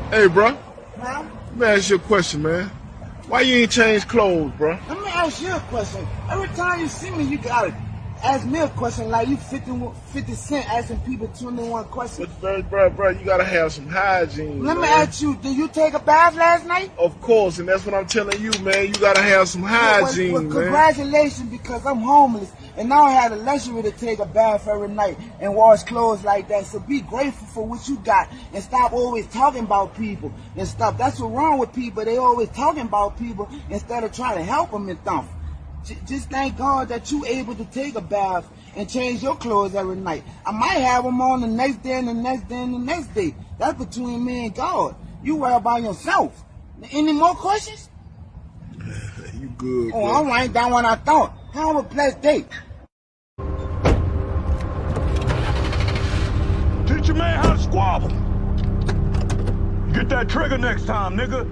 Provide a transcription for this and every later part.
Hey, bro. Huh? Let me ask you a question, man. Why you ain't change clothes, bro? Let me ask you a question. Every time you see me, you gotta ask me a question like you 50 Cent asking people 21 questions. But, bro, you gotta have some hygiene, Let me man. ask you, did you take a bath last night? Of course, and that's what I'm telling you, man. You gotta have some hygiene, Well, man. congratulations, because I'm homeless and now I have the luxury to take a bath every night and wash clothes like that. So be grateful for what you got and stop always talking about people and stuff. That's what's wrong with people. They always talking about people instead of trying to help them and stuff. Just thank God that you able to take a bath and change your clothes every night. I might have them on the next day and the next day and the next day. That's between me and God. You worry about yourself. Any more questions? You good, Oh, bro. all right, that one I thought. Have a blessed day. Teach your man how to squabble. Get that trigger next time, nigga.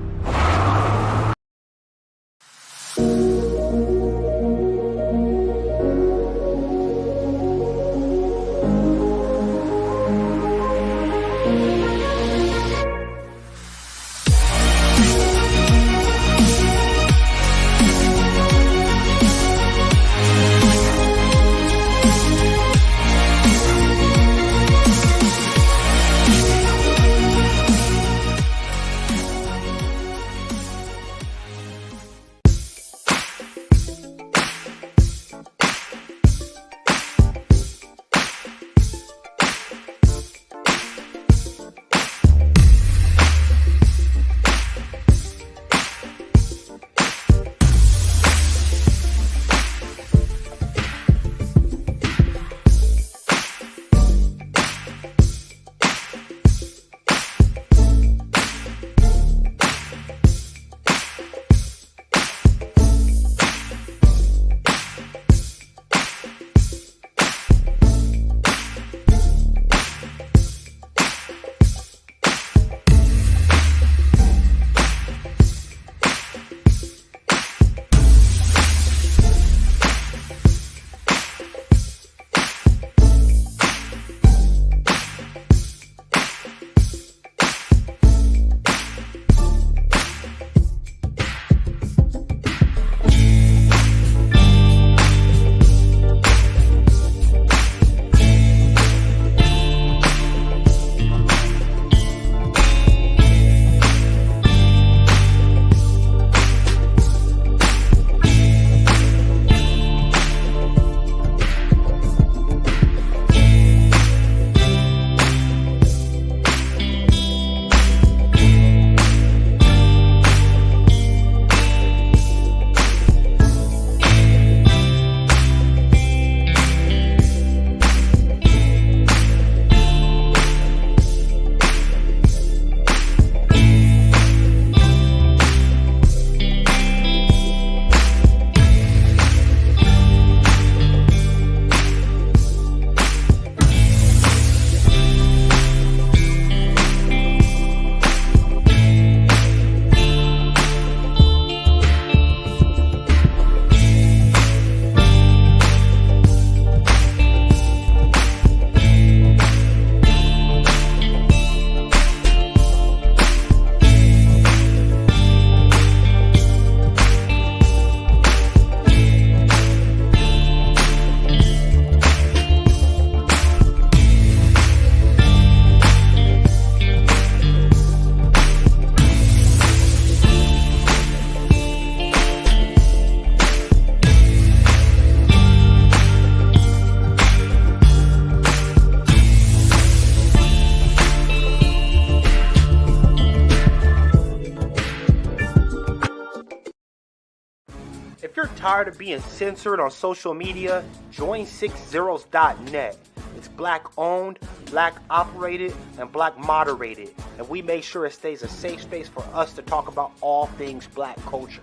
If you're tired of being censored on social media, join 60s.net. It's black owned, black operated, and black moderated, and we make sure it stays a safe space for us to talk about all things black culture.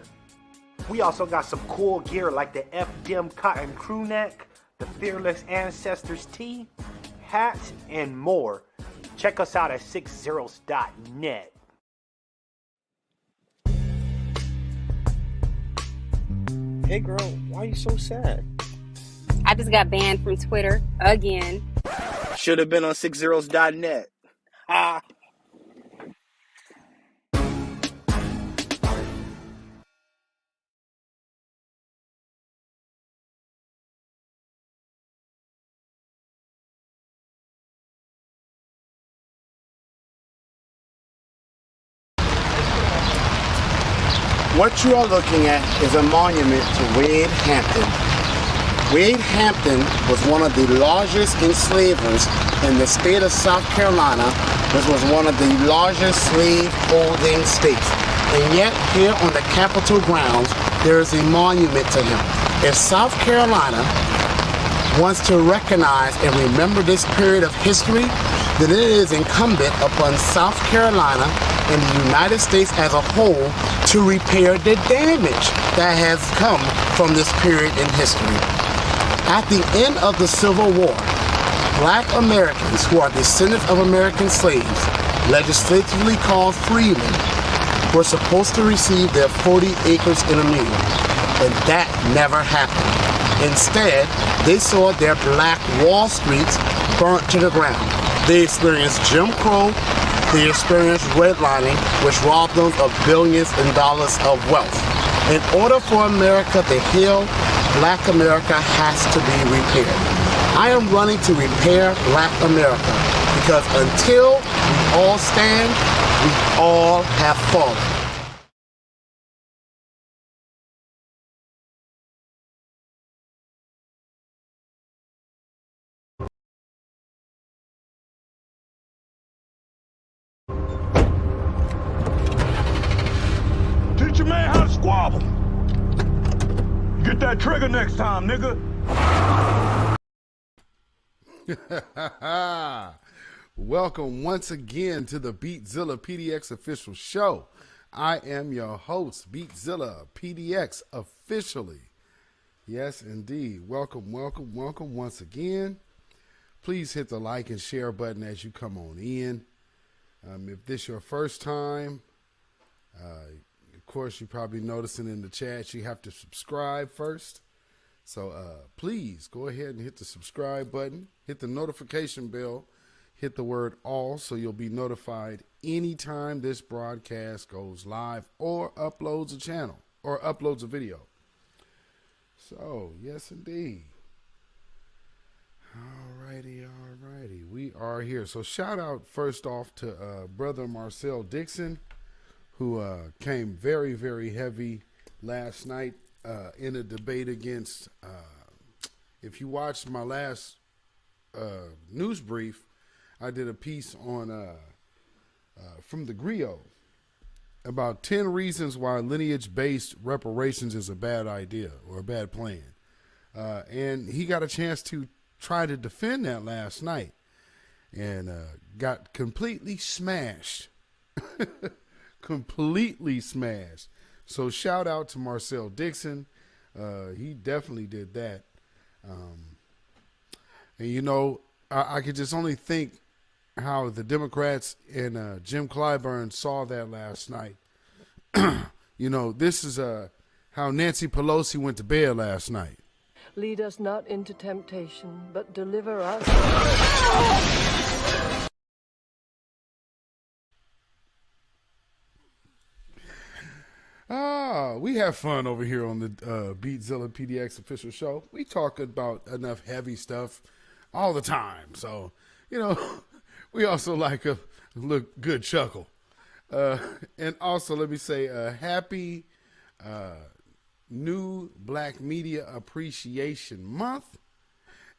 We also got some cool gear like the FDM cotton crew neck, the Fearless Ancestors tee, hats, and more. Check us out at 60s.net. Hey girl, why are you so sad? I just got banned from Twitter again. Should have been on 60s.net. Ah. What you are looking at is a monument to Wade Hampton. Wade Hampton was one of the largest enslavers in the state of South Carolina, which was one of the largest slave-holding states. And yet, here on the Capitol grounds, there is a monument to him. If South Carolina wants to recognize and remember this period of history, then it is incumbent upon South Carolina and the United States as a whole to repair the damage that has come from this period in history. At the end of the Civil War, Black Americans who are descendants of American slaves, legislatively called freemen, were supposed to receive their 40 acres in a mule, and that never happened. Instead, they saw their black Wall Streets burnt to the ground. They experienced Jim Crow, they experienced redlining, which robbed them of billions in dollars of wealth. In order for America to heal, Black America has to be repaired. I am running to repair Black America because until we all stand, we all have fallen. Teach your man how to squabble. Get that trigger next time, nigga. Welcome once again to the beatzillapdx official show. I am your host, beatzillapdx officially. Yes, indeed. Welcome once again. Please hit the like and share button as you come on in. If this is your first time, of course, you're probably noticing in the chat you have to subscribe first. So please go ahead and hit the subscribe button, hit the notification bell, hit the word all so you'll be notified anytime this broadcast goes live or uploads a channel or uploads a video. So, yes, indeed. Alrighty. We are here. So shout out first off to Brother Marcel Dixon, who came very, very heavy last night in a debate against, if you watched my last news brief, I did a piece on from the Griot about 10 reasons why lineage-based reparations is a bad idea or a bad plan. And he got a chance to try to defend that last night and got completely smashed. Completely smashed. So shout out to Marcel Dixon. He definitely did that. And you know, I could just only think how the Democrats and Jim Clyburn saw that last night. You know, this is how Nancy Pelosi went to bed last night. Lead us not into temptation, but deliver us. We have fun over here on the beatzillapdx official show. We talk about enough heavy stuff all the time. So, you know, we also like a good chuckle. And also, let me say, happy new Black Media Appreciation Month.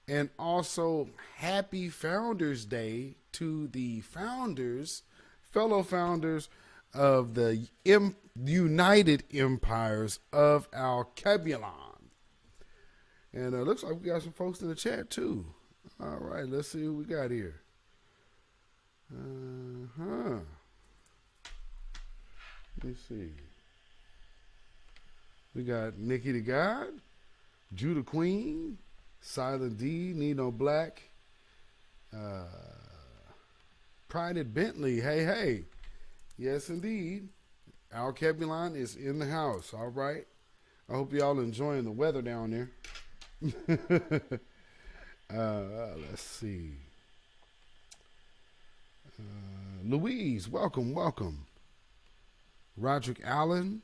And also, happy Founders Day to the founders, fellow founders of the United Empires of Al-Kebulon. And it looks like we got some folks in the chat, too. All right, let's see who we got here. Let me see. We got Nikki the God, Judah Queen, Silent D, Nino Black, Pride Bentley, hey. Yes, indeed. Al-Kebulon is in the house, all right? I hope y'all enjoying the weather down there. Let's see. Louise, welcome. Roderick Allen,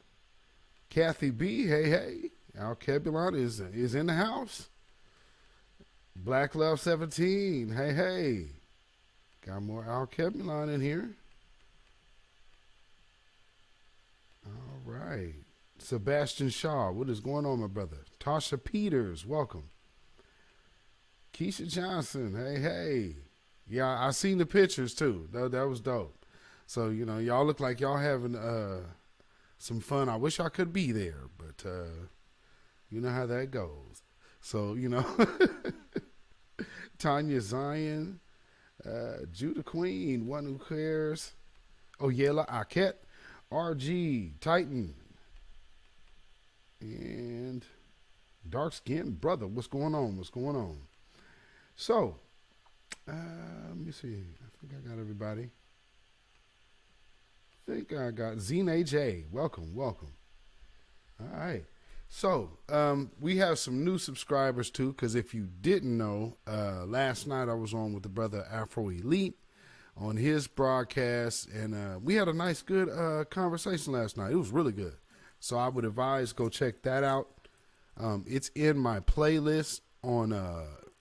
Kathy B, hey. Al-Kebulon is in the house. Black Love 17, hey. Got more Al-Kebulon in here. All right. Sebastian Shaw, what is going on, my brother? Tasha Peters, welcome. Keisha Johnson, hey. Yeah, I seen the pictures too. That was dope. So, you know, y'all look like y'all having some fun. I wish I could be there, but you know how that goes. So, you know, Tanya Zion, Judah Queen, One Who Cares, Oyela Aket, RG, Titan, and Dark Skin Brother. What's going on? So, let me see. I think I got everybody. I think I got Zine J. Welcome. All right. So, we have some new subscribers too, because if you didn't know, last night I was on with the brother Afro Elite on his broadcast, and we had a nice, good conversation last night. It was really good. So I would advise go check that out. It's in my playlist on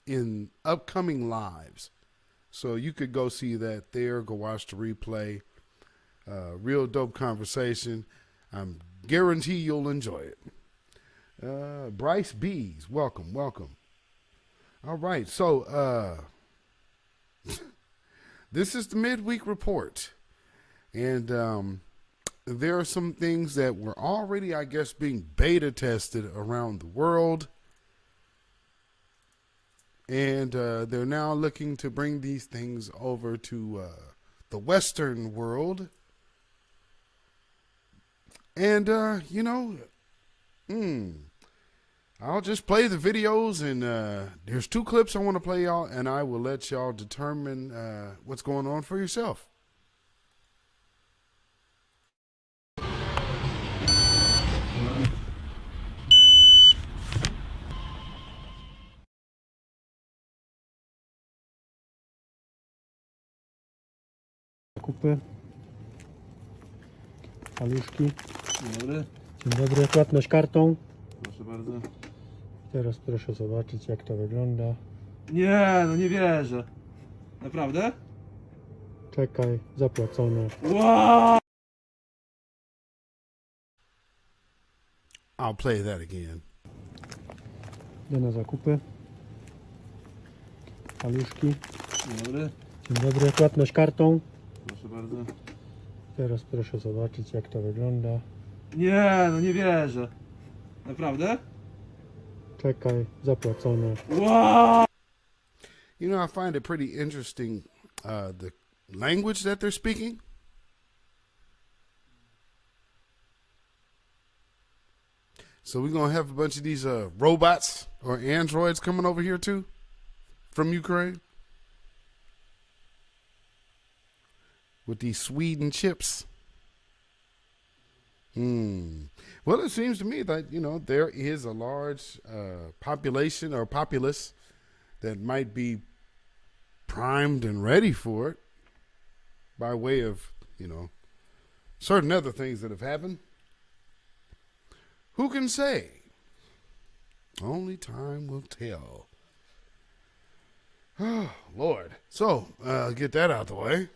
in upcoming lives. So you could go see that there, go watch the replay. Real dope conversation. I'm guarantee you'll enjoy it. Bryce Bees, welcome. All right, so this is the midweek report. And there are some things that were already, I guess, being beta tested around the world. And they're now looking to bring these things over to the Western world. And, you know, I'll just play the videos, and there's 2 clips I want to play y'all, and I will let y'all determine what's going on for yourself. Zakupy, paluszki. Dzień dobry, płatność kartą. Proszę bardzo. Teraz proszę zobaczyć, jak to wygląda. Nie, no nie wierzę. Naprawdę? Czekaj, zapłacone. Wow! I'll play that again. Idę na zakupy. Paluszki. Dzień dobry. Dzień dobry, płatność kartą. Proszę bardzo. Teraz proszę zobaczyć, jak to wygląda. Nie, no nie wierzę. Naprawdę? Czekaj, zapłacone. Wow! You know, I find it pretty interesting, the language that they're speaking. So we're going to have a bunch of these robots or androids coming over here too from Ukraine with these Sweden chips. Well, it seems to me that, you know, there is a large population or populace that might be primed and ready for it by way of, you know, certain other things that have happened. Who can say? Only time will tell. Oh, Lord. So, get that out the way.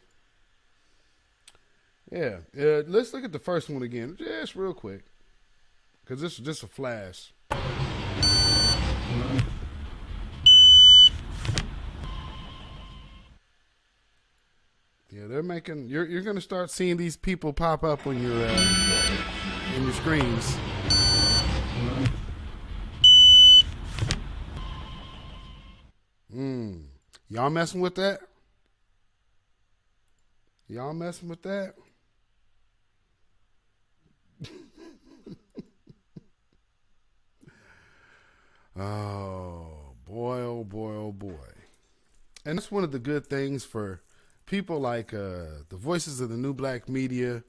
Yeah, let's look at the first one again, just real quick, because this is just a flash. Yeah, they're making. You're going to start seeing these people pop up on your in your screens. Y'all messing with that? Y'all messing with that? Oh boy, oh boy, oh boy. And that's one of the good things for people like the voices of the new black media,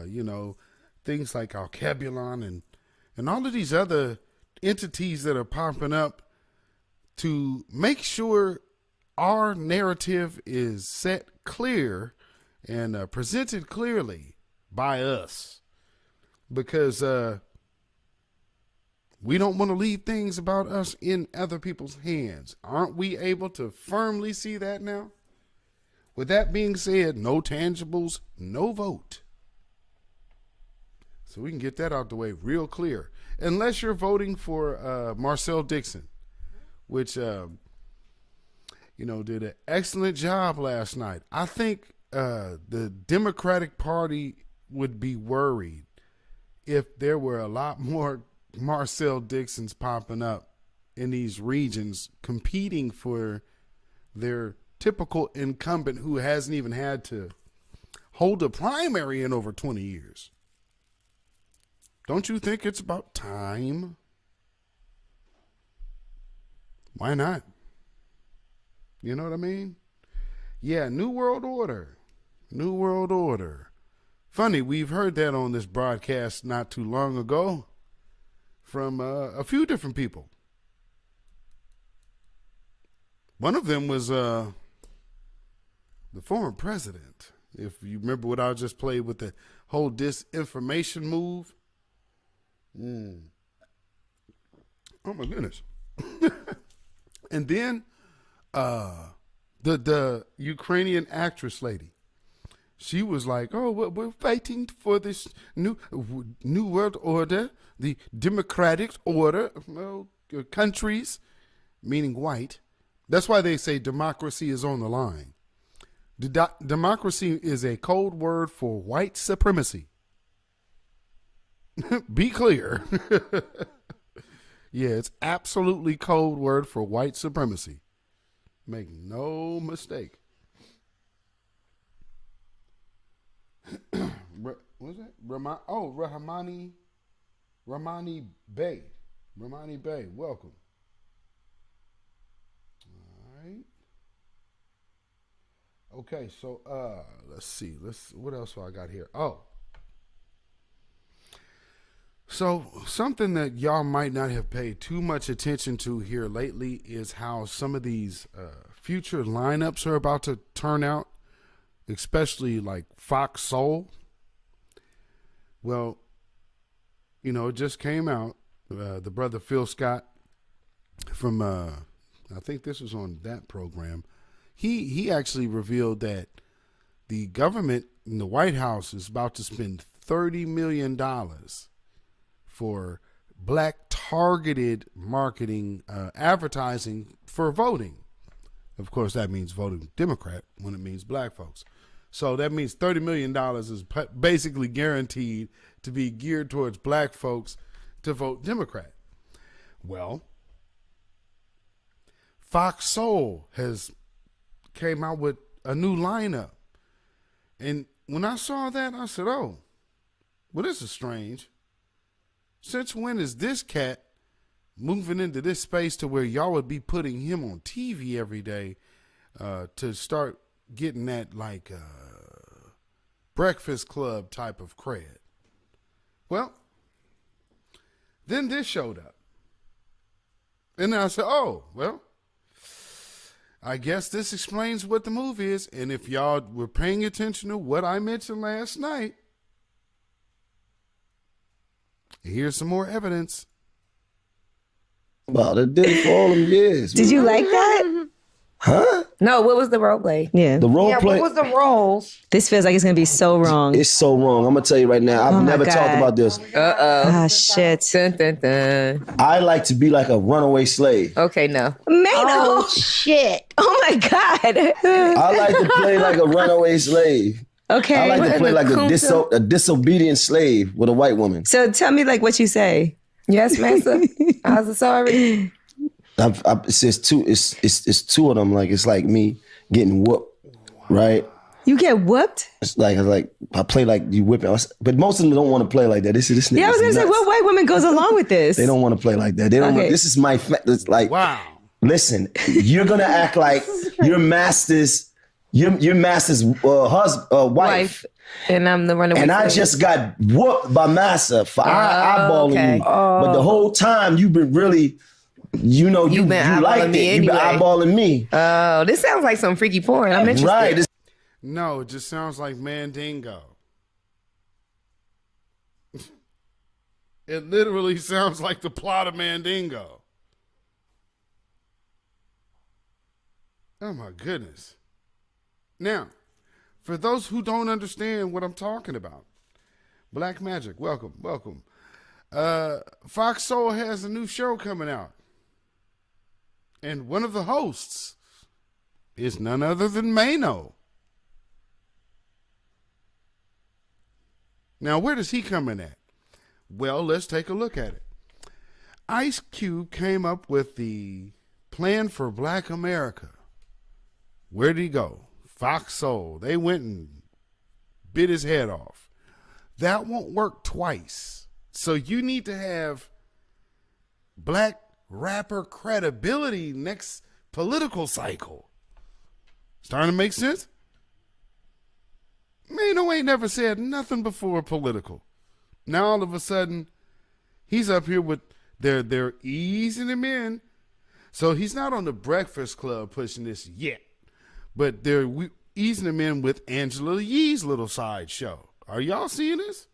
you know, things like Alkebulon and all of these other entities that are popping up to make sure our narrative is set clear and presented clearly by us. Because we don't want to leave things about us in other people's hands. Aren't we able to firmly see that now? With that being said, no tangibles, no vote. So we can get that out the way real clear. Unless you're voting for Marcel Dixon, which, did an excellent job last night. I think the Democratic Party would be worried if there were a lot more Marcel Dixons popping up in these regions competing for their typical incumbent who hasn't even had to hold a primary in over 20 years. Don't you think it's about time? Why not? You know what I mean? Yeah, New World Order. New World Order. Funny, we've heard that on this broadcast not too long ago from a few different people. One of them was the former president. If you remember what I just played with the whole disinformation move. Oh my goodness. And then the Ukrainian actress lady, she was like, oh, we're fighting for this new world order, the democratic order, countries, meaning white. That's why they say democracy is on the line. Democracy is a code word for white supremacy. Be clear. Yeah, it's absolutely code word for white supremacy. Make no mistake. What was that? Rahmani Bey. Rahmani Bey, welcome. All right. Okay, so let's see. What else do I got here? Oh. So something that y'all might not have paid too much attention to here lately is how some of these future lineups are about to turn out, especially like Fox Soul. Well, it just came out. The brother Phil Scott from, I think this was on that program. He actually revealed that the government in the White House is about to spend $30 million for black targeted marketing, advertising for voting. Of course, that means voting Democrat when it means black folks. So that means $30 million is basically guaranteed to be geared towards black folks to vote Democrat. Well, Fox Soul has came out with a new lineup. And when I saw that, I said, oh, well, this is strange. Since when is this cat moving into this space to where y'all would be putting him on TV every day to start getting that like Breakfast Club type of cred? Well, then this showed up. And then I said, oh, well, I guess this explains what the move is. And if y'all were paying attention to what I mentioned last night, here's some more evidence. Well, it did it for all them years. Did you like that? Huh? No, what was the role play? Yeah. The role play. What was the roles? This feels like it's going to be so wrong. It's so wrong. I'm going to tell you right now. I've never talked about this. Uh-oh. Ah, shit. Dun, dun, dun. I like to be like a runaway slave. Okay, no. Man, oh, shit. Oh, my God. I like to play like a runaway slave. Okay. I like to play like a disobedient slave with a white woman. So tell me like what you say. Yes, Massa. I was sorry. It's two of them. Like it's like me getting whooped, right? You get whooped? It's like I play like you whipping, but most of them don't want to play like that. This yeah, I was gonna say, what white woman goes along with this? They don't want to play like that. They don't. Okay. This is my. It's like wow. Listen, you're gonna act like your master's wife. And I'm the runaway. And I just got whooped by Massa for eyeballing me. But the whole time you've been really, you liked it. Anyway. You've been eyeballing me. Oh, this sounds like some freaky porn. I'm interested. Right. No, it just sounds like Mandingo. It literally sounds like the plot of Mandingo. Oh my goodness. Now, for those who don't understand what I'm talking about, Black Magic, welcome, welcome. Fox Soul has a new show coming out. And one of the hosts is none other than Mano. Now, where does he come in at? Well, let's take a look at it. Ice Cube came up with the plan for Black America. Where did he go? Fox Soul. They went and bit his head off. That won't work twice. So you need to have black rapper credibility next political cycle. Starting to make sense? Mano ain't never said nothing before political. Now all of a sudden, he's up here with they're easing him in. So he's not on the Breakfast Club pushing this yet. But they're easing him in with Angela Yee's little side show. Are y'all seeing this?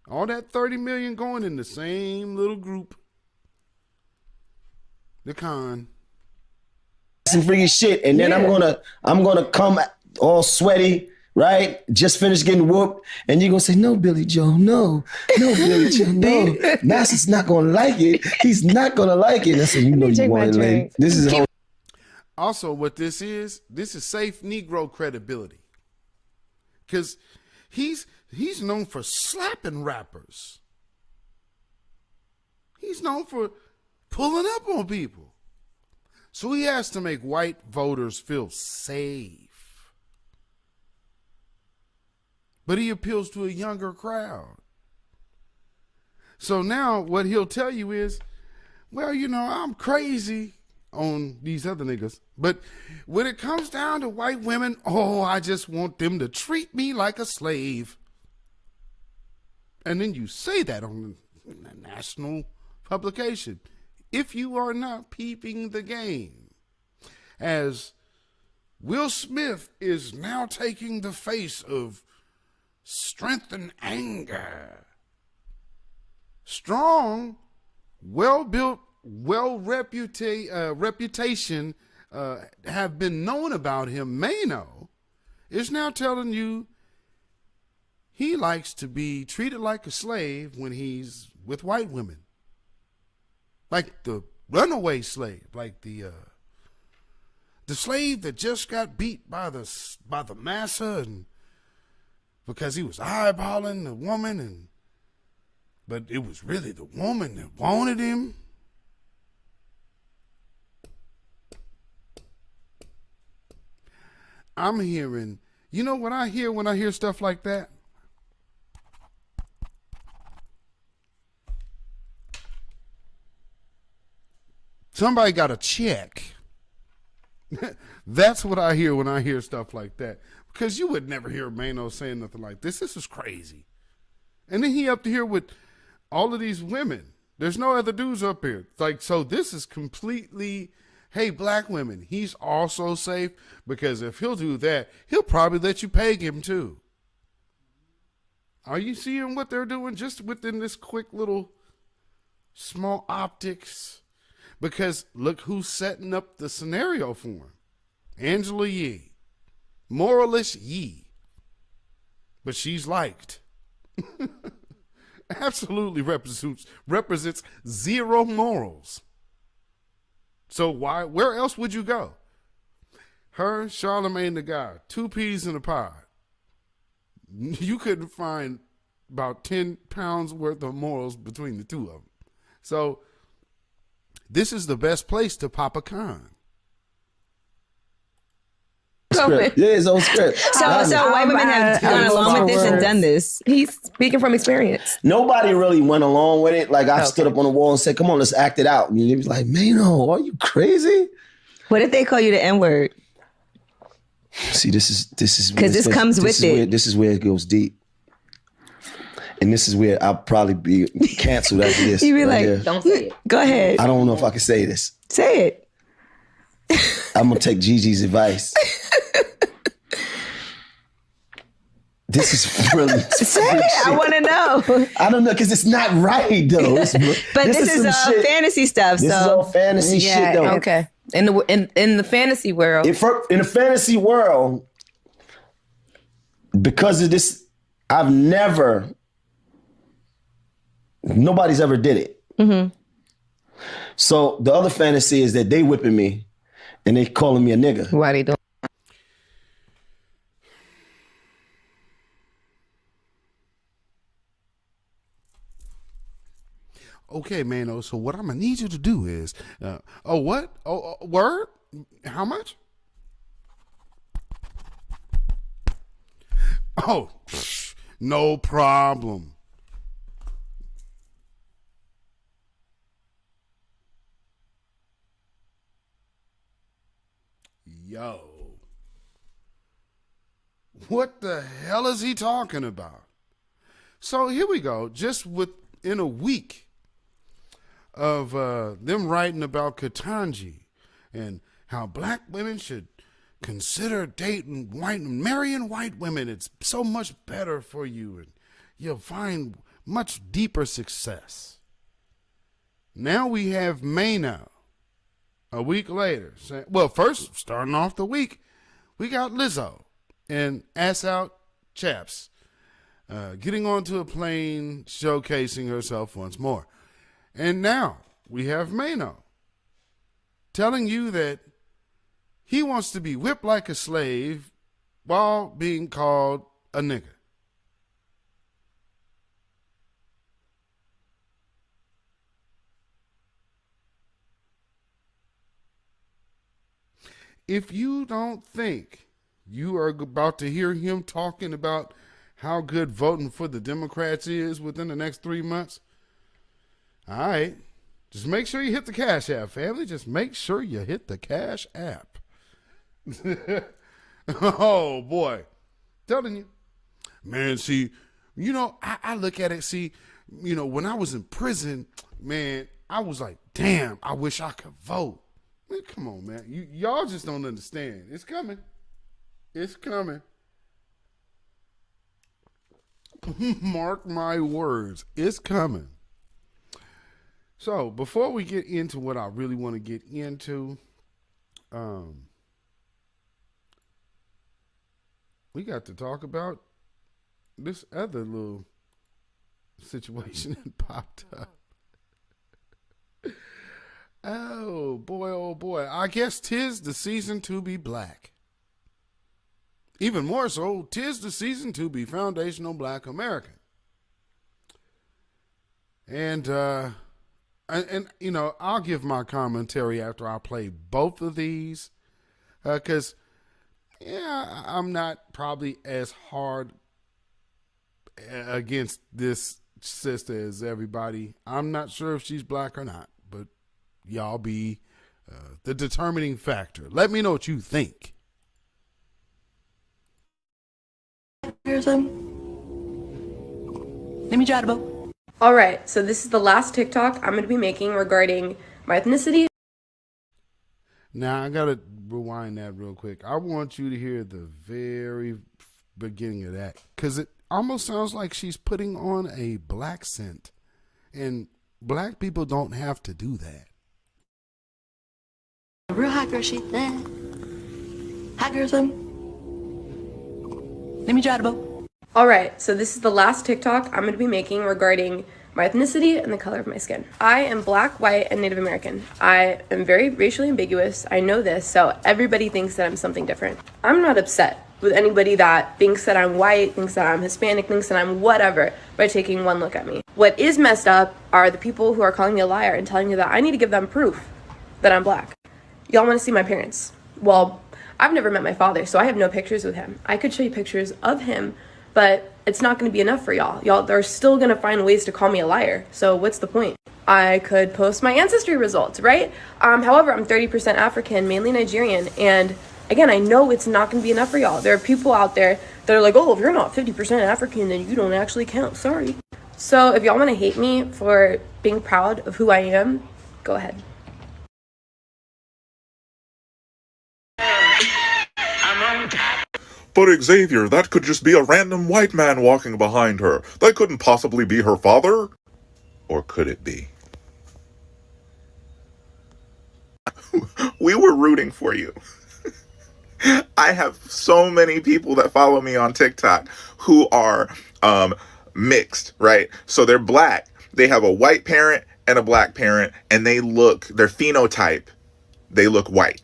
All that 30 million going in the same little group. The con. Some freaky shit, and then I'm gonna come all sweaty, right? Just finished getting whooped, and you're gonna say, no, Billy Joe, no, Billy Joe, no. Master's not gonna like it. He's not gonna like it. And I said, you know you want it, lady. This is also what this is safe Negro credibility. Because he's known for slapping rappers. He's known for pulling up on people. So he has to make white voters feel safe. But he appeals to a younger crowd. So now what he'll tell you is, well, you know, I'm crazy on these other niggas. But when it comes down to white women, oh, I just want them to treat me like a slave. And then you say that on a national publication. If you are not peeping the game, as Will Smith is now taking the face of strength and anger. Strong, well-built, reputation have been known about him. Mano is now telling you he likes to be treated like a slave when he's with white women. Like the runaway slave, like the slave that just got beat by the massa, and because he was eyeballing the woman, but it was really the woman that wanted him. I'm hearing, you know what I hear when I hear stuff like that? Somebody got a check. That's what I hear when I hear stuff like that. Because you would never hear Mano saying nothing like this. This is crazy. And then he up to here with all of these women. There's no other dudes up here. It's like, so this is completely, hey, black women, he's also safe, because if he'll do that, he'll probably let you peg him too. Are you seeing what they're doing just within this quick little small optics? Because look who's setting up the scenario for him. Angela Yee. Moralist Yee. But she's liked. Absolutely represents zero morals. So where else would you go? Her, Charlemagne the God, 2 peas in a pod. You couldn't find about 10 pounds worth of morals between the two of them. So this is the best place to pop a con. Script. Yeah, it's on script. So white women have gone along with this and done this. He's speaking from experience. Nobody really went along with it. Like I stood up on the wall and said, come on, let's act it out. And he was like, Mano, are you crazy? What if they call you the N-word? See, this is because this comes with it. This is where it goes deep. And this is where I'll probably be canceled after this. You be like, don't say it. Go ahead. I don't know if I can say this. Say it. I'm going to take Gigi's advice. This is really... Say it. I want to know. I don't know, because it's not right, though. But this is fantasy stuff. This is all fantasy shit, though. Okay. In the fantasy world. In the fantasy world, because of this, I've never Nobody's ever did it. Mm-hmm. So the other fantasy is that they whipping me and they calling me a nigga. Why they doing? Okay, Mano. So what I'm gonna need you to do is, what? Word? How much? Oh, no problem. Yo, what the hell is he talking about? So here we go. Just within a week of them writing about Ketanji and how black women should consider dating marrying white women. It's so much better for you, and you'll find much deeper success. Now we have Mano. A week later, well, first, starting off the week, we got Lizzo and Ass Out Chaps getting onto a plane, showcasing herself once more. And now we have Mano telling you that he wants to be whipped like a slave while being called a nigga. If you don't think you are about to hear him talking about how good voting for the Democrats is within the next 3 months, all right, just make sure you hit the Cash App, family. Just make sure you hit the Cash App. Oh, boy. Telling you. Man, see, I look at it, see, when I was in prison, man, I was like, damn, I wish I could vote. Man, come on, man. Y'all just don't understand. It's coming. It's coming. Mark my words. It's coming. So, before we get into what I really want to get into, we got to talk about this other little situation that popped up. Oh boy. I guess 'tis the season to be black. Even more so, 'tis the season to be foundational black American. And I'll give my commentary after I play both of these. Because, I'm not probably as hard against this sister as everybody. I'm not sure if she's black or not, but y'all be the determining factor. Let me know what you think. Let me try to vote. Alright, so this is the last TikTok I'm going to be making regarding my ethnicity. Now, I got to rewind that real quick. I want you to hear the very beginning of that, because it almost sounds like she's putting on a black scent, and black people don't have to do that. Real hot girl shit there. Hot girl something. Let me try to vote. Alright, so this is the last TikTok I'm going to be making regarding my ethnicity and the color of my skin. I am black, white, and Native American. I am very racially ambiguous. I know this, so everybody thinks that I'm something different. I'm not upset with anybody that thinks that I'm white, thinks that I'm Hispanic, thinks that I'm whatever by taking one look at me. What is messed up are the people who are calling me a liar and telling me that I need to give them proof that I'm black. Y'all want to see my parents? Well, I've never met my father, so I have no pictures with him. I could show you pictures of him, but it's not going to be enough for y'all. Y'all are still going to find ways to call me a liar, so what's the point? I could post my ancestry results, right? However, I'm 30% African, mainly Nigerian, and again, I know it's not going to be enough for y'all. There are people out there that are like, oh, if you're not 50% African, then you don't actually count, sorry. So if y'all want to hate me for being proud of who I am, go ahead. But Xavier, that could just be a random white man walking behind her. That couldn't possibly be her father. Or could it be? We were rooting for you. I have so many people that follow me on TikTok who are mixed, right? So they're black, they have a white parent and a black parent, and their phenotype, they look white.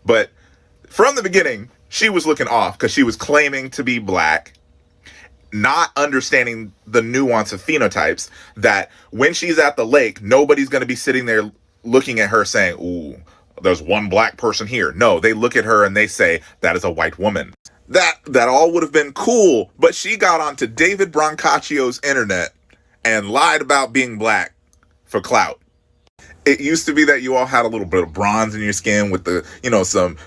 But from the beginning, she was looking off because she was claiming to be black, not understanding the nuance of phenotypes, that when she's at the lake, nobody's going to be sitting there looking at her saying, ooh, there's one black person here. No, they look at her and they say, that is a white woman. That all would have been cool, but she got onto David Brancaccio's internet and lied about being black for clout. It used to be that you all had a little bit of bronze in your skin with the,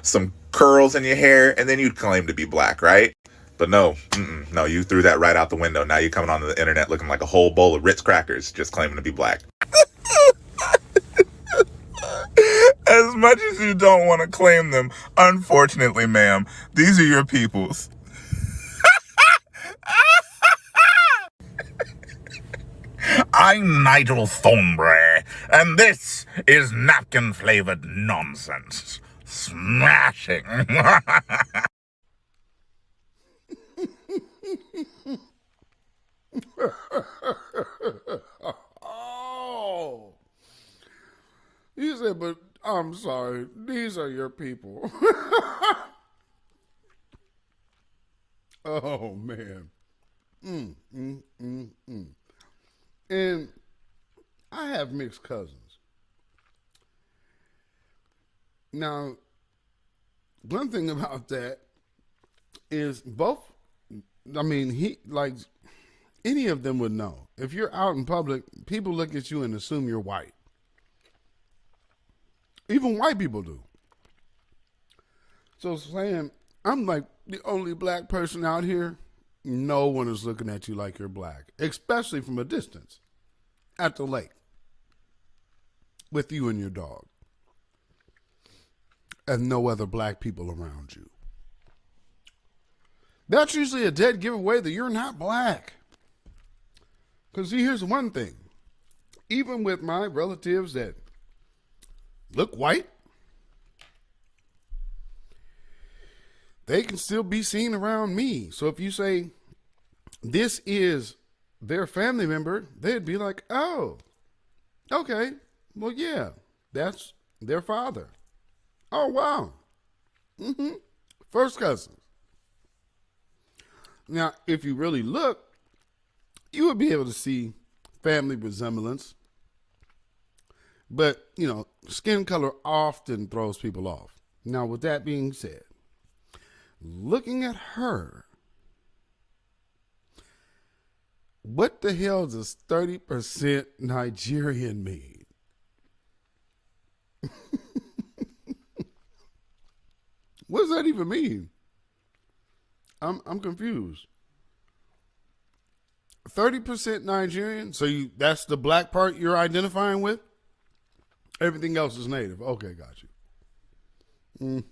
some curls in your hair, and then you'd claim to be black, right? But no, no, you threw that right out the window. Now you're coming onto the internet looking like a whole bowl of Ritz crackers, just claiming to be black. As much as you don't want to claim them, unfortunately, ma'am, these are your peoples. I'm Nigel Thornberry, and this is napkin-flavored nonsense. Smashing. Oh. You said, but I'm sorry, these are your people. Oh, man. And I have mixed cousins. Now, one thing about that is any of them would know. If you're out in public, people look at you and assume you're white. Even white people do. So saying, I'm like the only black person out here, no one is looking at you like you're black, especially from a distance at the lake with you and your dog and no other black people around you. That's usually a dead giveaway that you're not black. Because see, here's one thing. Even with my relatives that look white, they can still be seen around me. So if you say this is their family member, they'd be like, oh, okay, well, yeah, that's their father. Oh, wow. First cousins. Now, if you really look, you would be able to see family resemblance. But, skin color often throws people off. Now, with that being said, looking at her, what the hell does 30% Nigerian mean? What does that even mean? I'm confused. 30% Nigerian? So that's the black part you're identifying with? Everything else is native. Okay, got you.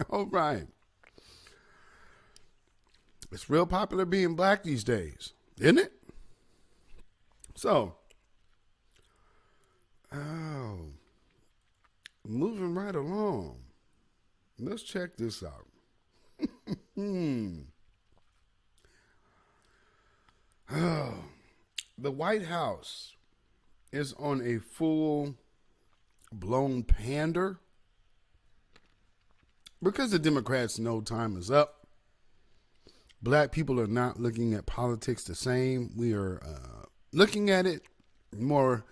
All right. It's real popular being black these days, isn't it? So, moving right along. Let's check this out. The White House is on a full-blown pander because the Democrats know time is up. Black people are not looking at politics the same. We are looking at it more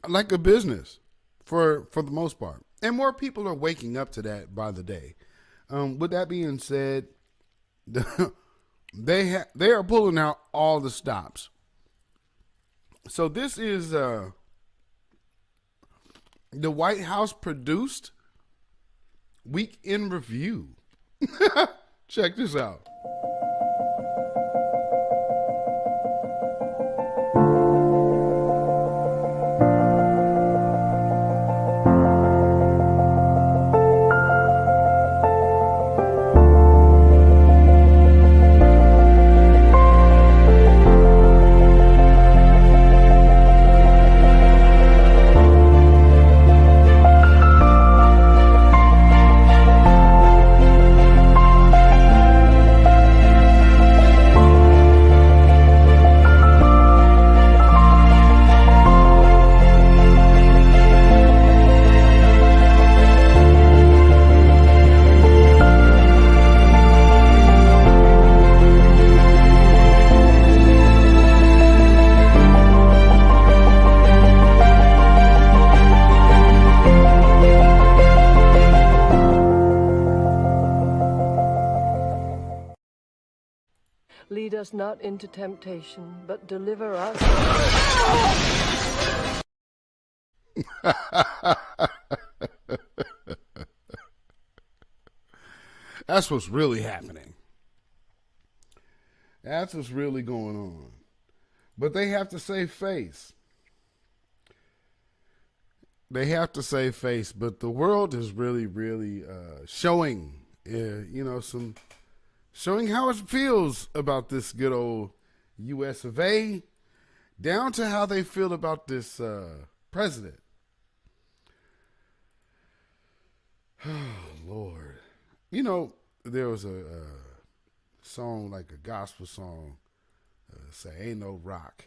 like a business for the most part. And more people are waking up to that by the day. With that being said, they are pulling out all the stops. So this is the White House produced week in review. Check this out. us not into temptation, but deliver us. That's what's really happening. That's what's really going on. But they have to save face. They have to save face. But the world is really, really showing, showing how it feels about this good old U.S. of A. Down to how they feel about this president. Oh, Lord. You know, there was a song, like a gospel song, say, ain't no rock.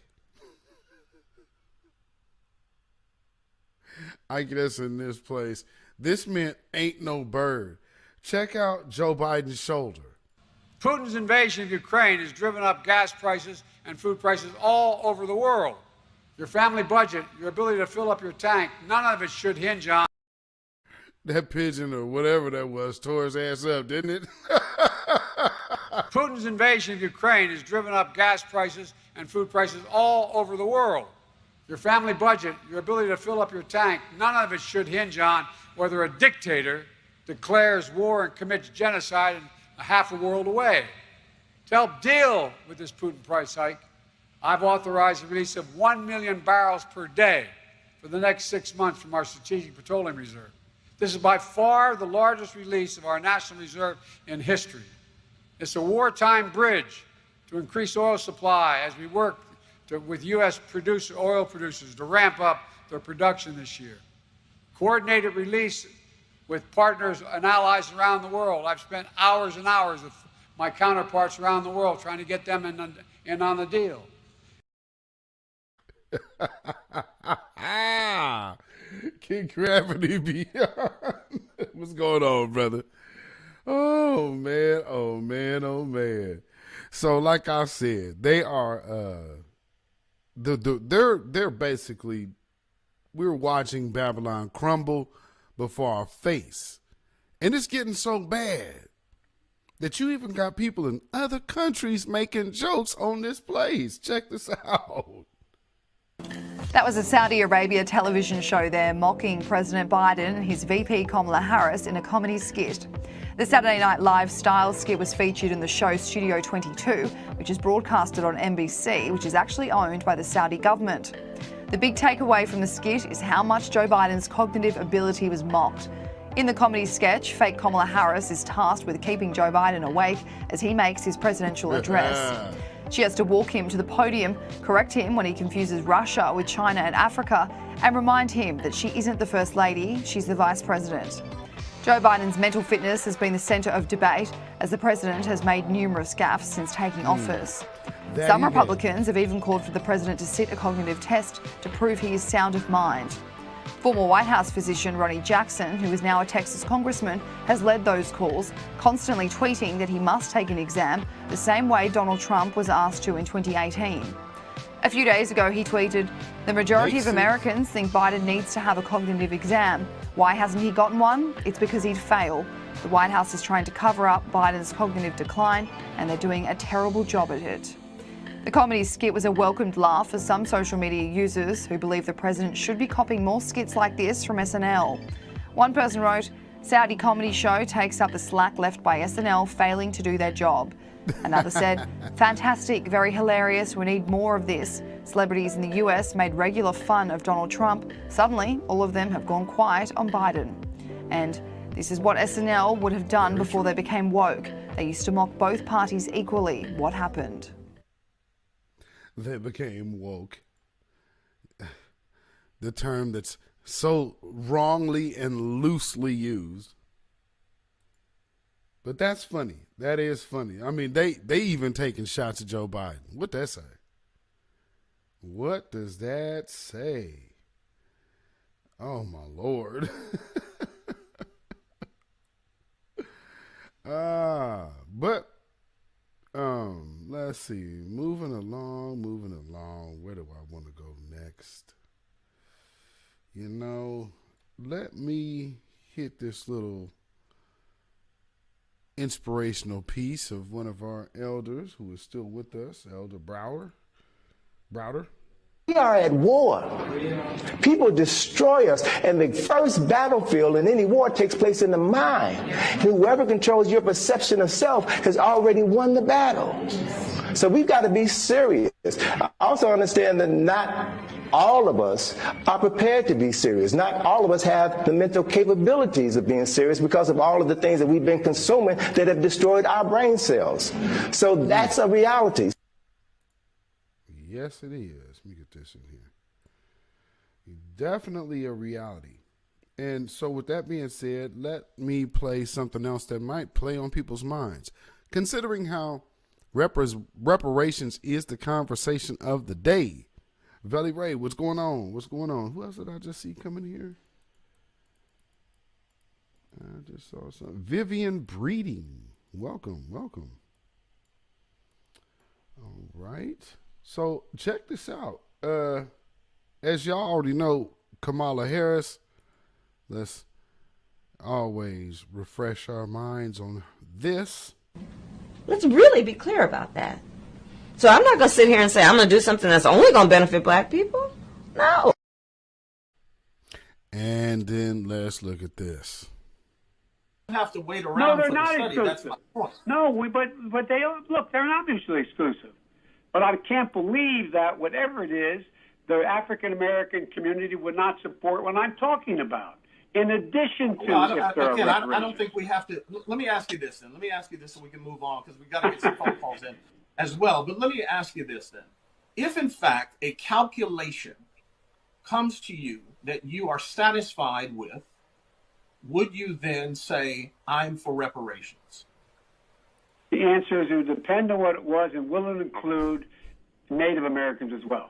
I guess in this place, this meant ain't no bird. Check out Joe Biden's shoulder. Putin's invasion of Ukraine has driven up gas prices and food prices all over the world. Your family budget, your ability to fill up your tank, none of it should hinge on. That pigeon or whatever that was tore his ass up, didn't it? Putin's invasion of Ukraine has driven up gas prices and food prices all over the world. Your family budget, your ability to fill up your tank, none of it should hinge on whether a dictator declares war and commits genocide in half a world away. To help deal with this Putin price hike, I've authorized the release of 1 million barrels per day for the next 6 months from our Strategic Petroleum Reserve. This is by far the largest release of our national reserve in history. It's a wartime bridge to increase oil supply as we work with U.S. oil producers to ramp up their production this year. Coordinated release with partners and allies around the world. I've spent hours and hours with my counterparts around the world trying to get them in on the deal. King Gravity Beyond. What's going on, brother? Oh man, oh man, oh man. So like I said, they are they're basically, we're watching Babylon crumble before our face. And it's getting so bad that you even got people in other countries making jokes on this place. Check this out. That was a Saudi Arabia television show there mocking President Biden and his VP Kamala Harris in a comedy skit. The Saturday Night Live style skit was featured in the show Studio 22, which is broadcasted on NBC, which is actually owned by the Saudi government. The big takeaway from the skit is how much Joe Biden's cognitive ability was mocked. In the comedy sketch, fake Kamala Harris is tasked with keeping Joe Biden awake as he makes his presidential address. She has to walk him to the podium, correct him when he confuses Russia with China and Africa, and remind him that she isn't the First Lady, she's the Vice President. Joe Biden's mental fitness has been the centre of debate as the president has made numerous gaffes since taking office. Some Republicans have even called for the president to sit a cognitive test to prove he is sound of mind. Former White House physician Ronnie Jackson, who is now a Texas congressman, has led those calls, constantly tweeting that he must take an exam the same way Donald Trump was asked to in 2018. A few days ago, he tweeted, "The majority of Americans think Biden needs to have a cognitive exam. Why hasn't he gotten one? It's because he'd fail. The White House is trying to cover up Biden's cognitive decline, and they're doing a terrible job at it." The comedy skit was a welcomed laugh for some social media users who believe the president should be copying more skits like this from SNL. One person wrote, "Saudi comedy show takes up the slack left by SNL failing to do their job." Another said, "Fantastic, very hilarious, we need more of this. Celebrities in the US made regular fun of Donald Trump. Suddenly, all of them have gone quiet on Biden." And this is what SNL would have done before they became woke. They used to mock both parties equally. What happened? They became woke. The term that's so wrongly and loosely used. But that's funny. That is funny. I mean, they even taking shots at Joe Biden. What that say? What does that say? Oh, my Lord. But let's see. Moving along. Where do I want to go next? You know, let me hit this little inspirational piece of one of our elders who is still with us, Elder Browder. We are at war. People destroy us, and the first battlefield in any war takes place in the mind. Whoever controls your perception of self has already won the battle. So we've got to be serious. I also understand that not all of us are prepared to be serious. Not all of us have the mental capabilities of being serious because of all of the things that we've been consuming that have destroyed our brain cells. So that's a reality. Yes, it is. Let me get this in here. Definitely a reality. And so with that being said, let me play something else that might play on people's minds. Considering how reparations is the conversation of the day. Valley Ray, what's going on? What's going on? Who else did I just see coming here? I just saw something. Vivian Breeding. Welcome, welcome. All right. So check this out. As y'all already know, Kamala Harris, let's always refresh our minds on this. Let's really be clear about that. So I'm not going to sit here and say I'm going to do something that's only going to benefit black people. No. And then let's look at this. Have to wait around. No, they're for not the study. exclusive. That's my point. No, but they look. They're not mutually exclusive. But I can't believe that whatever it is, the African American community would not support what I'm talking about. In addition to, I don't think we have to. Let me ask you this then. Let me ask you this so we can move on because we've got to get some phone calls in as well. But let me ask you this then. If in fact a calculation comes to you that you are satisfied with, would you then say, I'm for reparations? The answer is it would depend on what it was and will it include Native Americans as well?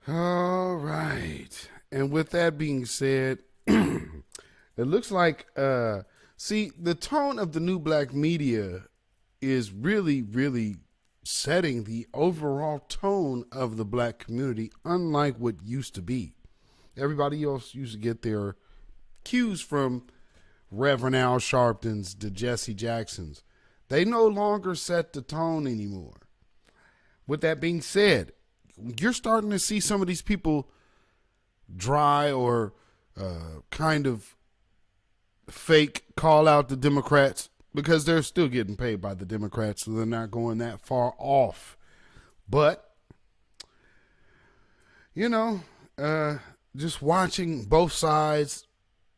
All right. And with that being said, it looks like, see, the tone of the new black media is really, really setting the overall tone of the black community, unlike what used to be. Everybody else used to get their cues from Reverend Al Sharptons to Jesse Jacksons. They no longer set the tone anymore. With that being said, you're starting to see some of these people dry or kind of fake call out the Democrats because they're still getting paid by the Democrats, so they're not going that far off. But, you know, just watching both sides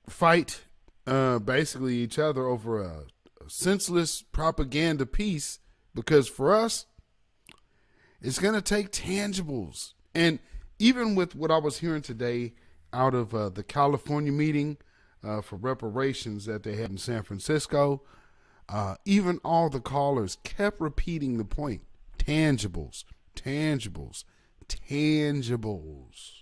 fight basically each other over a senseless propaganda piece, because for us, it's going to take tangibles. And even with what I was hearing today out of the California meeting for reparations that they had in San Francisco, even all the callers kept repeating the point: tangibles, tangibles, tangibles.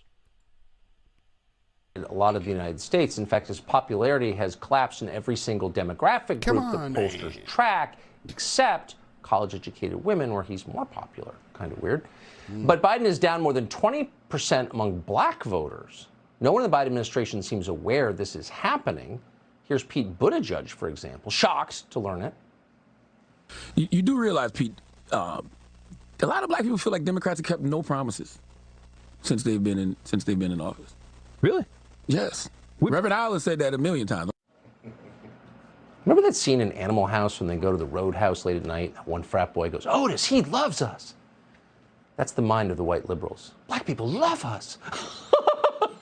A lot of the United States. In fact, his popularity has collapsed in every single demographic group that pollsters track, except college-educated women, where he's more popular. Kind of weird. But Biden is down more than 20% among black voters. No one in the Biden administration seems aware this is happening. Here's Pete Buttigieg, for example, shocked to learn it. You do realize, Pete, a lot of black people feel like Democrats have kept no promises since they've been in office. Really? Yes. Reverend Allen said that a million times. Remember that scene in Animal House when they go to the roadhouse late at night? One frat boy goes, "Otis, he loves us." That's the mind of the white liberals. Black people love us.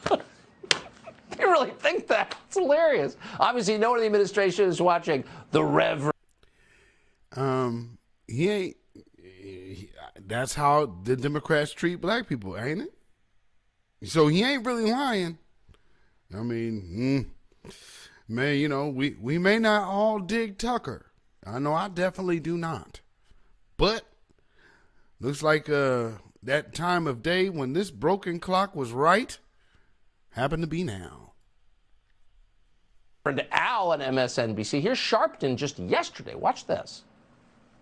They really think that. It's hilarious. Obviously, no one in the administration is watching the Reverend. He ain't. That's how the Democrats treat black people, ain't it? So he ain't really lying. I mean, man, you know, we may not all dig Tucker. I know I definitely do not. But looks like that time of day when this broken clock was right happened to be now. Al on MSNBC. Here's Sharpton just yesterday. Watch this.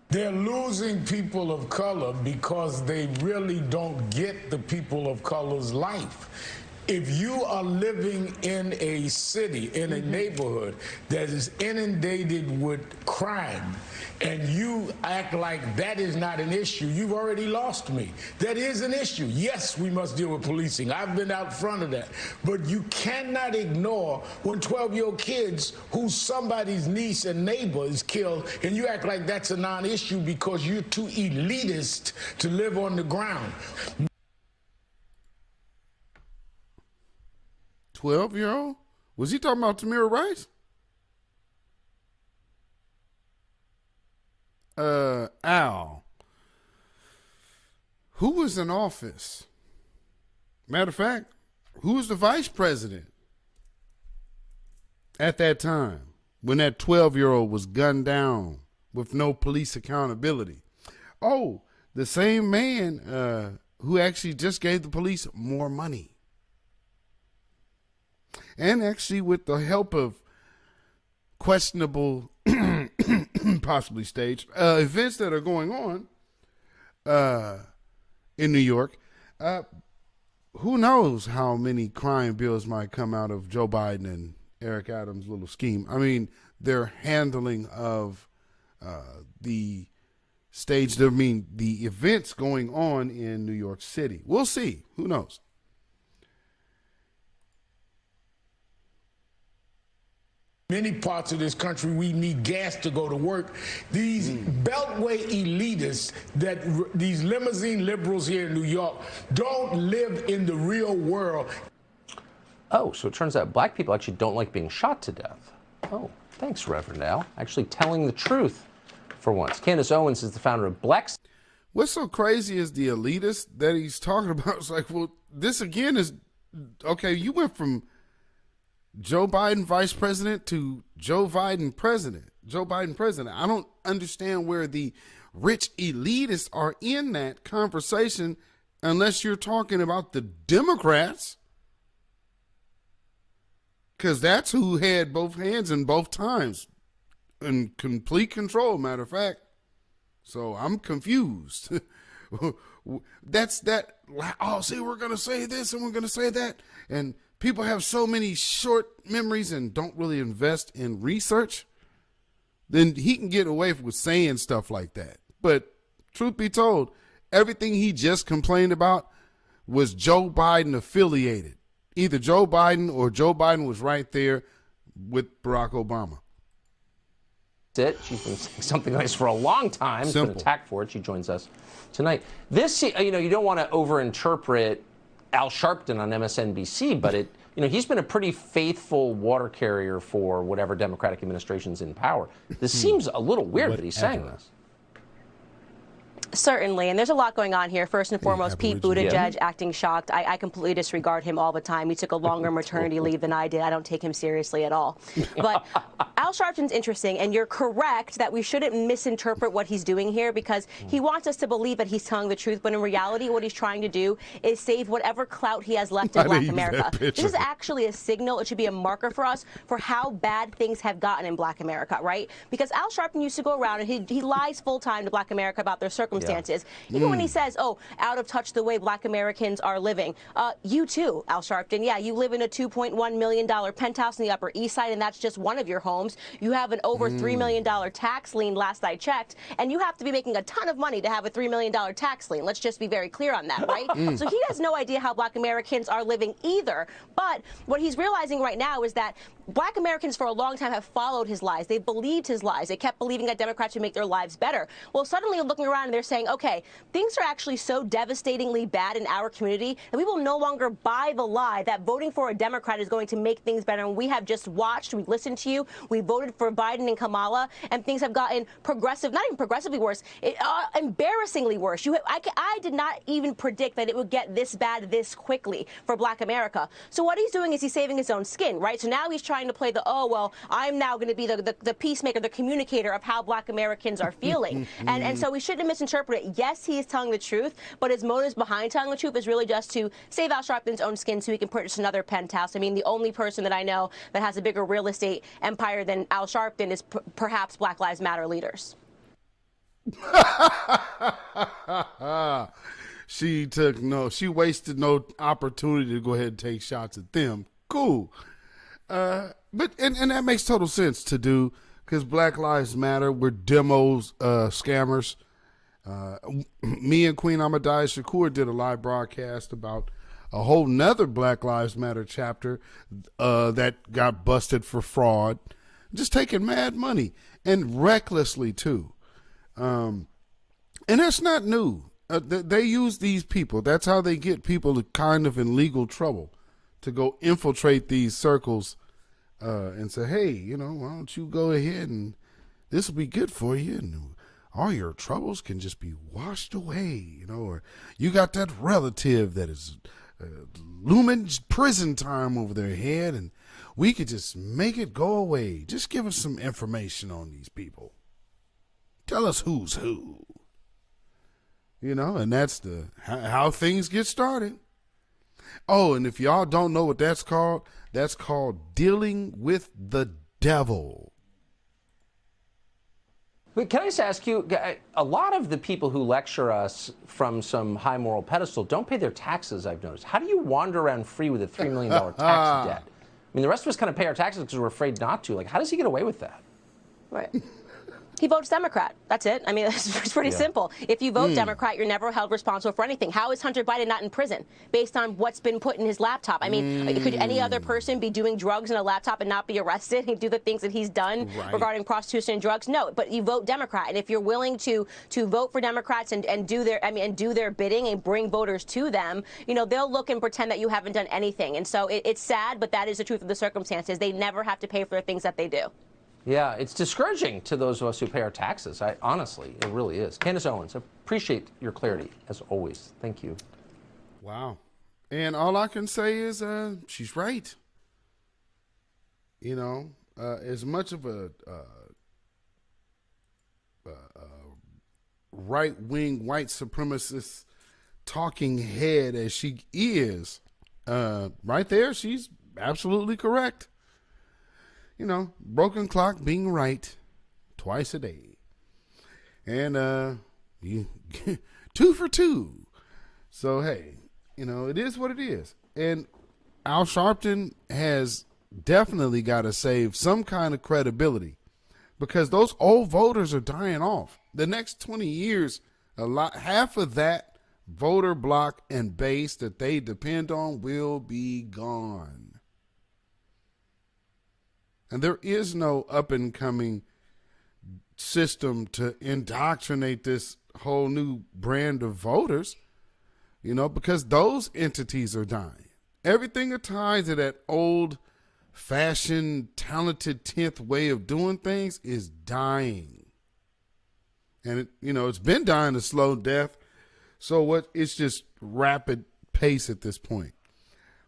They're losing people of color because they really don't get the people of color's life. If you are living in a city, in a neighborhood that is inundated with crime, and you act like that is not an issue, you've already lost me. That is an issue. Yes, we must deal with policing. I've been out front of that. But you cannot ignore when 12-year-old kids who somebody's niece and neighbor is killed, and you act like that's a non-issue because you're too elitist to live on the ground. 12-year-old? Was he talking about Tamir Rice? Al. Who was in office? Matter of fact, who was the vice president at that time when that 12-year-old was gunned down with no police accountability? Oh, the same man who actually just gave the police more money. And actually with the help of questionable, possibly staged, events that are going on in New York, who knows how many crime bills might come out of Joe Biden and Eric Adams' little scheme. I mean, their handling of the events going on in New York City. We'll see. Who knows? Many parts of this country, we need gas to go to work. These beltway elitists, these limousine liberals here in New York, don't live in the real world. Oh, so it turns out black people actually don't like being shot to death. Oh, thanks, Reverend Al. Actually telling the truth for once. Candace Owens is the founder of Black... What's so crazy is the elitist that he's talking about. It's like, well, this again is... Okay, you went from Joe Biden vice president to Joe Biden president. I don't understand where the rich elitists are in that conversation unless you're talking about the Democrats, because that's who had both hands in both times in complete control, matter of fact. So I'm confused. That's that. Oh, see, we're going to say this and we're going to say that. And people have so many short memories and don't really invest in research. Then he can get away with saying stuff like that. But truth be told, everything he just complained about was Joe Biden affiliated. Either Joe Biden or Joe Biden was right there with Barack Obama. She's been saying something like this for a long time. She's been attacked for it. She joins us tonight. This, you don't want to overinterpret Al Sharpton on MSNBC, but he's been a pretty faithful water carrier for whatever Democratic administration's in power. This seems a little weird that he's saying this. Certainly, and there's a lot going on here. First and foremost, Pete Buttigieg acting shocked. I completely disregard him all the time. He took a longer maternity leave than I did. I don't take him seriously at all. But Al Sharpton's interesting, and you're correct that we shouldn't misinterpret what he's doing here, because he wants us to believe that he's telling the truth, but in reality, what he's trying to do is save whatever clout he has left in Black America. This is actually a signal. It should be a marker for us for how bad things have gotten in Black America, right? Because Al Sharpton used to go around and he lies full time to Black America about their circumstances. Even when he says, oh, out of touch the way Black Americans are living. You too, Al Sharpton. Yeah, you live in a $2.1 million penthouse in the Upper East Side, and that's just one of your homes. You have an over $3 million tax lien last I checked, and you have to be making a ton of money to have a $3 million tax lien. Let's just be very clear on that, right? So he has no idea how Black Americans are living either. But what he's realizing right now is that Black Americans for a long time have followed his lies. They believed his lies. They kept believing that Democrats would make their lives better. Well, suddenly looking around and they're saying, okay, things are actually so devastatingly bad in our community that we will no longer buy the lie that voting for a Democrat is going to make things better. And we have just watched, we listened to you, we voted for Biden and Kamala, and things have gotten progressive, not even progressively worse, embarrassingly worse. I did not even predict that it would get this bad this quickly for Black America. So what he's doing is he's saving his own skin, right? So now he's trying to play the, oh, well, I'm now going to be the peacemaker, the communicator of how Black Americans are feeling. and so we shouldn't misinterpret it. Yes, he is telling the truth, but his motives behind telling the truth is really just to save Al Sharpton's own skin so he can purchase another penthouse. I mean, the only person that I know that has a bigger real estate empire than Al Sharpton is perhaps Black Lives Matter leaders. she wasted no opportunity to go ahead and take shots at them. Cool. But that makes total sense to do, because Black Lives Matter, we're demos, scammers. Me and Queen Ahmadiyya Shakur did a live broadcast about a whole nother Black Lives Matter chapter that got busted for fraud, just taking mad money, and recklessly too. And that's not new. They use these people. That's how they get people kind of in legal trouble, to go infiltrate these circles and say, hey, you know, why don't you go ahead and this will be good for you, and all your troubles can just be washed away, you know, or you got that relative that is looming prison time over their head, and we could just make it go away. Just give us some information on these people. Tell us who's who. You know, and that's how things get started. Oh, and if y'all don't know what that's called dealing with the devil. Wait, can I just ask you, a lot of the people who lecture us from some high moral pedestal don't pay their taxes, I've noticed. How do you wander around free with a $3 million tax debt? I mean, the rest of us kind of pay our taxes because we're afraid not to. Like, how does he get away with that? Right. He votes Democrat. That's it. I mean, it's pretty simple. If you vote Democrat, you're never held responsible for anything. How is Hunter Biden not in prison based on what's been put in his laptop? I mean, could any other person be doing drugs in a laptop and not be arrested and do the things that he's done regarding prostitution and drugs? No, but you vote Democrat. And if you're willing to vote for Democrats and do their bidding and bring voters to them, you know, they'll look and pretend that you haven't done anything. And so it's sad, but that is the truth of the circumstances. They never have to pay for the things that they do. Yeah, it's discouraging to those of us who pay our taxes. Honestly, it really is. Candace Owens, appreciate your clarity, as always. Thank you. Wow. And all I can say is she's right. You know, as much of a right-wing white supremacist talking head as she is, right there, she's absolutely correct. You know, broken clock being right twice a day. And you 2 for 2. So, hey, you know, it is what it is. And Al Sharpton has definitely got to save some kind of credibility, because those old voters are dying off. The next 20 years, half of that voter block and base that they depend on will be gone. And there is no up-and-coming system to indoctrinate this whole new brand of voters, you know, because those entities are dying. Everything tied to that old-fashioned, talented 10th way of doing things is dying. And, it's been dying a slow death. So it's just rapid pace at this point.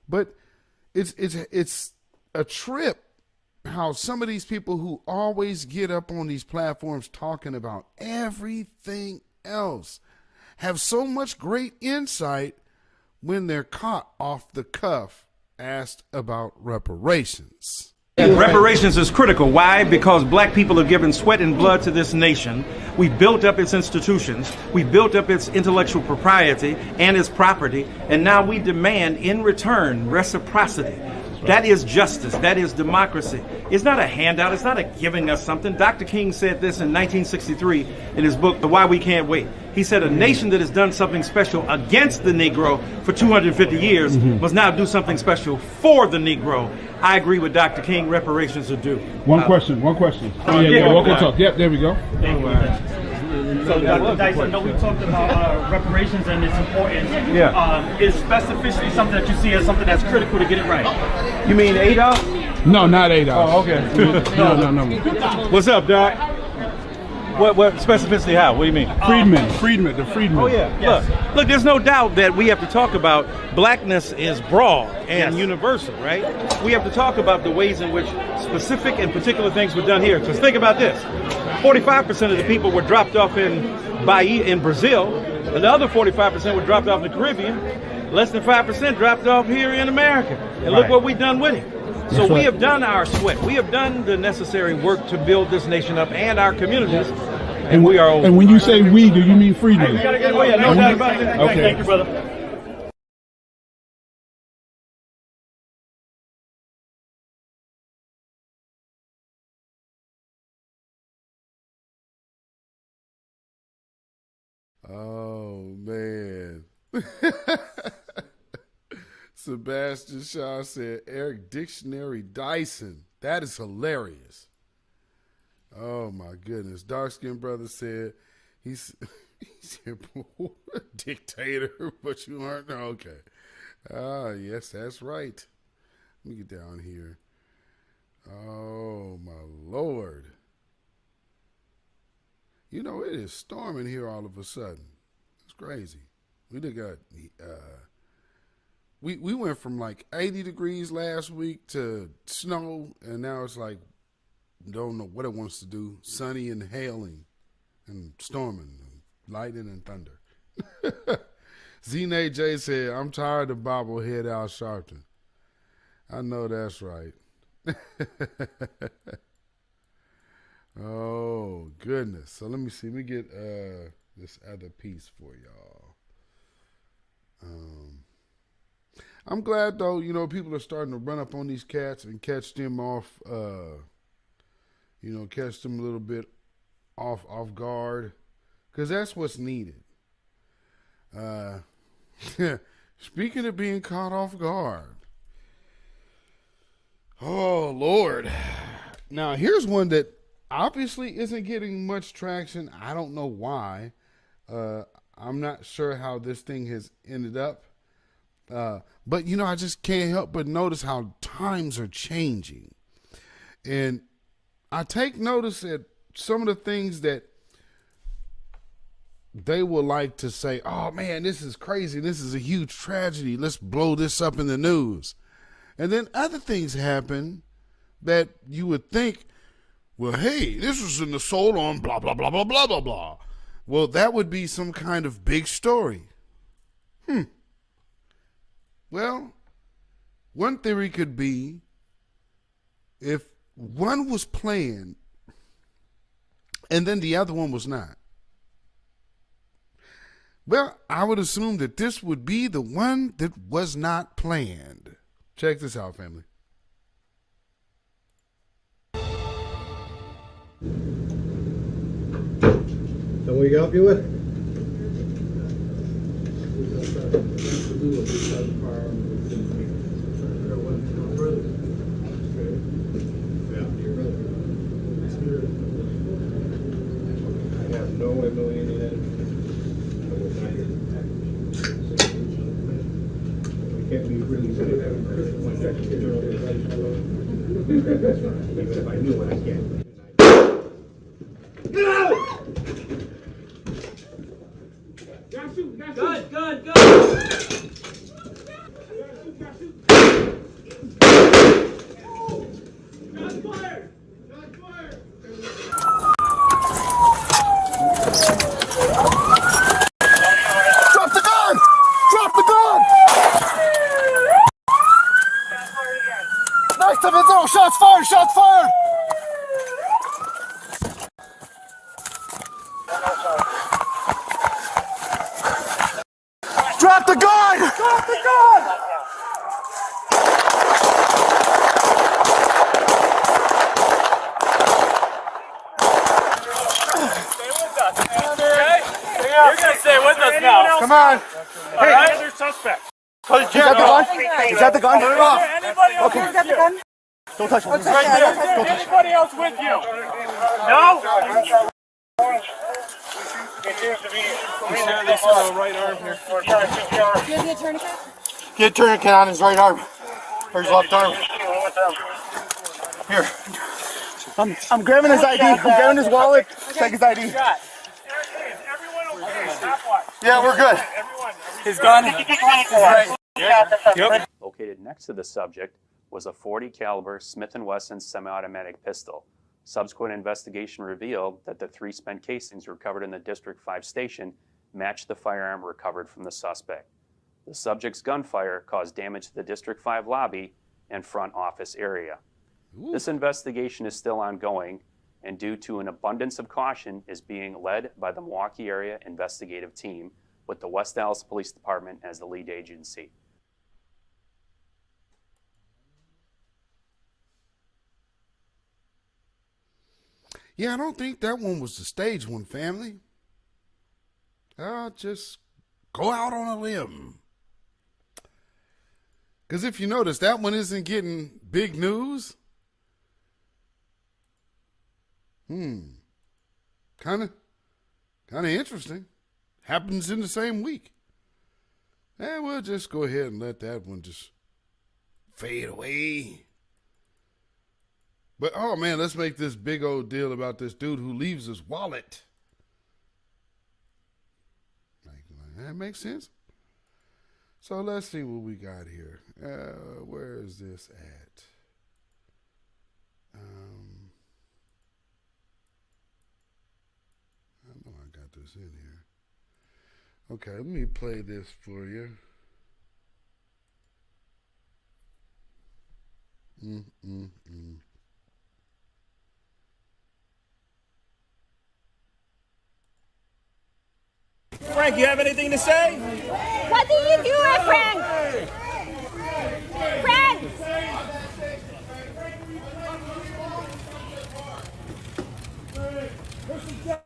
But it's a trip how some of these people who always get up on these platforms talking about everything else have so much great insight when they're caught off the cuff asked about reparations. Reparations is critical. Why? Because black people have given sweat and blood to this nation. We've built up its institutions. We've built up its intellectual propriety and its property. And now we demand in return reciprocity. That is justice. That is democracy. It's not a handout. It's not a giving us something. Dr. King said this in 1963 in his book, The Why We Can't Wait. He said a nation that has done something special against the Negro for 250 years must now do something special for the Negro. I agree with Dr. King. Reparations are due. One question. We'll talk. Yep, there we go. So, Dr. Dice, I know we talked about reparations and its importance. Yeah. Is specificity something that you see as something that's critical to get it right? You mean Adolf? No, not Adolf. Oh, okay. No. What's up, Doc? What specificity? How? What do you mean? Freedmen. Oh yeah. Yes. Look. There's no doubt that we have to talk about blackness is broad and universal, right? We have to talk about the ways in which specific and particular things were done here. Because think about this: 45% of the people were dropped off in Bahia in Brazil, and the other 45% were dropped off in the Caribbean. Less than 5% dropped off here in America. And look what we've done with it. So we have done our sweat. We have done the necessary work to build this nation up and our communities. And we are. And when you say we, do you mean Friedman? Oh yeah, no doubt about it. Okay. Thank you, brother. Oh man. Sebastian Shaw said Eric Dictionary Dyson. That is hilarious. Oh my goodness. Dark skinned brother said he said dictator, but you aren't. Okay. Ah, yes, that's right. Let me get down here. Oh my Lord. You know, it is storming here all of a sudden. It's crazy. We done got we went from like 80 degrees last week to snow, and now it's like don't know what it wants to do. Sunny and hailing and storming and lightning and thunder. Zene J said, I'm tired of bobblehead Al Sharpton. I know that's right. Oh, goodness. So let me see. Let me get this other piece for y'all. I'm glad, though, you know, people are starting to run up on these cats and catch them off, catch them a little bit off guard, because that's what's needed. Speaking of being caught off guard. Oh, Lord. Now, here's one that obviously isn't getting much traction. I don't know why. I'm not sure how this thing has ended up. But, you know, I just can't help but notice how times are changing. And I take notice at some of the things that they will like to say, oh, man, this is crazy. This is a huge tragedy. Let's blow this up in the news. And then other things happen that you would think, well, hey, this was an assault on blah, blah, blah, blah, blah, blah, blah. Well, that would be some kind of big story. Well, one theory could be if one was planned and then the other one was not. Well, I would assume that this would be the one that was not planned. Check this out, family. Can we help you with? I have no way of knowing any of that. We can't be really good at having even if I knew what I can't. Good. Drop the gun! Drop the gun! Nice to zero. Shots fired! Shots fired! Drop the gun! Drop the gun! You're gonna stay with us now. Come on. All right, other suspects. Is that the gun? Is that the gun? Anybody else Okay. with you? Don't touch him. It's right there. Anybody else with you? No? This right arm here. Do you have the tourniquet? Get a tourniquet on his right arm. Or his left arm. Here. I'm grabbing his ID. I'm grabbing his wallet. Take his ID. Yeah, we're good. His gun? Yep. Located next to the subject was a .40 caliber Smith & Wesson semi-automatic pistol. Subsequent investigation revealed that the 3 spent casings recovered in the District 5 station matched the firearm recovered from the suspect. The subject's gunfire caused damage to the District 5 lobby and front office area. This investigation is still ongoing, and due to an abundance of caution is being led by the Milwaukee Area Investigative Team with the West Dallas Police Department as the lead agency. Yeah, I don't think that one was the stage one, family. I'll just go out on a limb. Because if you notice, that one isn't getting big news. Kind of interesting. Happens in the same week. And we'll just go ahead and let that one just fade away. But, oh, man, let's make this big old deal about this dude who leaves his wallet. That makes sense. So let's see what we got here. Where is this at? I know I got this in here. Okay, let me play this for you. Frank, you have anything to say? What did you do, Frank? Frank!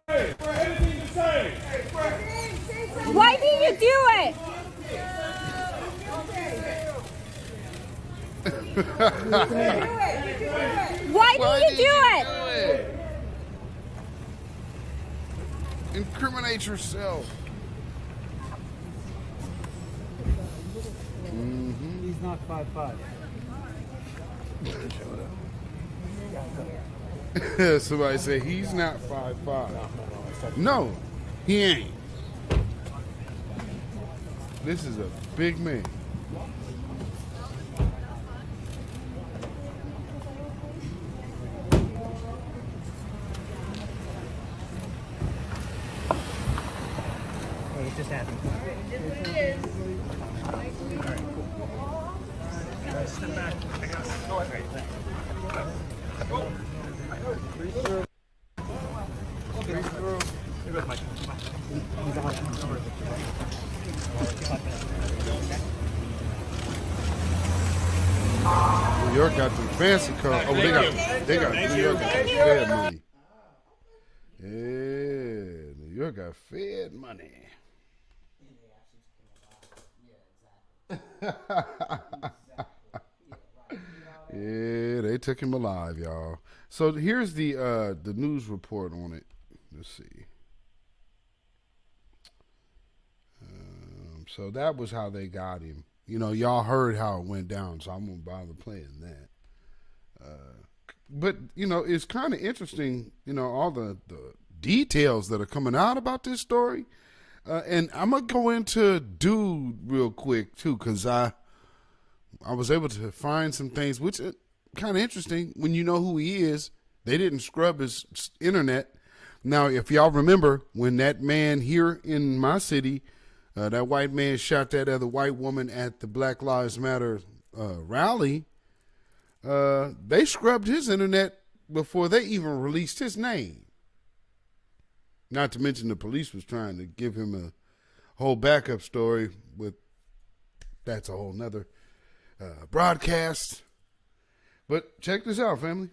Anything to say? Why did you do it? Why did you do it? Incriminate yourself. He's not 5'5". Somebody say he's not 5'5". No, he ain't. This is a big man. It just happened. Step back. I got it. Go ahead. New York got the fancy cars. Oh, they got New York got Fed money. Yeah, New York got Fed money. Yeah, they took him alive, y'all. So here's the news report on it. Let's see. So that was how they got him. You know, y'all heard how it went down, so I won't bother playing that. But, you know, it's kind of interesting, you know, all the details that are coming out about this story. And I'm going to go into dude real quick, too, because I was able to find some things, which is kind of interesting. When you know who he is, they didn't scrub his internet. Now, if y'all remember, when that man here in my city, that white man shot that other white woman at the Black Lives Matter rally, they scrubbed his internet before they even released his name. Not to mention the police was trying to give him a whole backup story with, that's a whole nother broadcast. But check this out, family.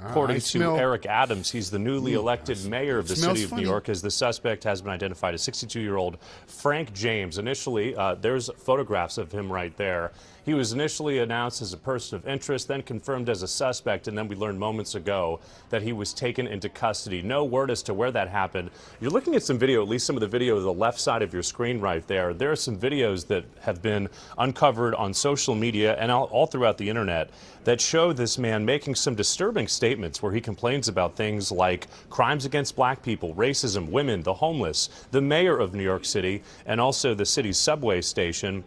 According to Eric Adams, he's the newly elected mayor of the city of New York, as the suspect has been identified as 62-year-old Frank James. Initially, there's photographs of him right there. He was initially announced as a person of interest, then confirmed as a suspect, and then we learned moments ago that he was taken into custody. No word as to where that happened. You're looking at some video, at least some of the video to the left side of your screen right there. There are some videos that have been uncovered on social media and all throughout the internet that show this man making some disturbing statements where he complains about things like crimes against black people, racism, women, the homeless, the mayor of New York City, and also the city's subway station.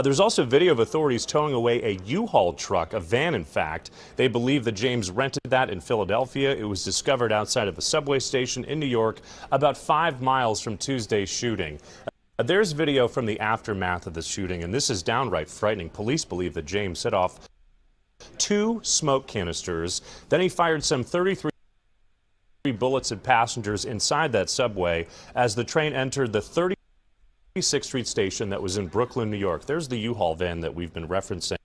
There's also video of authorities towing away a U-Haul truck, a van in fact. They believe that James rented that in Philadelphia. It was discovered outside of a subway station in New York, about 5 miles from Tuesday's shooting. There's video from the aftermath of the shooting, and this is downright frightening. Police believe that James set off 2 smoke canisters. Then he fired some 33 bullets at passengers inside that subway as the train entered the 36th Street station that was in Brooklyn, New York. There's the U-Haul van that we've been referencing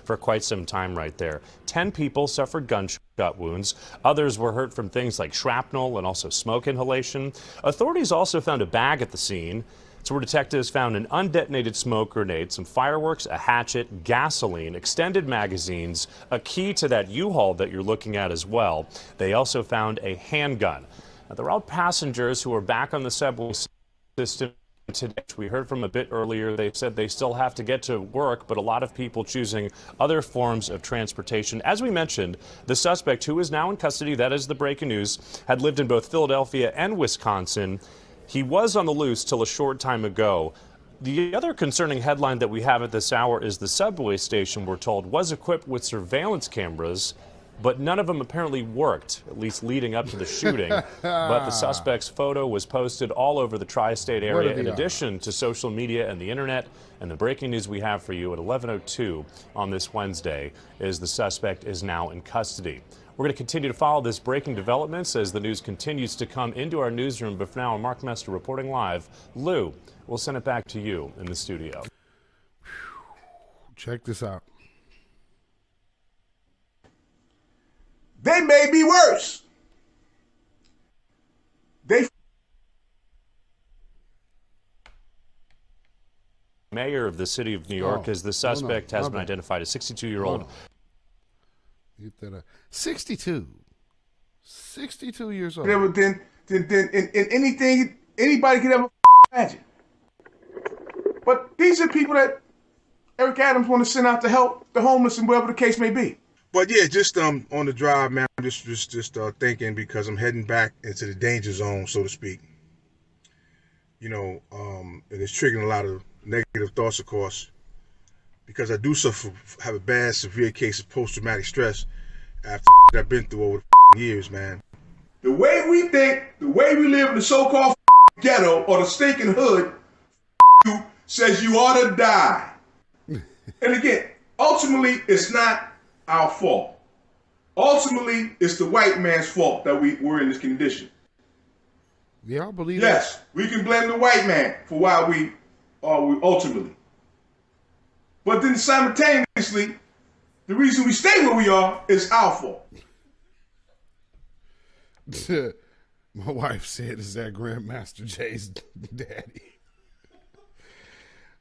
for quite some time right there. 10 people suffered gunshot wounds. Others were hurt from things like shrapnel and also smoke inhalation. Authorities also found a bag at the scene. It's where detectives found an undetonated smoke grenade, some fireworks, a hatchet, gasoline, extended magazines, a key to that U-Haul that you're looking at as well. They also found a handgun. Now, they're all passengers who are back on the subway system today. We heard from a bit earlier. They said they still have to get to work, but a lot of people choosing other forms of transportation. As we mentioned, the suspect, who is now in custody, that is the breaking news, had lived in both Philadelphia and Wisconsin. He was on the loose till a short time ago. The other concerning headline that we have at this hour is the subway station, we're told, was equipped with surveillance cameras, but none of them apparently worked, at least leading up to the shooting. But the suspect's photo was posted all over the tri-state area, in addition to social media and the internet. And the breaking news we have for you at 11:02 on this Wednesday is the suspect is now in custody. We're going to continue to follow this breaking developments as the news continues to come into our newsroom. But for now, I'm Mark Mester reporting live. Lou, we'll send it back to you in the studio. Check this out. They may be worse. Mayor of the city of New York, as the suspect has been identified as 62-year-old. 62 years old. Than anything anybody could ever imagine. But these are people that Eric Adams want to send out to help the homeless and whatever the case may be. But yeah, just on the drive, man, I'm just thinking, because I'm heading back into the danger zone, so to speak. You know, and it's triggering a lot of negative thoughts, of course, because I do have a bad, severe case of post-traumatic stress after I've been through over the years, man. The way we think, the way we live in the so-called ghetto or the stinking hood, says you ought to die. And again, ultimately, it's not our fault. Ultimately, it's the white man's fault that we're in this condition. Y'all believe that? Yes, we can blame the white man for why we ultimately. But then simultaneously, the reason we stay where we are is our fault. My wife said, "Is that Grandmaster Jay's daddy?"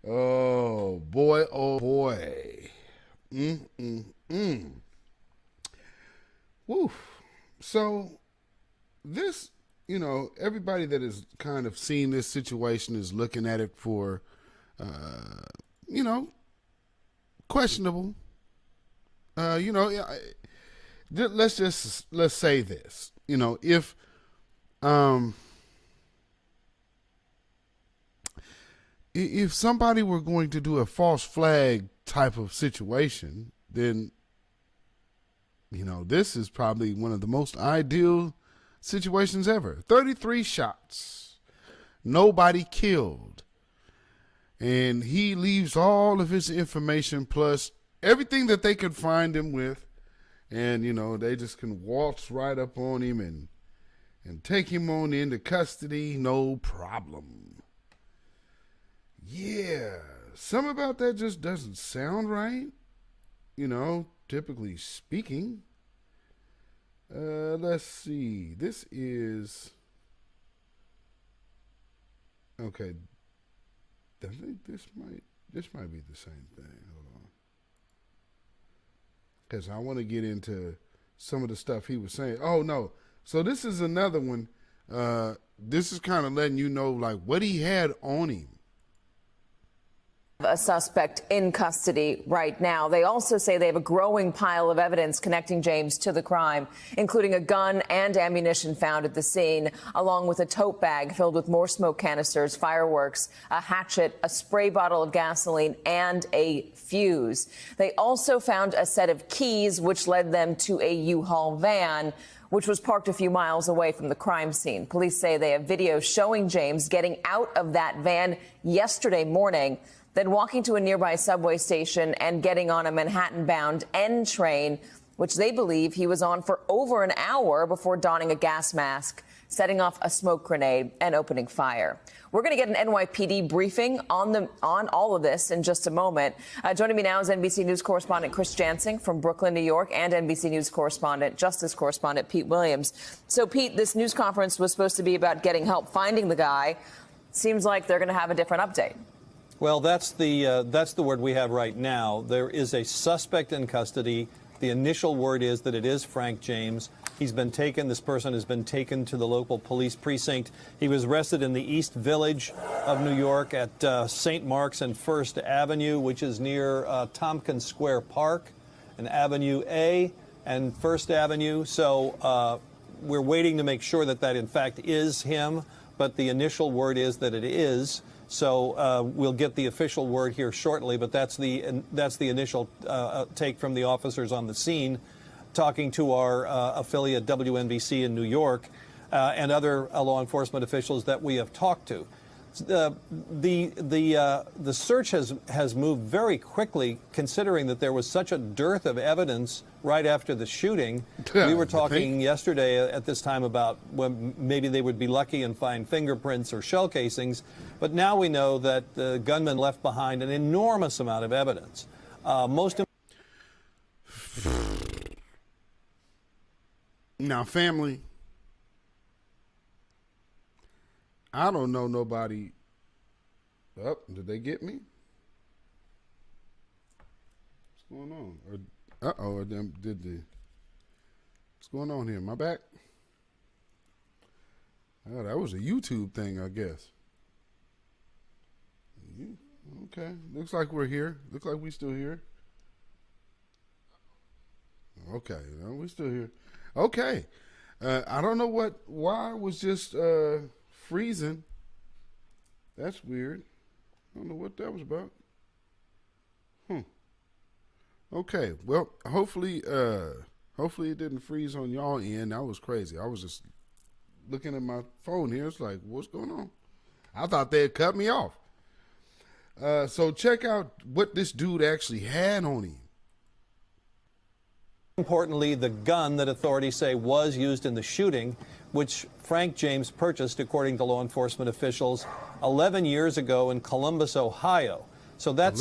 Oh boy! Oh boy! Woo! So this, you know, everybody that has kind of seen this situation is looking at it for, you know, questionable. Let's say this. You know, if somebody were going to do a false flag type of situation, then, you know, this is probably one of the most ideal situations ever. 33 shots, nobody killed, and he leaves all of his information plus everything that they could find him with, and, you know, they just can waltz right up on him and take him on into custody, no problem. Yeah, something about that just doesn't sound right, you know, typically speaking. Let's see. This is okay. I think this might be the same thing. Hold on, because I want to get into some of the stuff he was saying. Oh no! So this is another one. This is kind of letting you know like what he had on him. A suspect in custody right now. They also say they have a growing pile of evidence connecting James to the crime, including a gun and ammunition found at the scene, along with a tote bag filled with more smoke canisters, fireworks, a hatchet, a spray bottle of gasoline, and a fuse. They also found a set of keys, which led them to a U-Haul van, which was parked a few miles away from the crime scene. Police say they have video showing James getting out of that van yesterday morning. then walking to a nearby subway station and getting on a Manhattan-bound N train, which they believe he was on for over an hour before donning a gas mask, setting off a smoke grenade, and opening fire. We're going to get an NYPD briefing on all of this in just a moment. Joining me now is NBC News correspondent Chris Jansing from Brooklyn, New York, and NBC News justice correspondent Pete Williams. So, Pete, this news conference was supposed to be about getting help finding the guy. Seems like they're going to have a different update. Well, that's the word we have right now. There is a suspect in custody. The initial word is that it is Frank James. He's been taken. This person has been taken to the local police precinct. He was arrested in the East Village of New York at St. Mark's and First Avenue, which is near Tompkins Square Park, and Avenue A and First Avenue. So we're waiting to make sure that that in fact is him. But the initial word is that it is. So we'll get the official word here shortly. But that's the initial take from the officers on the scene, talking to our affiliate WNBC in New York and other law enforcement officials that we have talked to. The search has moved very quickly, considering that there was such a dearth of evidence right after the shooting. We were talking yesterday at this time about when maybe they would be lucky and find fingerprints or shell casings, but now we know that the gunman left behind an enormous amount of evidence. Now, family, I don't know nobody. Oh, did they get me? What's going on? Uh-oh, what's going on here? My back? Oh, that was a YouTube thing, I guess. Okay, looks like we're here. Looks like we still here. Okay, no, we still here. Okay, I don't know why it was just freezing. That's weird. I don't know what that was about. Okay, well, hopefully it didn't freeze on y'all end. That was crazy. I was just looking at my phone here. It's like, what's going on? I thought they had cut me off. So check out what this dude actually had on him. Importantly, the gun that authorities say was used in the shooting, which Frank James purchased, according to law enforcement officials, 11 years ago in Columbus, Ohio. So that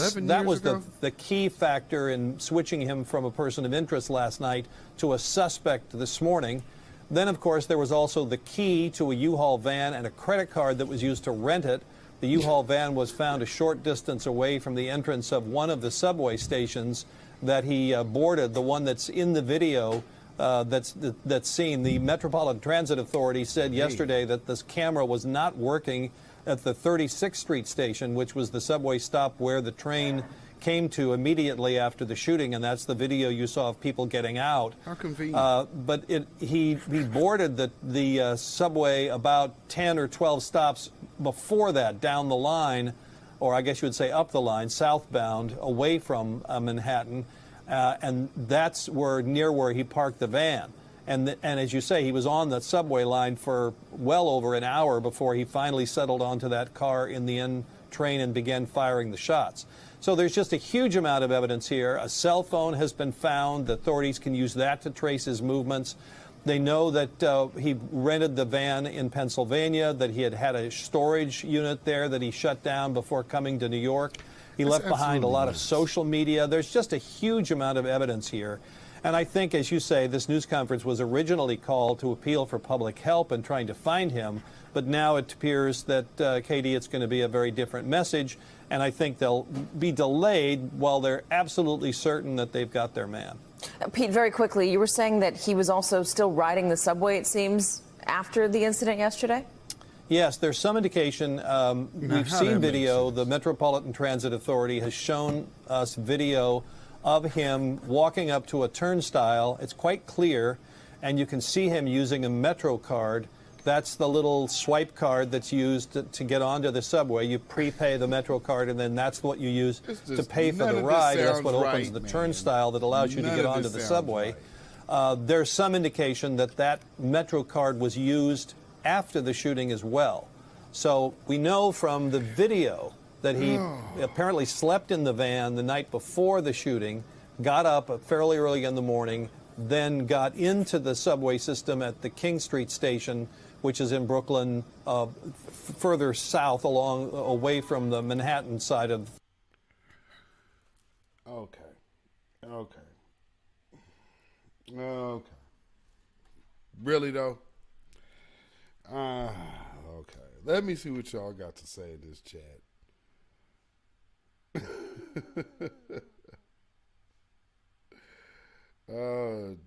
was the key factor in switching him from a person of interest last night to a suspect this morning. Then, of course, there was also the key to a U-Haul van and a credit card that was used to rent it. The U-Haul van was found a short distance away from the entrance of one of the subway stations that he boarded, the one that's in the video that's seen. The Metropolitan Transit Authority said yesterday that this camera was not working at the 36th Street station, which was the subway stop where the train came to immediately after the shooting, and that's the video you saw of people getting out. How convenient. But he boarded the subway about 10 or 12 stops before that, down the line, or I guess you would say up the line, southbound, away from Manhattan, and that's near where he parked the van. And as you say, he was on the subway line for well over an hour before he finally settled onto that car in the N train and began firing the shots. So there's just a huge amount of evidence here. A cell phone has been found. The authorities can use that to trace his movements. They know that he rented the van in Pennsylvania, that he had a storage unit there that he shut down before coming to New York. He left behind a lot of social media. There's just a huge amount of evidence here. And I think, as you say, this news conference was originally called to appeal for public help in trying to find him. But now it appears that, Katie, it's going to be a very different message. And I think they'll be delayed while they're absolutely certain that they've got their man. Pete, very quickly, you were saying that he was also still riding the subway, it seems, after the incident yesterday? Yes, there's some indication. We've seen video. The Metropolitan Transit Authority has shown us video of him walking up to a turnstile. It's quite clear, and you can see him using a Metro card. That's the little swipe card that's used to get onto the subway. You prepay the Metro card, and then that's what you use to pay for the ride. That's what opens the turnstile that allows you to get onto the subway. There's some indication that that Metro card was used after the shooting as well. So we know from the video that he apparently slept in the van the night before the shooting, got up fairly early in the morning, then got into the subway system at the King Street station, which is in Brooklyn, further south away from the Manhattan side of. Okay. Really though? Okay. Let me see what y'all got to say in this chat.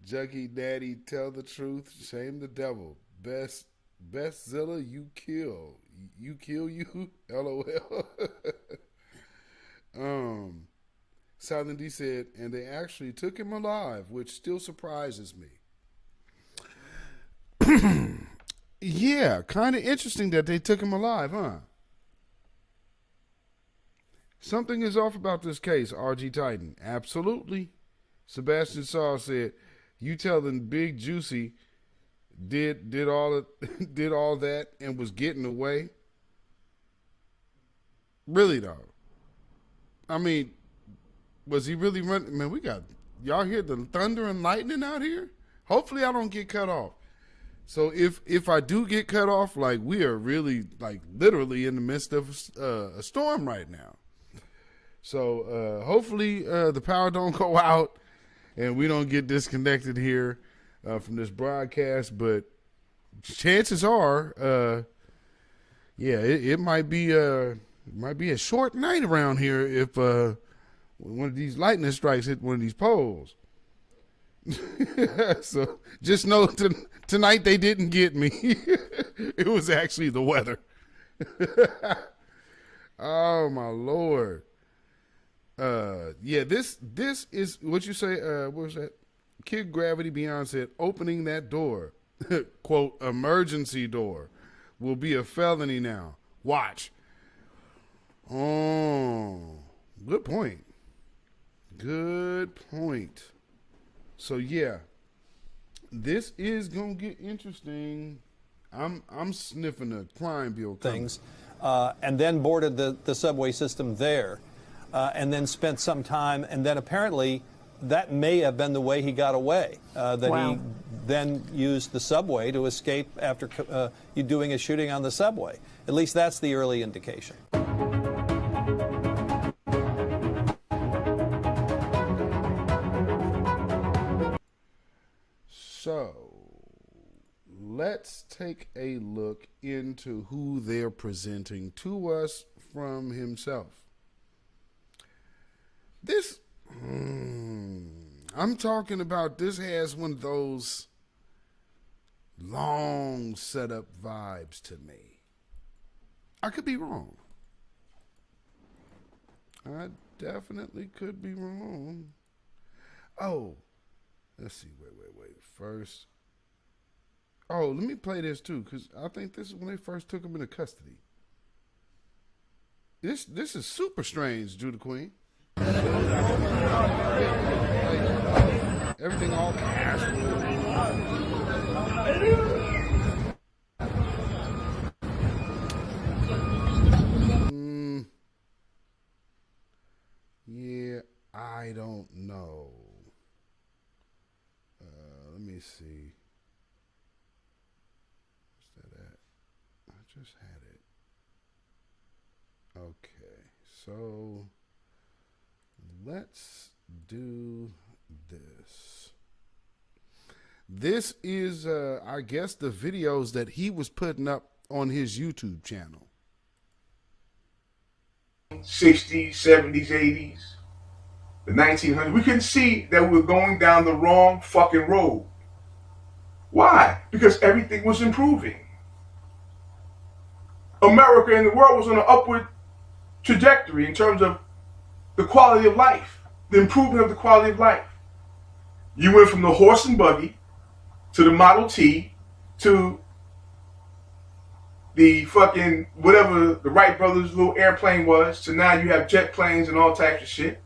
Juggy Daddy, tell the truth, shame the devil. Bestzilla, you kill. You kill you? LOL. Silent D said, and they actually took him alive, which still surprises me. Yeah, kind of interesting that they took him alive, huh? Something is off about this case, RG Titan. Absolutely. Sebastian Saw said, you telling Big Juicy did all that and was getting away? Really though. I mean, was he really running? Man, we got, y'all hear the thunder and lightning out here? Hopefully I don't get cut off. So if I do get cut off, like, we are really, like, literally in the midst of a storm right now. So hopefully the power don't go out and we don't get disconnected here from this broadcast. But chances are, yeah, it might be a short night around here if one of these lightning strikes hit one of these poles. So just know tonight they didn't get me. It was actually the weather. Oh my Lord. Yeah, this is what you say. What was that? Kid Gravity Beyond said, opening that door, quote, emergency door, will be a felony now. Watch. Oh, good point. Good point. So yeah, this is gonna get interesting. I'm sniffing a crime bill things, and then boarded the subway system there, and then spent some time, and then apparently that may have been the way he got away. He then used the subway to escape after doing a shooting on the subway. At least that's the early indication. So let's take a look into who they're presenting to us from himself. This, I'm talking about, this has one of those long setup vibes to me. I could be wrong. I definitely could be wrong. Oh, let's see. Wait. First. Oh, let me play this too, because I think this is when they first took him into custody. This is super strange, Judah Queen. Everything all casual. Yeah, I don't know. Let me see. What's that at? I just had it. Okay, so let's do this. This is, I guess, the videos that he was putting up on his YouTube channel. 60s, 70s, 80s, the 1900s. We could see that we were going down the wrong fucking road. Why? Because everything was improving. America and the world was on an upward trajectory in terms of the quality of life, the improvement of the quality of life. You went from the horse and buggy to the Model T to the fucking whatever the Wright brothers' little airplane was, to now you have jet planes and all types of shit.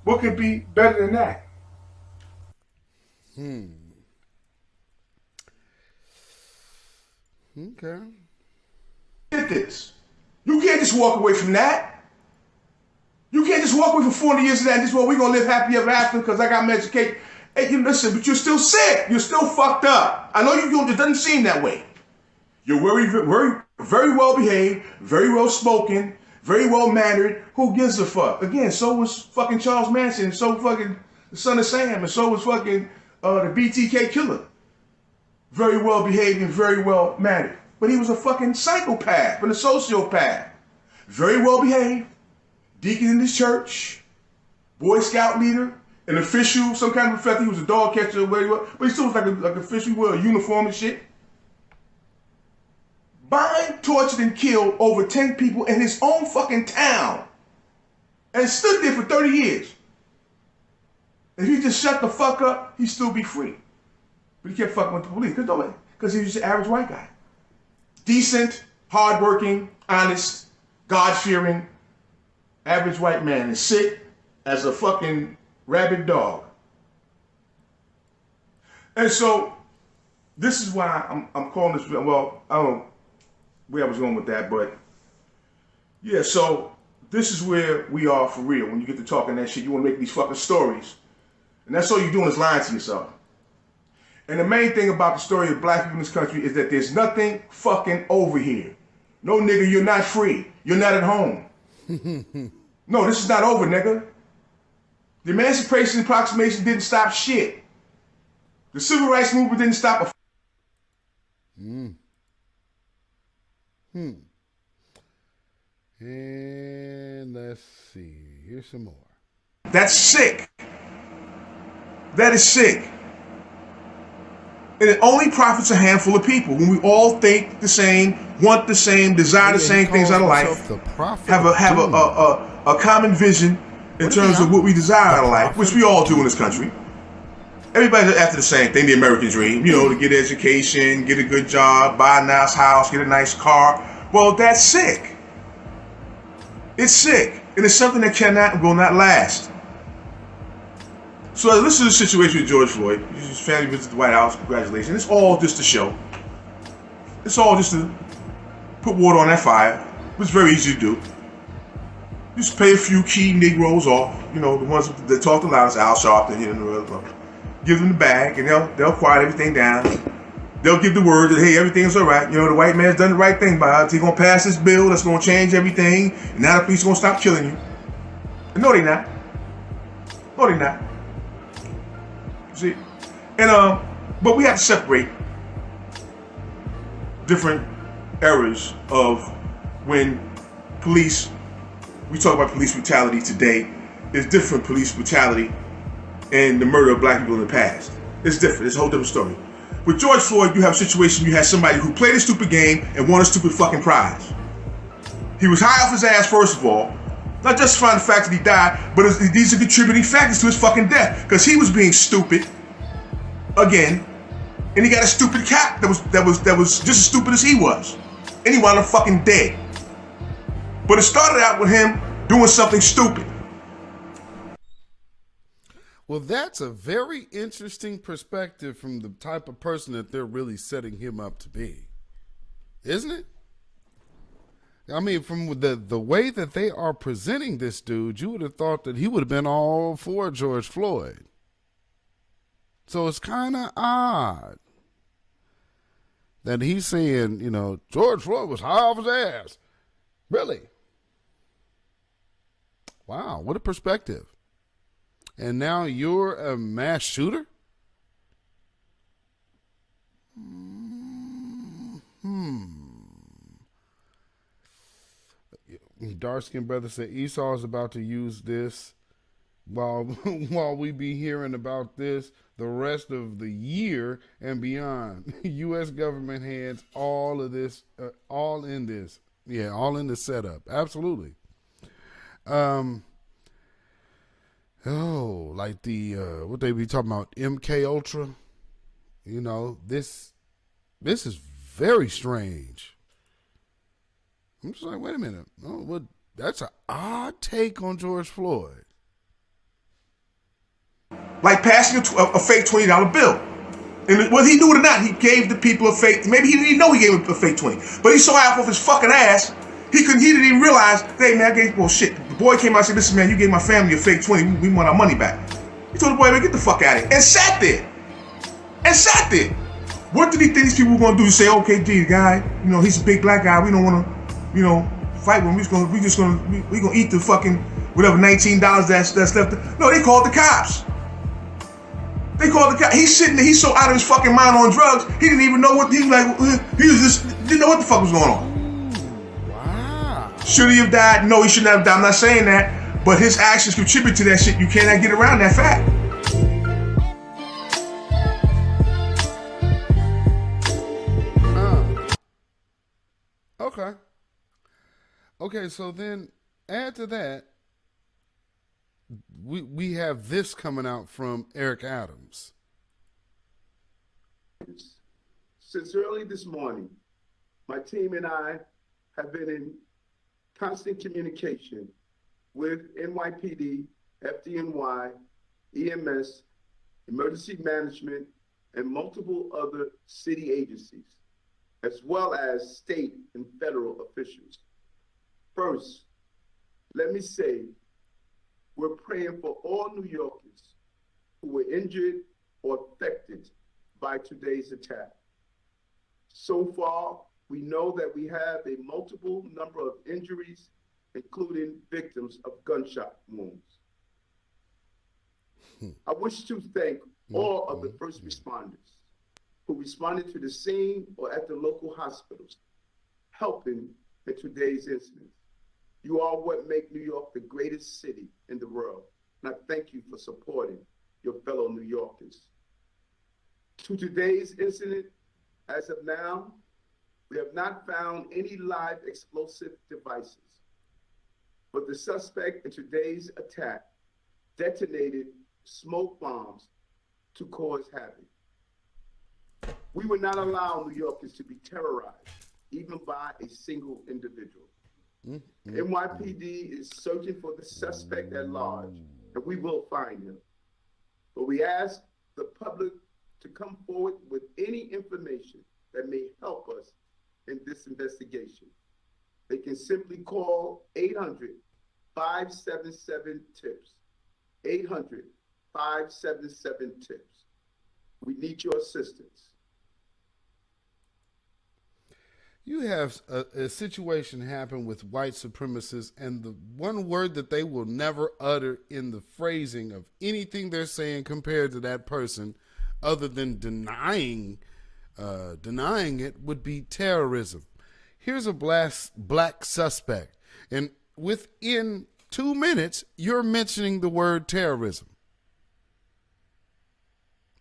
What could be better than that? Okay. Get this. You can't just walk away from that. You can't just walk away for 40 years of that and just, well, we're going to live happy ever after because I got my education. Hey, you listen, but you're still sick. You're still fucked up. I know it doesn't seem that way. You're very well behaved, very well spoken, very well mannered. Who gives a fuck? Again, so was fucking Charles Manson, and so fucking the son of Sam, and so was fucking the BTK killer. Very well behaved and very well mannered. But he was a fucking psychopath and a sociopath. Very well behaved, deacon in his church, Boy Scout leader, an official, some kind of professor. He was a dog catcher or whatever, but he still was like an official. He wore a uniform and shit. Bind, tortured, and killed over 10 people in his own fucking town. And stood there for 30 years. If he just shut the fuck up, he'd still be free. But he kept fucking with the police. Because he was just an average white guy. Decent, hardworking, honest, God-fearing, average white man. And sick as a fucking rabid dog. And so, this is why I'm calling this, well, I don't know where I was going with that, but yeah, so this is where we are for real. When you get to talking that shit, you want to make these fucking stories. And that's all you're doing is lying to yourself. And the main thing about the story of black people in this country is that there's nothing fucking over here. No, nigga, you're not free. You're not at home. No, this is not over, nigga. The Emancipation Proclamation didn't stop shit. The Civil Rights Movement didn't stop a And let's see. Here's some more. That's sick. That is sick. And it only profits a handful of people when we all think the same, want the same, desire the same things out of life, have a common vision in terms of what we desire out of life, which we all do in this country. Everybody's after the same thing, the American dream, you know, to get education, get a good job, buy a nice house, get a nice car. Well, that's sick. It's sick. And it's something that cannot and will not last. So this is the situation with George Floyd. His family visited the White House. Congratulations. It's all just a show. It's all just to put water on that fire. It's very easy to do. Just pay a few key Negroes off. You know, the ones that talk the loudest, Al Sharpton, you know, give them the bag, and they'll quiet everything down. They'll give the word that, hey, everything's all right. You know, the white man's done the right thing by us. He's going to pass this bill that's going to change everything. And now the police are going to stop killing you. No, they're not. No, they're not. See? And, but we have to separate different eras of when police, we talk about police brutality today. There's different police brutality and the murder of black people in the past. It's different. It's a whole different story. With George Floyd, you have a situation, you had somebody who played a stupid game and won a stupid fucking prize. He was high off his ass, first of all, not justifying the fact that he died, but these are contributing factors to his fucking death, because he was being stupid, again, and he got a stupid cop that was just as stupid as he was, and he wound up fucking dead. But it started out with him doing something stupid. Well, that's a very interesting perspective from the type of person that they're really setting him up to be. Isn't it? I mean, from the way that they are presenting this dude, you would have thought that he would have been all for George Floyd. So it's kind of odd that he's saying, you know, George Floyd was high off his ass. Really? Wow, what a perspective. And now you're a mass shooter? Dark-skinned brother said Esau is about to use this while we be hearing about this the rest of the year and beyond. U.S. government hands all of this, all in this. Yeah, all in the setup. Absolutely. Oh, like the what they be talking about, MK Ultra. You know, this is very strange. I'm just like, wait a minute. Oh, well, that's an odd take on George Floyd. Like passing a fake $20 bill. And whether he knew it or not, he gave the people a fake, maybe he didn't even know he gave him a fake 20. But he so high off his fucking ass, He didn't even realize, hey man, I gave, well shit. The boy came out and said, listen man, you gave my family a fake 20, we want our money back. He told the boy, man, get the fuck out of here. And sat there. What did he think these people were gonna do? Say, okay, gee, the guy, you know, he's a big black guy, we don't wanna, you know, fight with him. We gonna eat the fucking whatever $19 that's left. No, they called the cops. He's sitting there, he's so out of his fucking mind on drugs, he didn't even know what he was like. Didn't know what the fuck was going on. Wow. Should he have died? No, he shouldn't have died. I'm not saying that, but his actions contribute to that shit. You cannot get around that fact. Okay, so then add to that, we have this coming out from Eric Adams. Since early this morning, my team and I have been in constant communication with NYPD, FDNY, EMS, Emergency Management, and multiple other city agencies, as well as state and federal officials. First, let me say, we're praying for all New Yorkers who were injured or affected by today's attack. So far, we know that we have a multiple number of injuries, including victims of gunshot wounds. I wish to thank all of the first responders who responded to the scene or at the local hospitals, helping in today's incident. You are what make New York the greatest city in the world. And I thank you for supporting your fellow New Yorkers. To today's incident, as of now, we have not found any live explosive devices, but the suspect in today's attack detonated smoke bombs to cause havoc. We will not allow New Yorkers to be terrorized, even by a single individual. NYPD is searching for the suspect at large, and we will find him. But we ask the public to come forward with any information that may help us in this investigation. They can simply call 800-577-TIPS. 800-577-TIPS. We need your assistance. You have a situation happen with white supremacists, and the one word that they will never utter in the phrasing of anything they're saying compared to that person, other than denying it, would be terrorism. Here's a black suspect, and within 2 minutes, you're mentioning the word terrorism.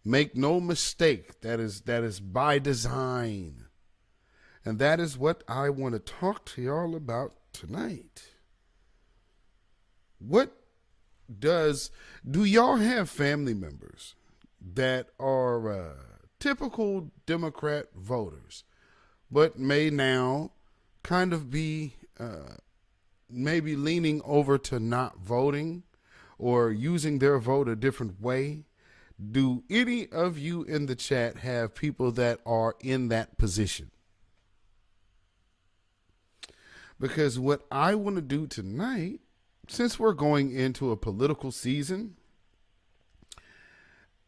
Make no mistake, that is by design. And that is what I want to talk to y'all about tonight. Do y'all have family members that are typical Democrat voters, but may now kind of be maybe leaning over to not voting or using their vote a different way? Do any of you in the chat have people that are in that position? Because what I want to do tonight, since we're going into a political season,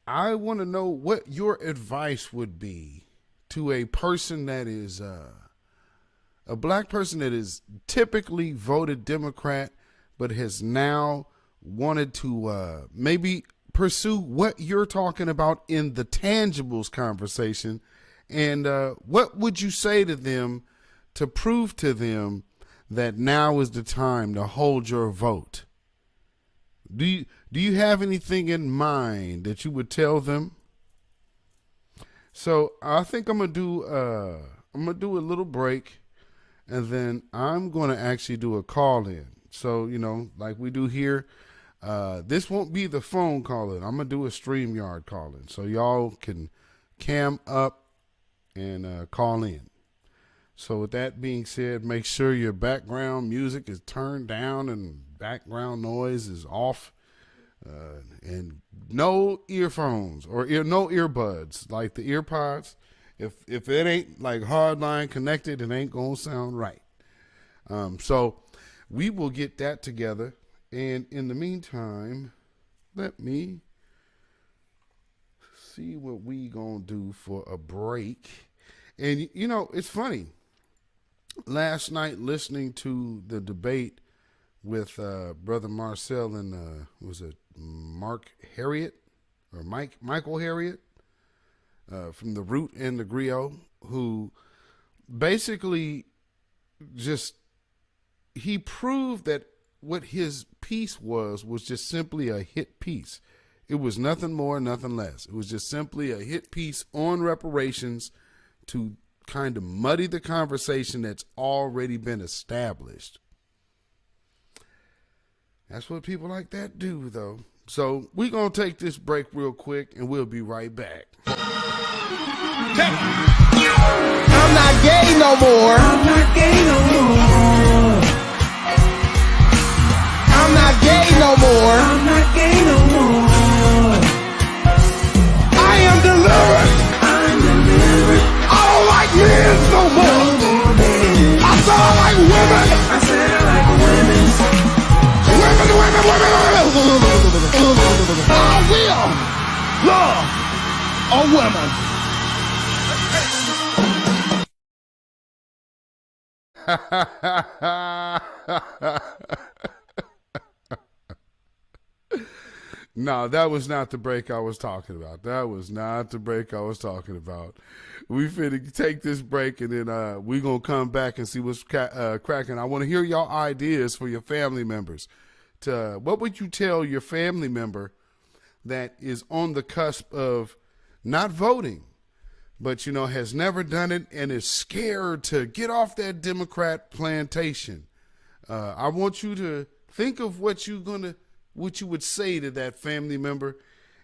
I want to know what your advice would be to a person that is a black person that is typically voted Democrat, but has now wanted to maybe pursue what you're talking about in the tangibles conversation. And what would you say to them to prove to them that now is the time to hold your vote? Do you have anything in mind that you would tell them? So I think I'm gonna do a little break, and then I'm gonna actually do a call in. So, you know, like we do here, this won't be the phone call in. I'm gonna do a StreamYard call in, so y'all can cam up and call in. So with that being said, make sure your background music is turned down and background noise is off, and no earphones or no earbuds like the earpods. If it ain't like hardline connected, it ain't gonna sound right. So we will get that together. And in the meantime, let me see what we gonna do for a break. And, you know, it's funny. Last night, listening to the debate with Brother Marcel and, was it Michael Harriet from The Root and the Griot, who basically he proved that what his piece was just simply a hit piece. It was nothing more, nothing less. It was just simply a hit piece on reparations to kind of muddy the conversation that's already been established. That's what people like that do, though. So we're going to take this break real quick, and we'll be right back. I'm not gay no more. I'm not gay no more. I'm not gay no more. I'm not gay no more. I am delivered. I'm delivered. I don't like men no more. I said I like women. I said I like women. I will love a woman. No, that was not the break I was talking about. We finna take this break, and then we gonna come back and see what's cracking. I want to hear y'all ideas for your family members. What would you tell your family member that is on the cusp of not voting, but, you know, has never done it and is scared to get off that Democrat plantation? I want you to think of what you would say to that family member,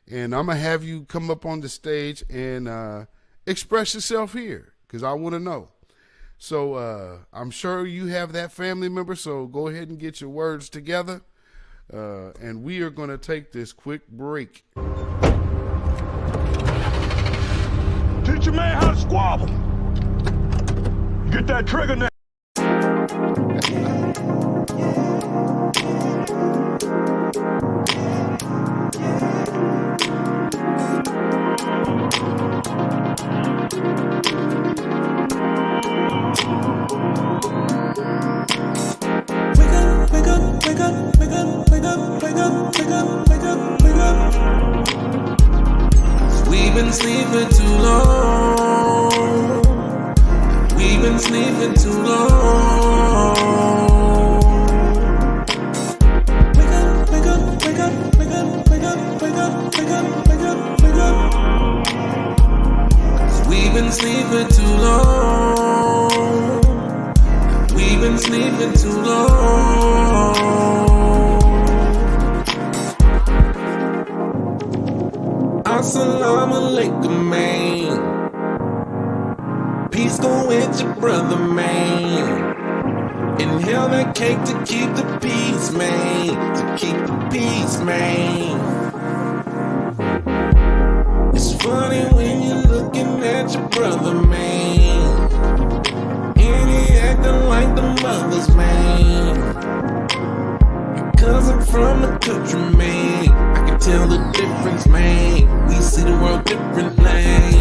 and I'm going to have you come up on the stage and express yourself here, because I want to know. So I'm sure you have that family member, so go ahead and get your words together, and we are going to take this quick break. Teach your man how to squabble. Get that trigger now. We've been sleeping too long. We've been sleeping too long. Wake up, wake up, wake up, wake up, wake up, wake up, wake up, wake up, wake up. 'Cause we've been sleeping too long. We've been sleeping too long. Assalamu alaikum, man. Peace go with your brother, man. Inhale that cake to keep the peace, man. To keep the peace, man. It's funny when you're looking at your brother, man. And he acting like the mothers, man. Because I'm from the country, man. I can tell the difference, man. We see the world differently.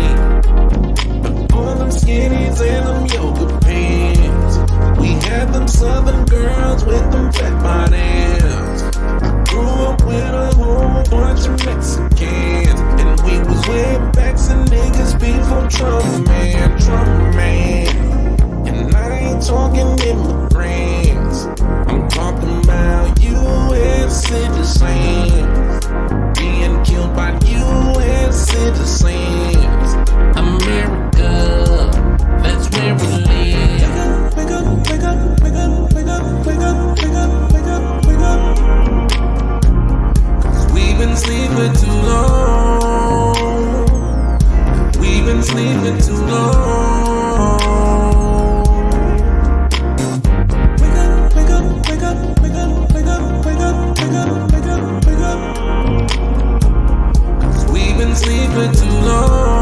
But for them skinnies and them yoga pants, we had them southern girls with them fat bottoms. I grew up with a whole bunch of Mexicans, and we was way back some niggas before Trump, man. And I ain't talking immigrants, I'm talking about U.S. citizens, being killed by U.S. citizens. America, that's where we live. Wake up, wake up, wake up, wake up, wake up, wake up, wake up, wake up, wake up. 'Cause we've been sleeping too long. We've been sleeping too long. Wake up, wake up, wake up, wake up, wake up, wake up, wake up, wake up, wake up. 'Cause we've been sleeping too long.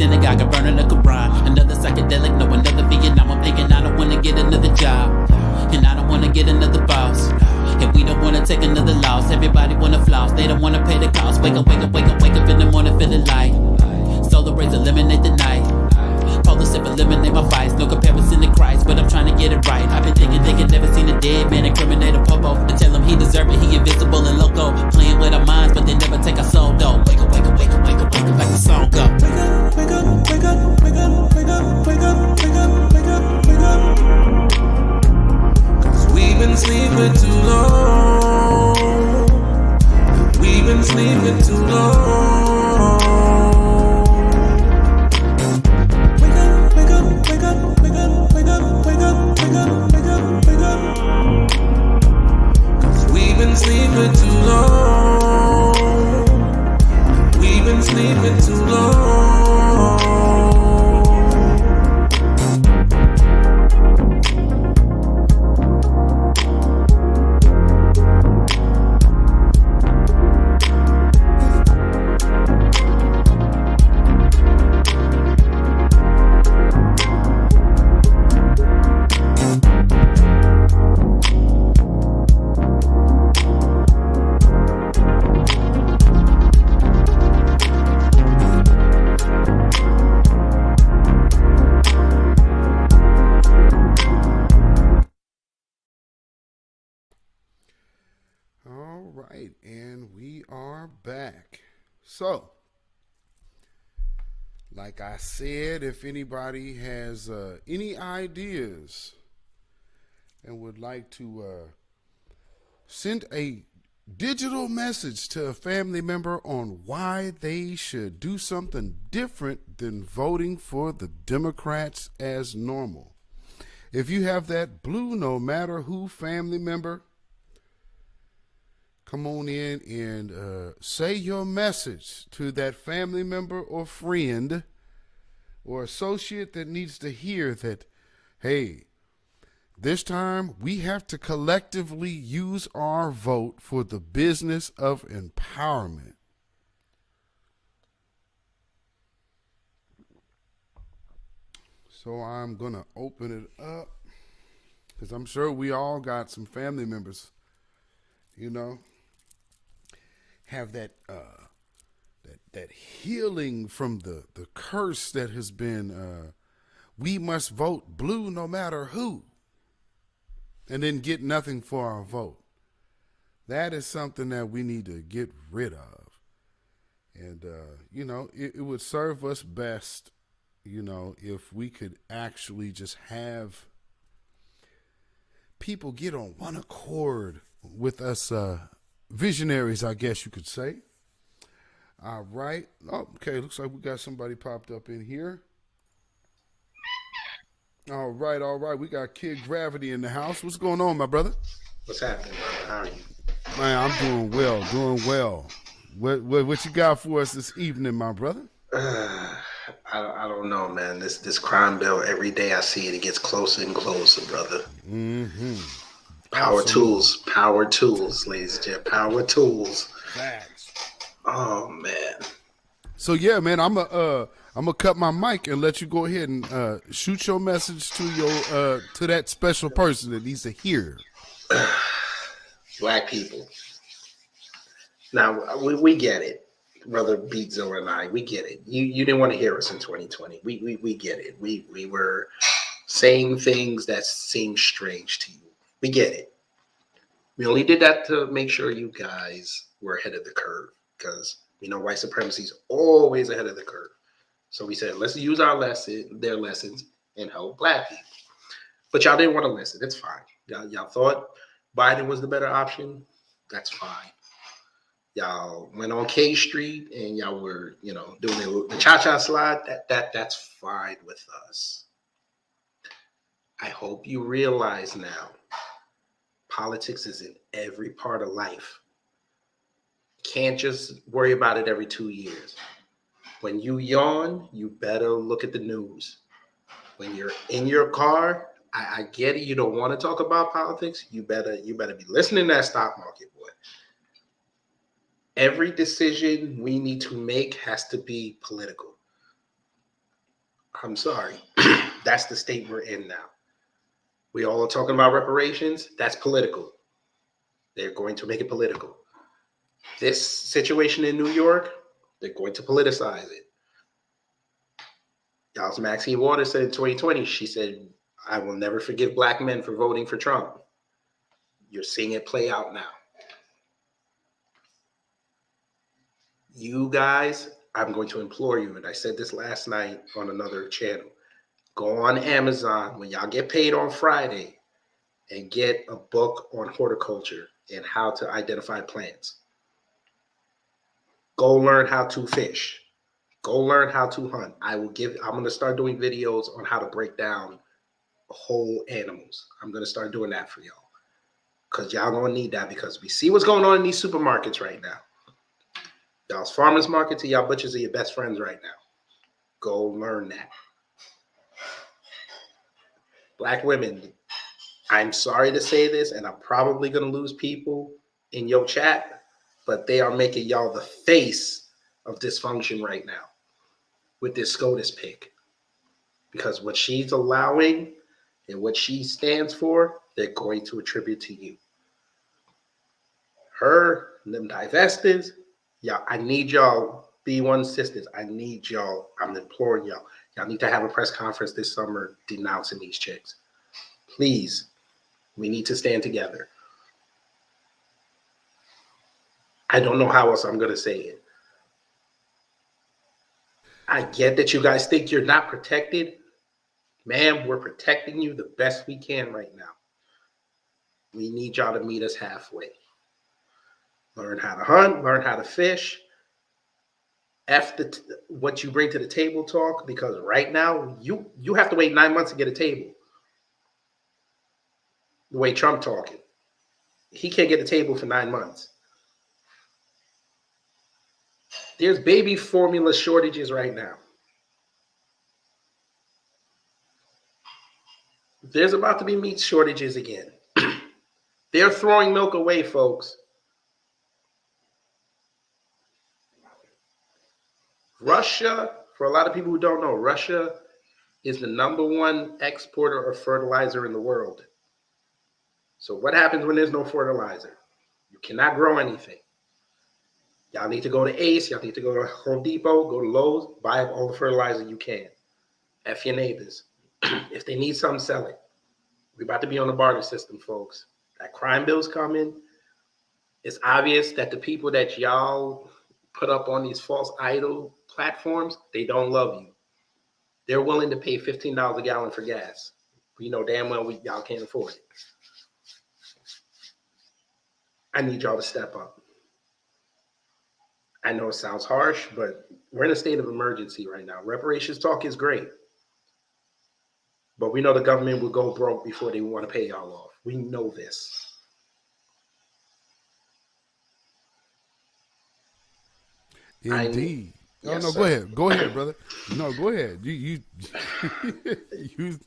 synagogue, I'm burning the Quran. Another psychedelic, no another Vietnam. I'm thinking I don't wanna get another job, and I don't wanna get another boss, and we don't wanna take another loss. Everybody wanna floss, they don't wanna pay the cost. Wake up, wake up, wake up, wake up in the morning feeling light. Solar rays eliminate the night. Polar sip eliminate my fights. No comparison to Christ, but I'm trying to get it right. I've been thinking they can never seen a dead man incriminate a popo. To tell him he deserve it, he invisible and loco. Playing with our minds, but they never take our soul though. Wake up, wake up, wake up, wake up, wake up, like the song go. Wake up, wake up, wake up, wake up, wake up, wake up, wake up, wake up, wake up. 'Cause we've been sleeping too long. We've been sleeping too long. Wake up, wake up, wake up, wake up, wake up, wake up, wake up, wake up, wake up. 'Cause we've been sleeping too long. We've been sleeping too long. All right, and we are back. So, like I said, if anybody has any ideas and would like to send a digital message to a family member on why they should do something different than voting for the Democrats as normal. If you have that blue no matter who family member, come on in and say your message to that family member or friend or associate that needs to hear that, hey, this time we have to collectively use our vote for the business of empowerment. So I'm going to open it up because I'm sure we all got some family members, you know, have that that healing from the curse that has been we must vote blue no matter who, and then get nothing for our vote. That is something that we need to get rid of. And, you know, it would serve us best, you know, if we could actually just have people get on one accord with us visionaries, I guess you could say. All right. Oh, okay, looks like we got somebody popped up in here. All right, all right. We got Kid Gravity in the house. What's going on, my brother? What's happening, brother? How are you? Man, I'm doing well, doing well. What you got for us this evening, my brother? I don't know, man. This crime bill, every day I see it, it gets closer and closer, brother. Mm-hmm. Power Absolutely. tools, ladies and gentlemen. Power tools. Facts. Oh, man. So, yeah, man, I'm gonna cut my mic and let you go ahead and shoot your message to your to that special person that needs to hear. Black people. Now, we get it. Brother Beatzilla and I, we get it. You didn't want to hear us in 2020. We get it. We were saying things that seemed strange to you. We get it. We only did that to make sure you guys were ahead of the curve, because we know white supremacy is always ahead of the curve. So we said, let's use their lessons, and help black people. But y'all didn't want to listen. It's fine. Y'all thought Biden was the better option. That's fine. Y'all went on K Street and y'all were, doing the cha-cha slide. That's fine with us. I hope you realize now, politics is in every part of life. Can't just worry about it every 2 years. When you yawn, you better look at the news. When you're in your car, I get it. You don't want to talk about politics. You better be listening to that stock market, boy. Every decision we need to make has to be political. I'm sorry. That's the state we're in now. We all are talking about reparations. That's political. They're going to make it political. This situation in New York, they're going to politicize it. Y'all's Maxine Waters said in 2020, she said, I will never forgive black men for voting for Trump. You're seeing it play out now. You guys, I'm going to implore you, and I said this last night on another channel, go on Amazon when y'all get paid on Friday and get a book on horticulture and how to identify plants. Go learn how to fish. Go learn how to hunt. I'm going to start doing videos on how to break down whole animals. I'm going to start doing that for y'all because y'all going to need that because we see what's going on in these supermarkets right now. Y'all's farmers markets and y'all butchers are your best friends right now. Go learn that. Black women, I'm sorry to say this, and I'm probably going to lose people in your chat, but they are making y'all the face of dysfunction right now with this SCOTUS pick. Because what she's allowing and what she stands for, they're going to attribute to you. Her, them divestors, y'all, I need y'all, B1 sisters, I need y'all, I'm imploring y'all. Y'all need to have a press conference this summer denouncing these chicks. Please, we need to stand together. I don't know how else I'm going to say it. I get that you guys think you're not protected. Ma'am, we're protecting you the best we can right now. We need y'all to meet us halfway. Learn how to hunt, learn how to fish. What you bring to the table talk, because right now, you have to wait 9 months to get a table. The way Trump talking. He can't get a table for 9 months. There's baby formula shortages right now. There's about to be meat shortages again. They're throwing milk away, folks. Russia, for a lot of people who don't know, Russia is the #1 exporter of fertilizer in the world. So what happens when there's no fertilizer? You cannot grow anything. Y'all need to go to Ace. Y'all need to go to Home Depot, go to Lowe's, buy up all the fertilizer you can. F your neighbors. If they need something, sell it. We're about to be on the barter system, folks. That crime bill's coming. It's obvious that the people that y'all put up on these false idol platforms, they don't love you. They're willing to pay $15 a gallon for gas. We know damn well y'all can't afford it. I need y'all to step up. I know it sounds harsh, but we're in a state of emergency right now. Reparations talk is great. But we know the government will go broke before they want to pay y'all off. We know this. Indeed. Yes, no, sir. go ahead. Go ahead, brother. No, go ahead. You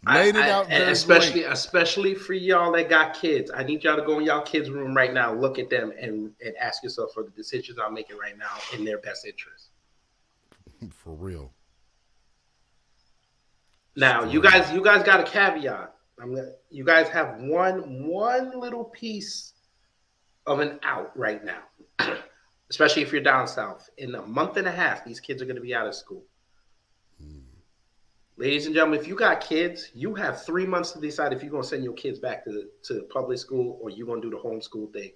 laid it out very especially for y'all that got kids. I need y'all to go in y'all kids' room right now, look at them, and ask yourself for the decisions I'm making right now in their best interest. For real. Now, you guys got a caveat. You guys have one little piece of an out right now. Especially if you're down south. In a month and a half, these kids are going to be out of school. Ladies and gentlemen, if you got kids, you have 3 months to decide if you're going to send your kids back to public school or you're going to do the homeschool thing.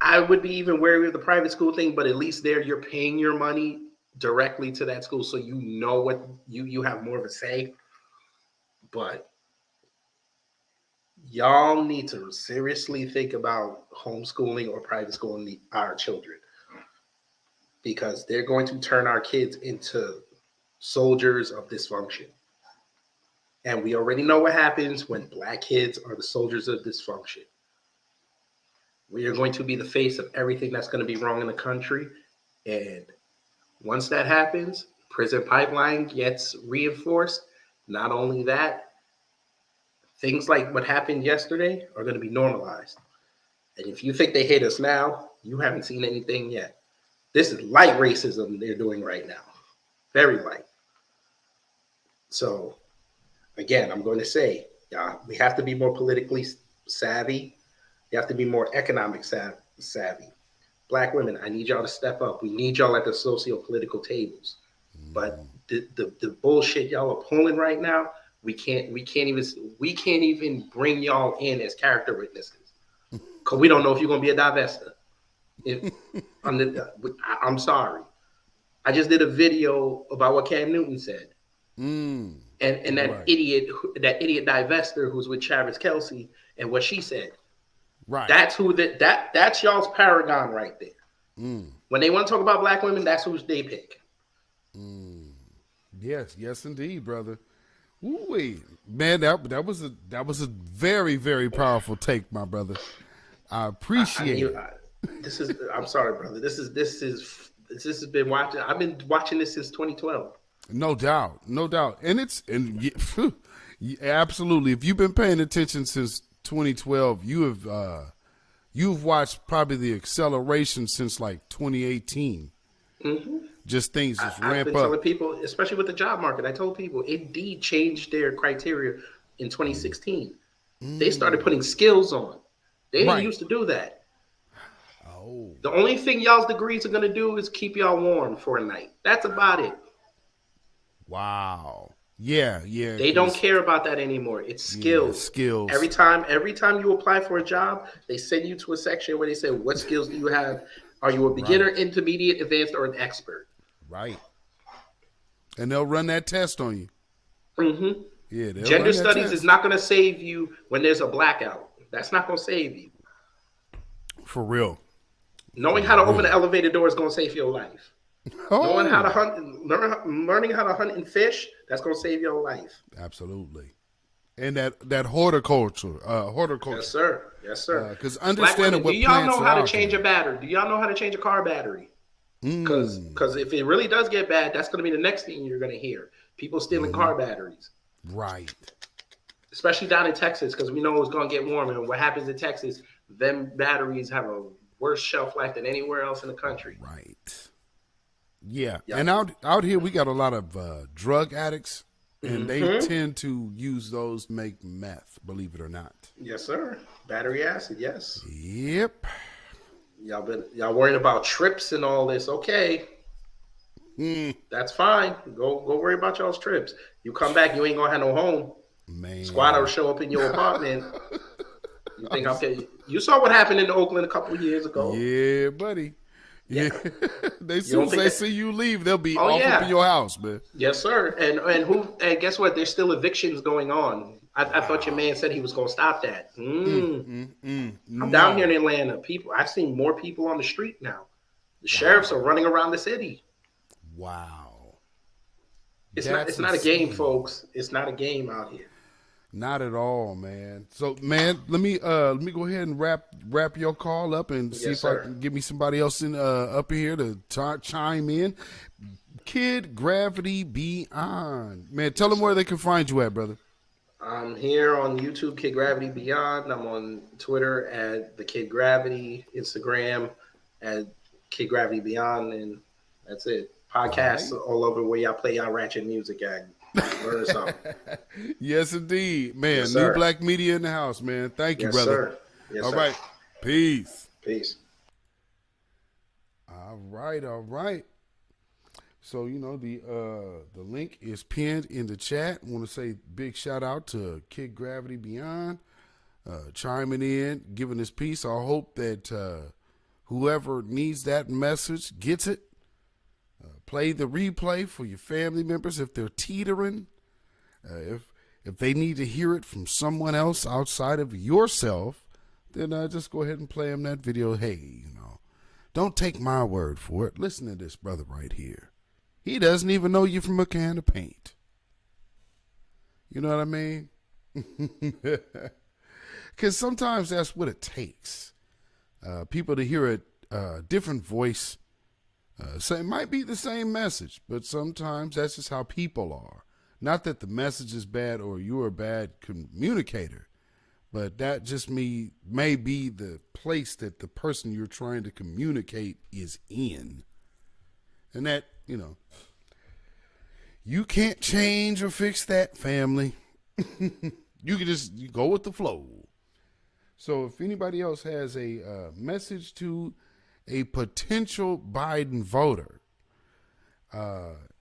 I would be even wary of the private school thing, but at least there you're paying your money directly to that school, so you know what you have more of a say. But y'all need to seriously think about homeschooling or private schooling our children, because they're going to turn our kids into soldiers of dysfunction. And we already know what happens when Black kids are the soldiers of dysfunction. We are going to be the face of everything that's going to be wrong in the country. And once that happens, prison pipeline gets reinforced. Not only that, things like what happened yesterday are going to be normalized. And if you think they hate us now, you haven't seen anything yet. This is light racism they're doing right now. Very light. So, again, I'm going to say, we have to be more politically savvy. You have to be more economic savvy. Black women, I need y'all to step up. We need y'all at the socio-political tables. But the bullshit y'all are pulling right now, we can't even bring y'all in as character witnesses because we don't know if you're gonna be a divester. I'm sorry. I just did a video about what Cam Newton said, and that idiot divester who's with Travis Kelce and what she said. Right. That's who that's y'all's paragon right there. When they want to talk about black women, that's who they pick. Yes, indeed, brother. Ooh, man, that was a very, very powerful take, my brother. I appreciate it. I'm sorry, brother. This has been watching. I've been watching this since 2012. No doubt, and absolutely. If you've been paying attention since 2012, you've watched probably the acceleration since like 2018. Just things just ramp up. I've been telling people, especially with the job market, I told people Indeed changed their criteria in 2016. They started putting skills on. They didn't used to do that. Oh. The only thing y'all's degrees are going to do is keep y'all warm for a night. That's about it. Wow. Yeah. They don't care about that anymore. It's skills. Yeah, skills. Every time you apply for a job, they send you to a section where they say, what skills do you have? Are you a beginner, intermediate, advanced, or an expert? Right. And they'll run that test on you. Yeah. Gender studies is not going to save you when there's a blackout. That's not going to save you. For real. Knowing how to open an elevator door is going to save your life. Knowing how to hunt, learning how to hunt and fish, that's going to save your life. Absolutely. And that horticulture. Yes, sir. Because understanding what do y'all know how to change a battery? Do y'all know how to change a car battery? Because if it really does get bad, that's going to be the next thing you're going to hear. People stealing car batteries. Right. Especially down in Texas, because we know it's going to get warmer. And what happens in Texas, them batteries have a worse shelf life than anywhere else in the country. Right. Yeah. And out here, we got a lot of drug addicts, and they tend to use those to make meth, believe it or not. Yes, sir. Battery acid, yes. Yep. Y'all worrying about trips and all this. Okay. That's fine. Go worry about y'all's trips. You come back, you ain't going to have no home. Man. Squatter will show up in your apartment. You think okay? You saw what happened in Oakland a couple of years ago. Yeah, buddy. Yeah. As soon as they see you leave, they'll be all up in your house, man. Yes, sir. And guess what? There's still evictions going on. I thought your man said he was going to stop that. I'm down here in Atlanta. I've seen more people on the street now. The sheriffs are running around the city. Wow. It's not a game, folks. It's not a game out here. Not at all, man. So, man, let me go ahead and wrap your call up and see if I can get me somebody else in up here to chime in. Kid Gravity Beyond, man. Tell them where they can find you at, brother. I'm here on YouTube, Kid Gravity Beyond. I'm on Twitter at the Kid Gravity, Instagram at Kid Gravity Beyond, and that's it. Podcasts all over where y'all play y'all ratchet music at. Learn something. Yes, indeed, man. Yes, New Black Media in the house, man. Thank you, yes, brother. Sir. Yes, all sir. right. Peace. All right. So, the link is pinned in the chat. I want to say big shout out to Kid Gravity Beyond chiming in, giving his piece. I hope that whoever needs that message gets it. Play the replay for your family members if they're teetering. If they need to hear it from someone else outside of yourself, then just go ahead and play them that video. Hey, don't take my word for it. Listen to this brother right here. He doesn't even know you from a can of paint. You know what I mean? Because sometimes that's what it takes. People to hear a different voice. So it might be the same message, but sometimes that's just how people are. Not that the message is bad or you're a bad communicator, but that just may be the place that the person you're trying to communicate is in. And that, You can't change or fix that, family. You can just go with the flow. So if anybody else has a message to a potential Biden voter,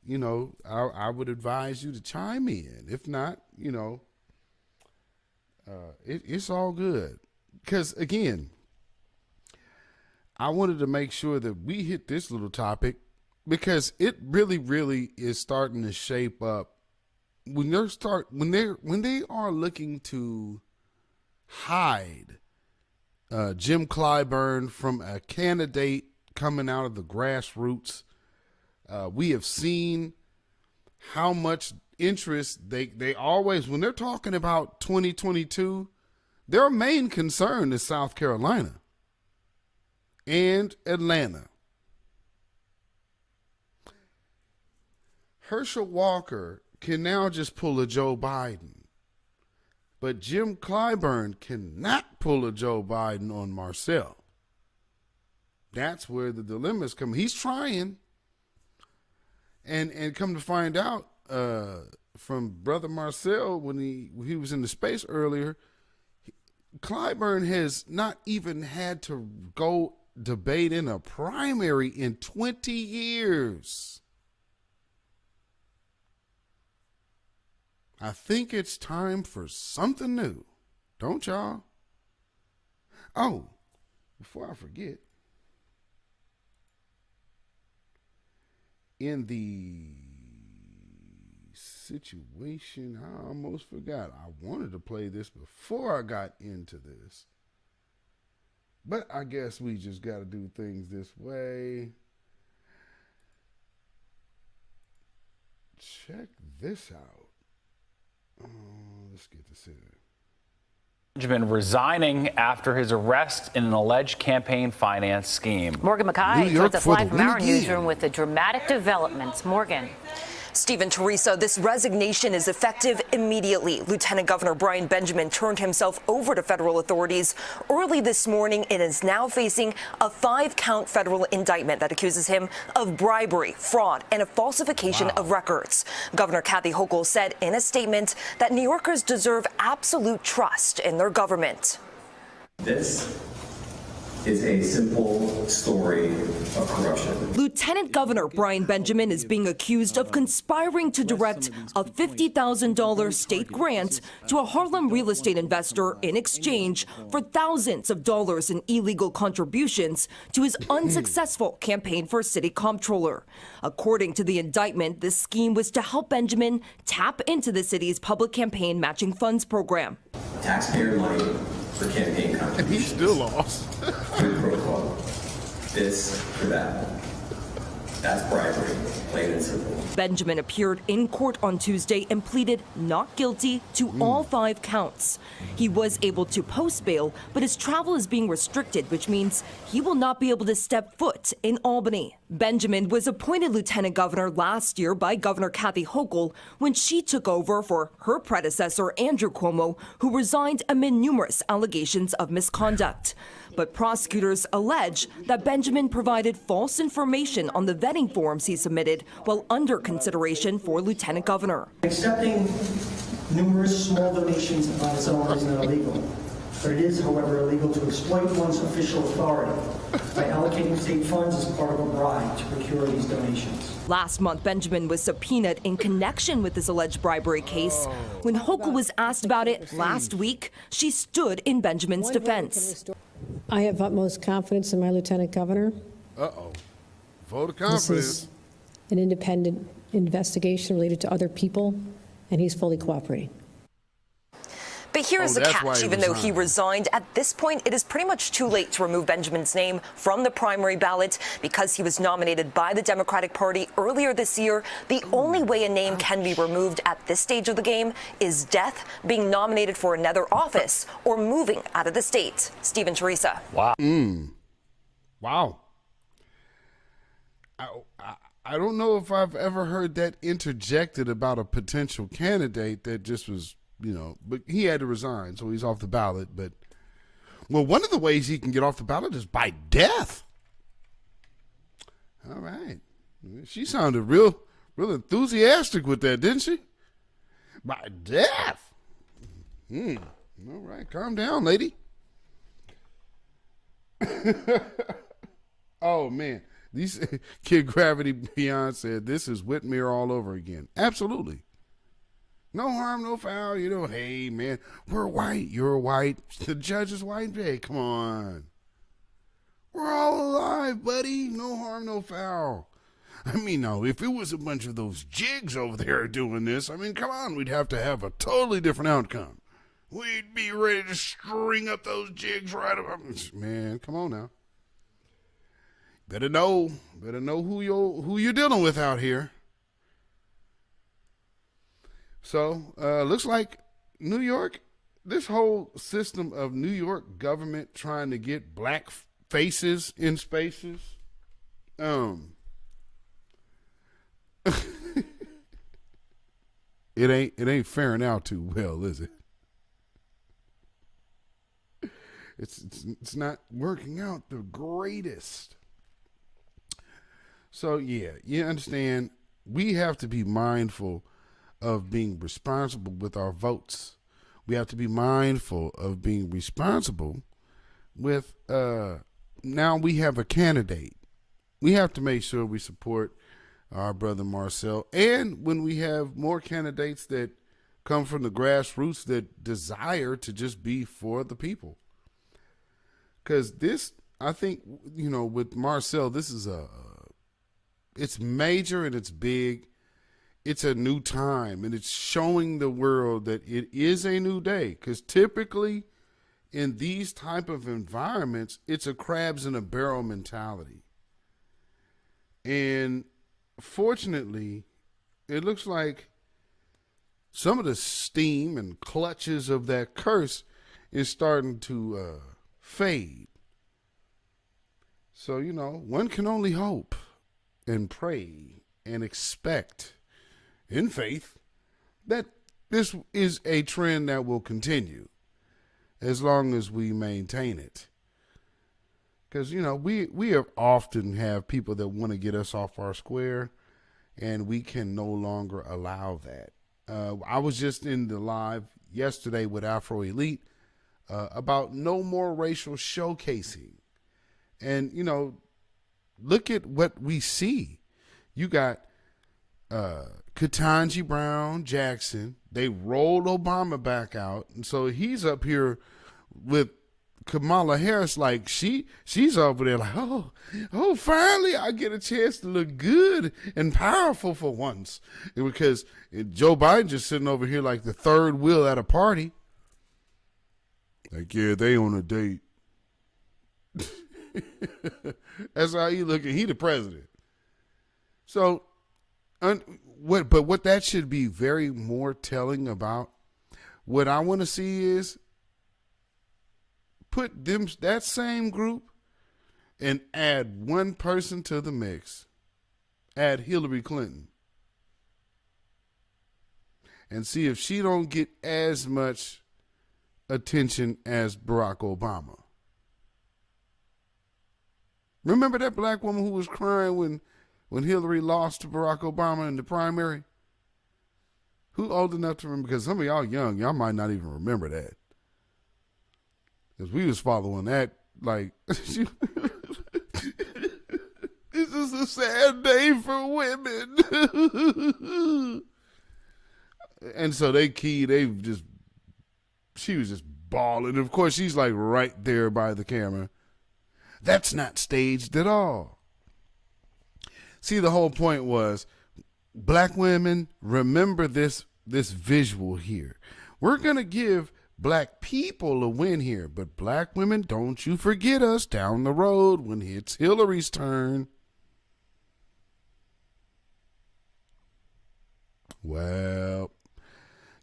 you know, I would advise you to chime in. If not, you know, it's all good. Because, again, I wanted to make sure that we hit this little topic because it really, really is starting to shape up. When they are looking to hide Jim Clyburn from a candidate coming out of the grassroots, we have seen how much interest they always, when they're talking about 2022, their main concern is South Carolina and Atlanta. Herschel Walker can now just pull a Joe Biden, but Jim Clyburn cannot pull a Joe Biden on Marcel. That's where the dilemma's come. He's trying, and come to find out from Brother Marcel when he was in the space earlier, Clyburn has not even had to go debate in a primary in 20 years. I think it's time for something new. Don't y'all? Oh, before I forget, in the situation, I almost forgot. I wanted to play this before I got into this. But I guess we just got to do things this way. Check this out. Let's get this in. Benjamin resigning after his arrest in an alleged campaign finance scheme. Morgan Mackay joins us live from our newsroom with the dramatic developments. Morgan. Stephen, Teresa, this resignation is effective immediately. Lieutenant Governor Brian Benjamin turned himself over to federal authorities early this morning and is now facing a 5-count federal indictment that accuses him of bribery, fraud, and a falsification of records. Governor Kathy Hochul said in a statement that New Yorkers deserve absolute trust in their government. This is a simple story of corruption. Lieutenant Governor Brian Benjamin is being accused of conspiring to direct a $50,000 state grant to a Harlem real estate investor in exchange for thousands of dollars in illegal contributions to his unsuccessful campaign for city comptroller. According to the indictment, this scheme was to help Benjamin tap into the city's public campaign matching funds program. Taxpayer money for campaign contributions. And he still lost. Quid pro quo. This for that. That's bribery, plain and simple. Benjamin appeared in court on Tuesday and pleaded not guilty to all 5 counts. He was able to post bail, but his travel is being restricted, which means he will not be able to step foot in Albany. Benjamin was appointed lieutenant governor last year by Governor Kathy Hochul when she took over for her predecessor, Andrew Cuomo, who resigned amid numerous allegations of misconduct. But prosecutors allege that Benjamin provided false information on the vetting forms he submitted while under consideration for lieutenant governor. Accepting numerous small donations on its own is not illegal. But it is, however, illegal to exploit one's official authority by allocating state funds as part of a bribe to procure these donations. Last month, Benjamin was subpoenaed in connection with this alleged bribery case. When Hochul was asked about it last week, she stood in Benjamin's defense. I have utmost confidence in my lieutenant governor. Uh-oh. Vote of confidence. This is an independent investigation related to other people, and he's fully cooperating. But here's the catch. Even though he resigned, at this point, it is pretty much too late to remove Benjamin's name from the primary ballot because he was nominated by the Democratic Party earlier this year. The only way a name can be removed at this stage of the game is death, being nominated for another office, or moving out of the state. Stephen, Teresa. Wow. Wow. I don't know if I've ever heard that interjected about a potential candidate that just was, you know, but he had to resign, so he's off the ballot. But, well, one of the ways he can get off the ballot is by death. All right. She sounded real real enthusiastic with that, didn't she? By death. All right, calm down, lady. Oh, man. These Kid Gravity Beyond said, this is Whitmere all over again. Absolutely. No harm, no foul. You know, hey, man, we're white. You're white. The judge is white. Hey, come on. We're all alive, buddy. No harm, no foul. I mean, no, if it was a bunch of those jigs over there doing this, I mean, come on, we'd have to have a totally different outcome. We'd be ready to string up those jigs right up. Man, come on now. Better know who you're dealing with out here. So, looks like New York, this whole system of New York government trying to get black faces in spaces, it ain't faring out too well, is it? It's not working out the greatest. So yeah, you understand, we have to be mindful of being responsible with our votes. We have to be mindful of being responsible with now we have a candidate. We have to make sure we support our brother Marcel, and when we have more candidates that come from the grassroots that desire to just be for the people. Because this, I think, with Marcel, this is it's major and it's big. It's a new time, and it's showing the world that it is a new day. Because typically in these type of environments, it's a crabs in a barrel mentality. And fortunately, it looks like some of the steam and clutches of that curse is starting to fade. So, one can only hope and pray and expect in faith that this is a trend that will continue as long as we maintain it. Because, we have often have people that want to get us off our square, and we can no longer allow that. I was just in the live yesterday with Afro Elite about no more racial showcasing. And, look at what we see. You got Ketanji Brown Jackson. They rolled Obama back out. And so he's up here with Kamala Harris, like she's over there like, oh, finally I get a chance to look good and powerful for once. Because Joe Biden just sitting over here like the third wheel at a party. Like, yeah, they on a date. That's how he looking. He the president. So, what that should be very more telling about, what I want to see is put that same group and add one person to the mix. Add Hillary Clinton. And see if she don't get as much attention as Barack Obama. Remember that black woman who was crying when Hillary lost to Barack Obama in the primary? Who old enough to remember? Because some of y'all young, y'all might not even remember that. Because we was following that like, this is a sad day for women. And so she was just bawling. Of course, she's like right there by the camera. That's not staged at all. See, the whole point was, black women, remember this visual here. We're going to give black people a win here, but black women, don't you forget us down the road when it's Hillary's turn. Well,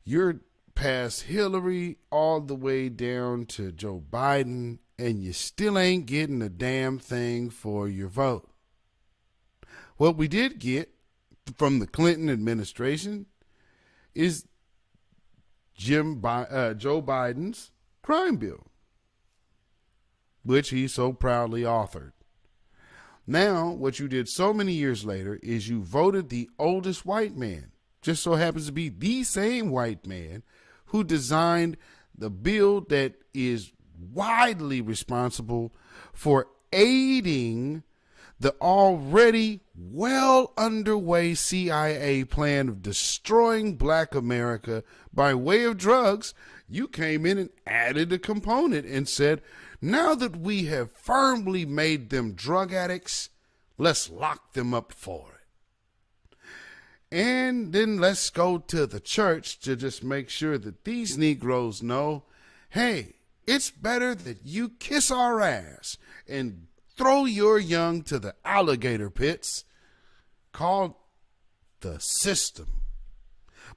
you're past Hillary all the way down to Joe Biden, and you still ain't getting a damn thing for your vote. What we did get from the Clinton administration is Joe Biden's crime bill, which he so proudly authored. Now, what you did so many years later is you voted the oldest white man, just so happens to be the same white man who designed the bill that is widely responsible for aiding the already well underway CIA plan of destroying black America by way of drugs. You came in and added a component and said, now that we have firmly made them drug addicts, let's lock them up for it. And then let's go to the church to just make sure that these Negroes know, hey, it's better that you kiss our ass and throw your young to the alligator pits called the system,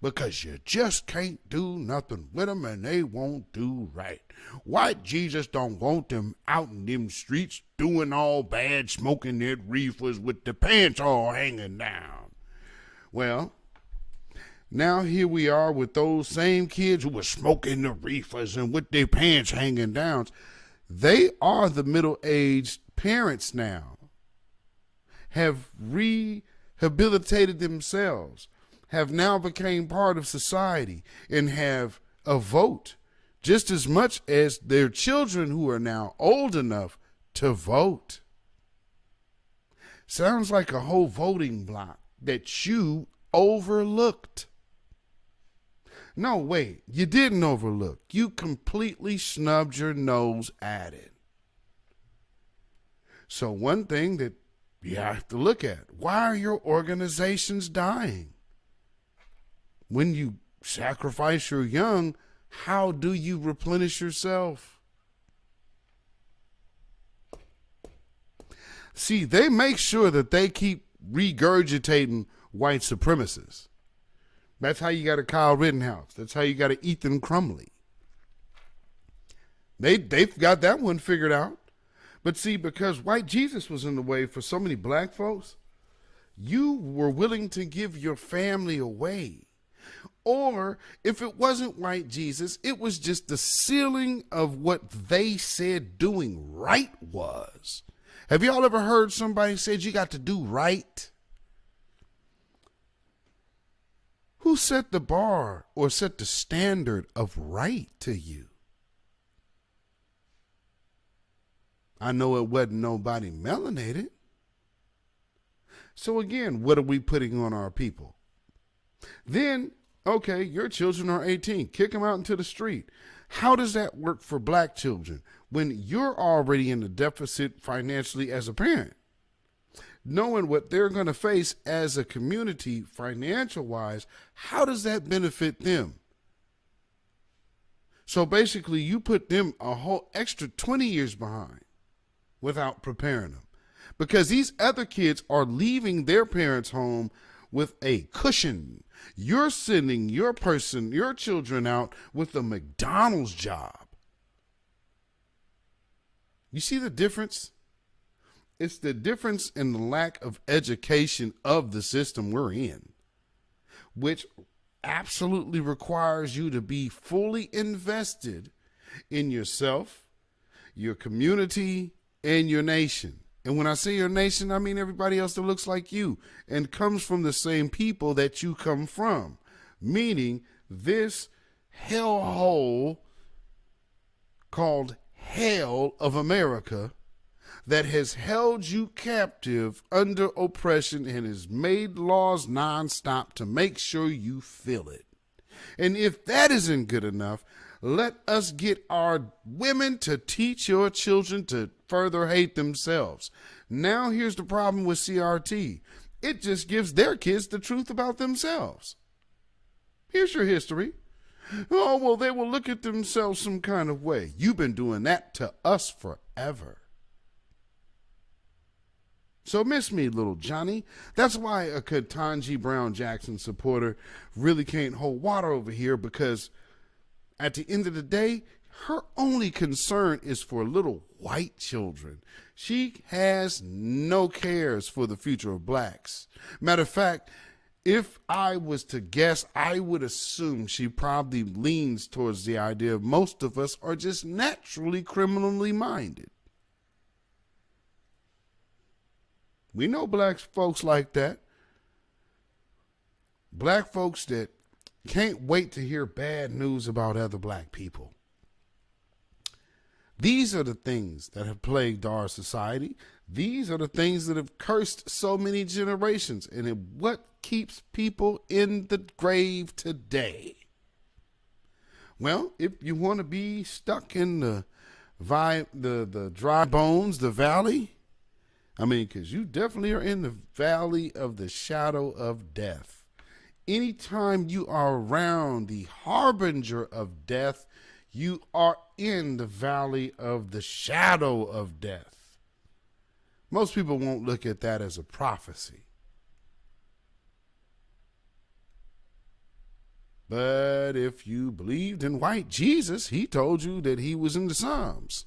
because you just can't do nothing with them and they won't do right. White Jesus don't want them out in them streets doing all bad, smoking their reefers with the pants all hanging down. Well, now here we are with those same kids who were smoking the reefers and with their pants hanging down. They are the middle-aged parents now, have rehabilitated themselves, have now became part of society, and have a vote just as much as their children who are now old enough to vote. Sounds like a whole voting block that you overlooked. No, wait, you didn't overlook. You completely snubbed your nose at it. So one thing that you have to look at, why are your organizations dying? When you sacrifice your young, how do you replenish yourself? See, they make sure that they keep regurgitating white supremacists. That's how you got a Kyle Rittenhouse. That's how you got a Ethan Crumley. They've got that one figured out. But see, because white Jesus was in the way for so many black folks, you were willing to give your family away. Or if it wasn't white Jesus, it was just the ceiling of what they said doing right was. Have y'all ever heard somebody said you got to do right? Who set the bar or set the standard of right to you? I know it wasn't nobody melanated. So again, what are we putting on our people? Then, okay, your children are 18. Kick them out into the street. How does that work for black children when you're already in the deficit financially as a parent? Knowing what they're going to face as a community financial-wise, how does that benefit them? So basically, you put them a whole extra 20 years behind without preparing them. Because these other kids are leaving their parents' home with a cushion. You're sending your children out with a McDonald's job. You see the difference? It's the difference in the lack of education of the system we're in, which absolutely requires you to be fully invested in yourself, your community, and your nation. And when I say your nation, I mean everybody else that looks like you and comes from the same people that you come from, meaning this hellhole called Hell of America that has held you captive under oppression and has made laws nonstop to make sure you feel it. And if that isn't good enough, let us get our women to teach your children to further hate themselves. Now here's the problem with CRT. It just gives their kids the truth about themselves. Here's your history. Oh, well, they will look at themselves some kind of way. You've been doing that to us forever. So miss me, little Johnny. That's why a Ketanji Brown Jackson supporter really can't hold water over here, because at the end of the day, her only concern is for little white children. She has no cares for the future of blacks. Matter of fact, if I was to guess, I would assume she probably leans towards the idea of most of us are just naturally criminally minded. We know black folks like that. Black folks that can't wait to hear bad news about other black people. These are the things that have plagued our society. These are the things that have cursed so many generations. And what keeps people in the grave today? Well, if you want to be stuck in the dry bones, the valley, I mean, because you definitely are in the valley of the shadow of death. Anytime you are around the harbinger of death, you are in the valley of the shadow of death. Most people won't look at that as a prophecy. But if you believed in white Jesus, he told you that he was in the Psalms.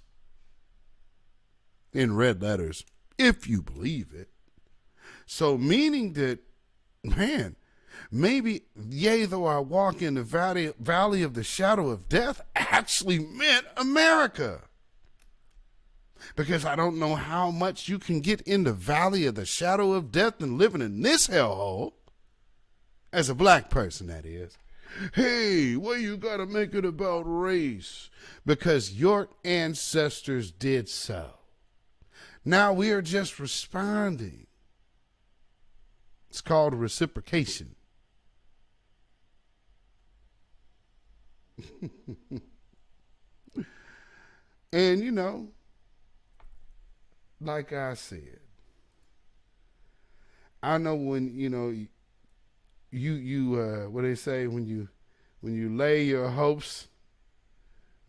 In red letters, if you believe it. So meaning that, man, maybe, yea, though I walk in the valley of the shadow of death actually meant America. Because I don't know how much you can get in the valley of the shadow of death and living in this hellhole, as a black person, that is. Hey, well, you got to make it about race because your ancestors did so. Now we are just responding. It's called reciprocation. And, you know, like I said, I know when, you know, you what they say when you lay your hopes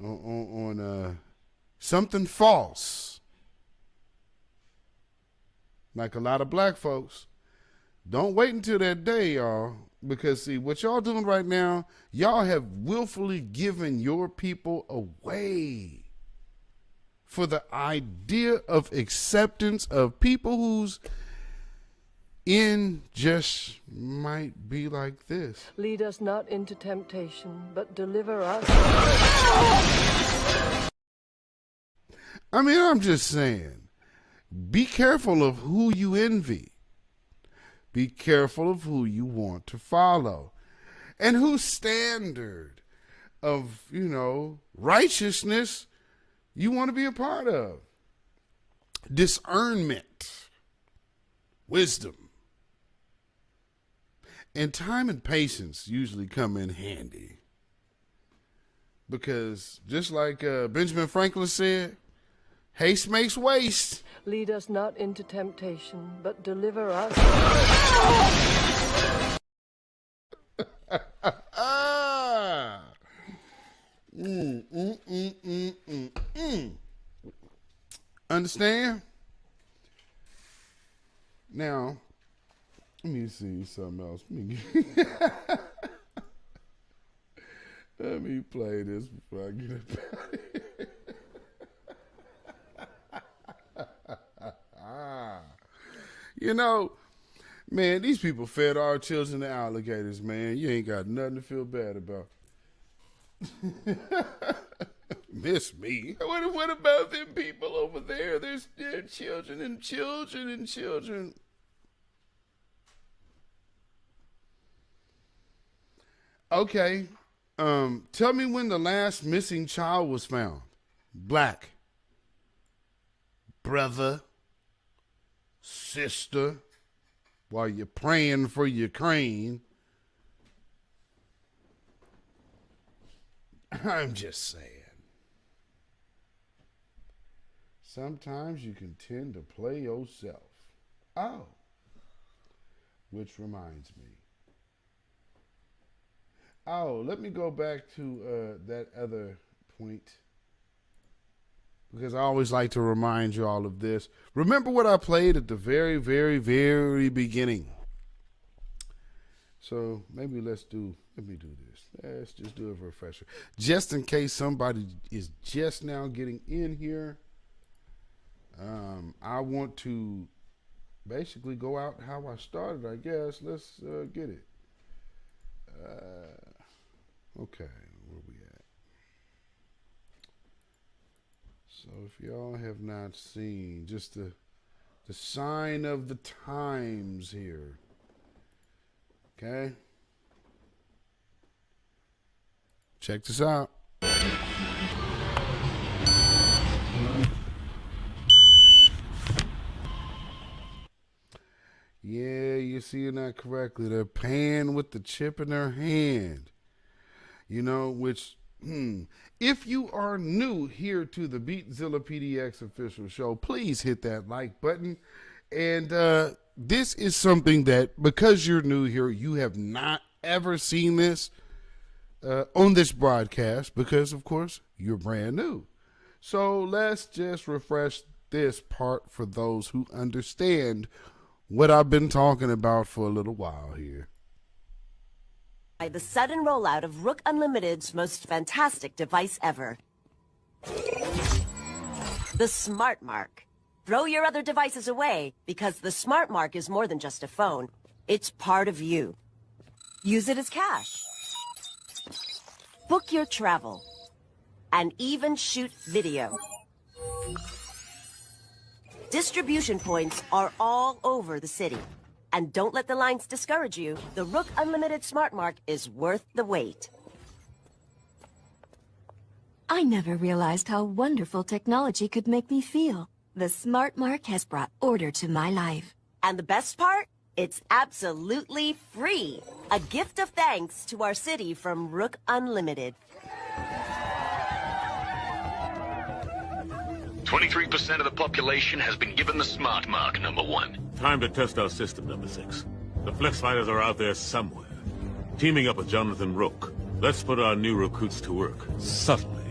on something false, like a lot of black folks, don't wait until that day, y'all, because see what y'all doing right now, y'all have willfully given your people away for the idea of acceptance of people whose end just might be like this. Lead us not into temptation, but deliver us. I mean, I'm just saying, be careful of who you envy. Be careful of who you want to follow. And whose standard of, you know, righteousness you want to be a part of. Discernment. Wisdom. And time and patience usually come in handy. Because just like Benjamin Franklin said, haste makes waste. Lead us not into temptation, but deliver us. Understand? Now, let me see something else. Let me play this before I get it back. You know, man, these people fed our children to alligators, man. You ain't got nothing to feel bad about. Miss me. What about them people over there? There's their children and children and children. Okay. Tell me when the last missing child was found. Black. Brother. Sister. While you're praying for Ukraine. I'm just saying. Sometimes you can tend to play yourself. Oh. Which reminds me. Oh, let me go back to that other point. Because I always like to remind you all of this. Remember what I played at the very, very, very beginning. So maybe let me do this. Let's just do a refresher. Just in case somebody is just now getting in here. I want to basically go out how I started, I guess. Let's get it. Okay, where we at? So if y'all have not seen, just to The sign of the times here. Okay? Check this out. Yeah, you're seeing that correctly. They're paying with the chip in their hand. You know, which, if you are new here to the Beatzilla PDX official show, please hit that like button. And this is something that, because you're new here, you have not ever seen this on this broadcast, because, of course, you're brand new. So let's just refresh this part for those who understand what I've been talking about for a little while here. The sudden rollout of Rook Unlimited's most fantastic device ever. The Smart Mark. Throw your other devices away, because the Smart Mark is more than just a phone. It's part of you. Use it as cash. Book your travel. And even shoot video. Distribution points are all over the city. And don't let the lines discourage you. The Rook Unlimited Smart Mark is worth the wait. I never realized how wonderful technology could make me feel. The Smart Mark has brought order to my life. And the best part? It's absolutely free. A gift of thanks to our city from Rook Unlimited. 23% of the population has been given the Smart Mark, number 1. Time to test our system, number 6. The Flex Fighters are out there somewhere. Teaming up with Jonathan Rook. Let's put our new recruits to work. Subtly.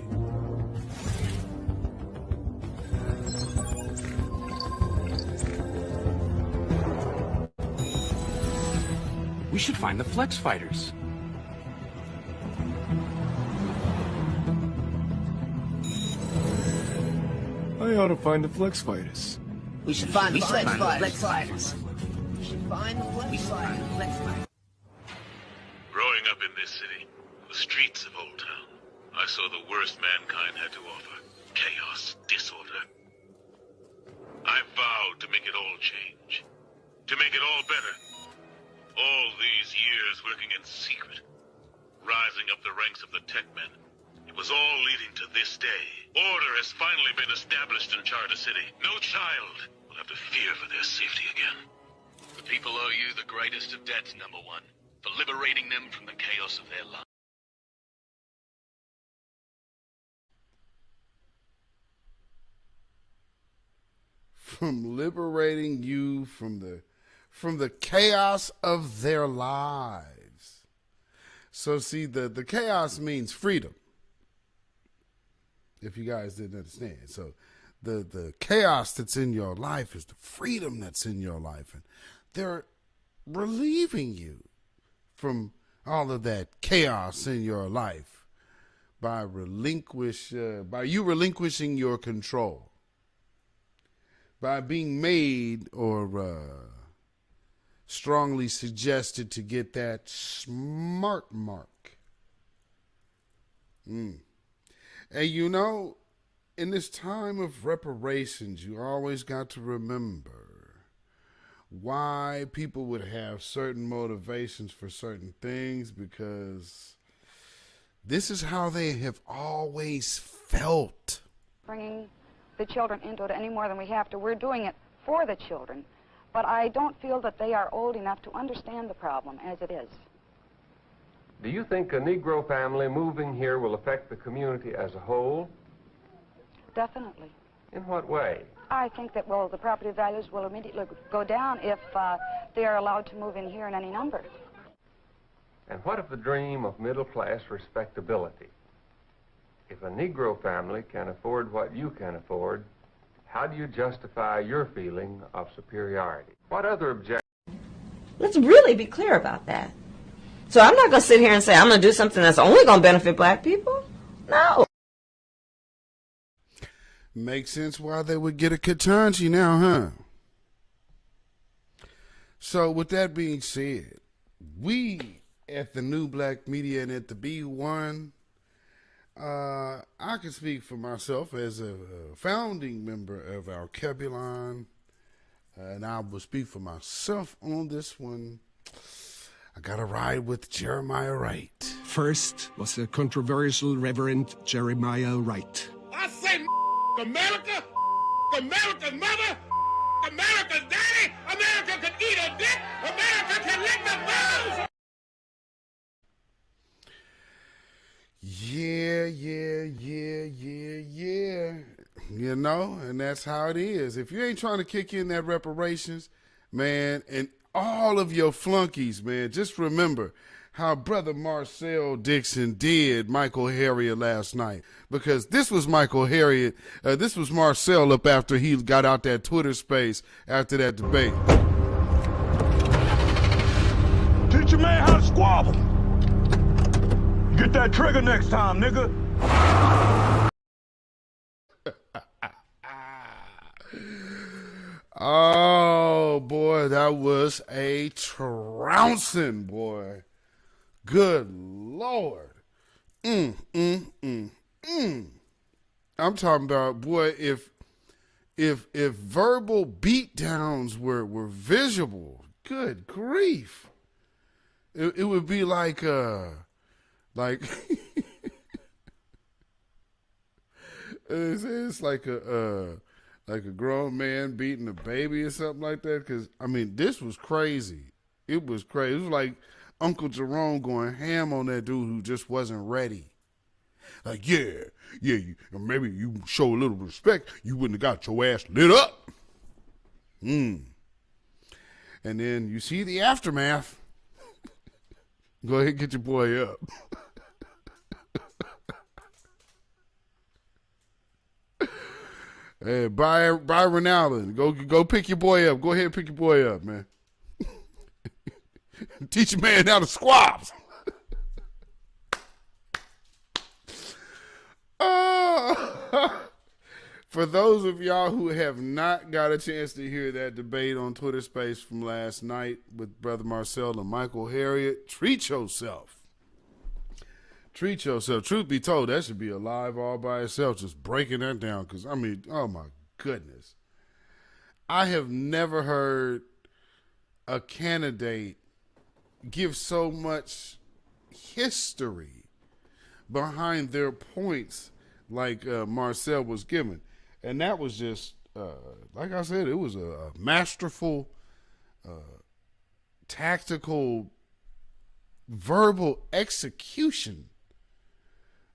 We should find the Flex Fighters. I ought to find the Flex Fighters. We should find the Flex Fighters. We should find the Flex Fighters. Growing up in this city, the streets of Old Town, I saw the worst mankind had to offer. Chaos, disorder. I vowed to make it all change. To make it all better. All these years working in secret. Rising up the ranks of the tech men. It was all leading to this day. Order has finally been established in Charter City. No child will have to fear for their safety again. The people owe you the greatest of debts, number 1, for liberating them from the chaos of their lives. From liberating you from the chaos of their lives. So see, the chaos means freedom. If you guys didn't understand. So the chaos that's in your life is the freedom that's in your life. And they're relieving you from all of that chaos in your life by you relinquishing your control. By being made or strongly suggested to get that Smart Mark. And you know, in this time of reparations, you always got to remember why people would have certain motivations for certain things, because this is how they have always felt. Bringing the children into it any more than we have to. We're doing it for the children, but I don't feel that they are old enough to understand the problem as it is. Do you think a Negro family moving here will affect the community as a whole? Definitely. In what way? I think that, well, the property values will immediately go down if they are allowed to move in here in any number. And what of the dream of middle-class respectability? If a Negro family can afford what you can afford, how do you justify your feeling of superiority? What other objections? Let's really be clear about that. So I'm not going to sit here and say I'm going to do something that's only going to benefit black people. No. Makes sense why they would get a Katanji now, huh? So with that being said, we at the New Black Media and at the B1, I can speak for myself as a founding member of our Kebulon. And I will speak for myself on this one. I got to ride with Jeremiah Wright. First was the controversial Reverend Jeremiah Wright. I say America, America's mother, America's daddy, America can eat a dick, America can lick the balls. Yeah. You know, and that's how it is. If you ain't trying to kick in that reparations, man, and all of your flunkies, man, just remember how Brother Marcel Dixon did Michael Harriot last night. Because this was Michael Harriot, this was Marcel up after he got out that Twitter space after that debate. Teach a man how to squabble. Get that trigger next time, nigga. Oh, boy, that was a trouncing, boy. Good Lord. I'm talking about, boy, if verbal beatdowns were visible, good grief. It would be like it's like a grown man beating a baby or something like that. Because, I mean, this was crazy. It was crazy. It was like Uncle Jerome going ham on that dude who just wasn't ready. Like, maybe you show a little respect, you wouldn't have got your ass lit up. And then you see the aftermath. Go ahead and get your boy up. Hey, Byron Allen, go pick your boy up. Go ahead and pick your boy up, man. Teach a man how to squab. For those of y'all who have not got a chance to hear that debate on Twitter Space from last night with Brother Marcel and Michael Harriot, treat yourself. Treat yourself. Truth be told, that should be a live all by itself, just breaking that down. Because, I mean, oh my goodness. I have never heard a candidate give so much history behind their points like Marcel was giving. And that was just, like I said, it was a masterful, tactical, verbal execution.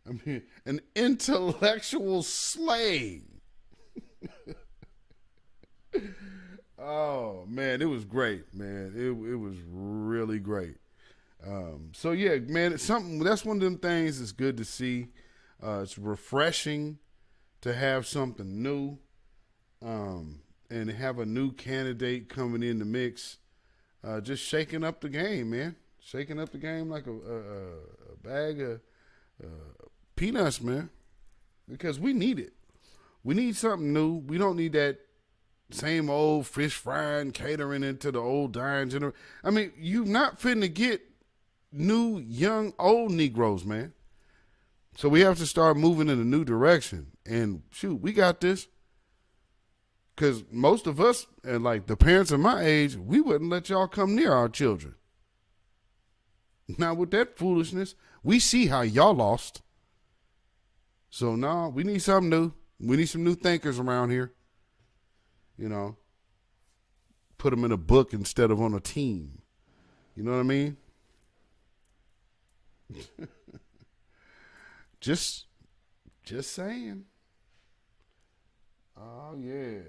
I mean, an intellectual slaying. Oh, man, it was great, man. It was really great. So, yeah, man, it's something. That's one of them things that's good to see. It's refreshing to have something new and have a new candidate coming in the mix. Just shaking up the game, man. Shaking up the game like a bag of peanuts, man, because we need it. We need something new. We don't need that same old fish frying, catering into the old dying generation. I mean, you're not finna get new, young, old Negroes, man. So we have to start moving in a new direction. And shoot, we got this. Because most of us, and like the parents of my age, we wouldn't let y'all come near our children. Now with that foolishness, we see how y'all lost. So no, we need something new. We need some new thinkers around here. You know, put them in a book instead of on a team. You know what I mean? Just saying. Oh yeah.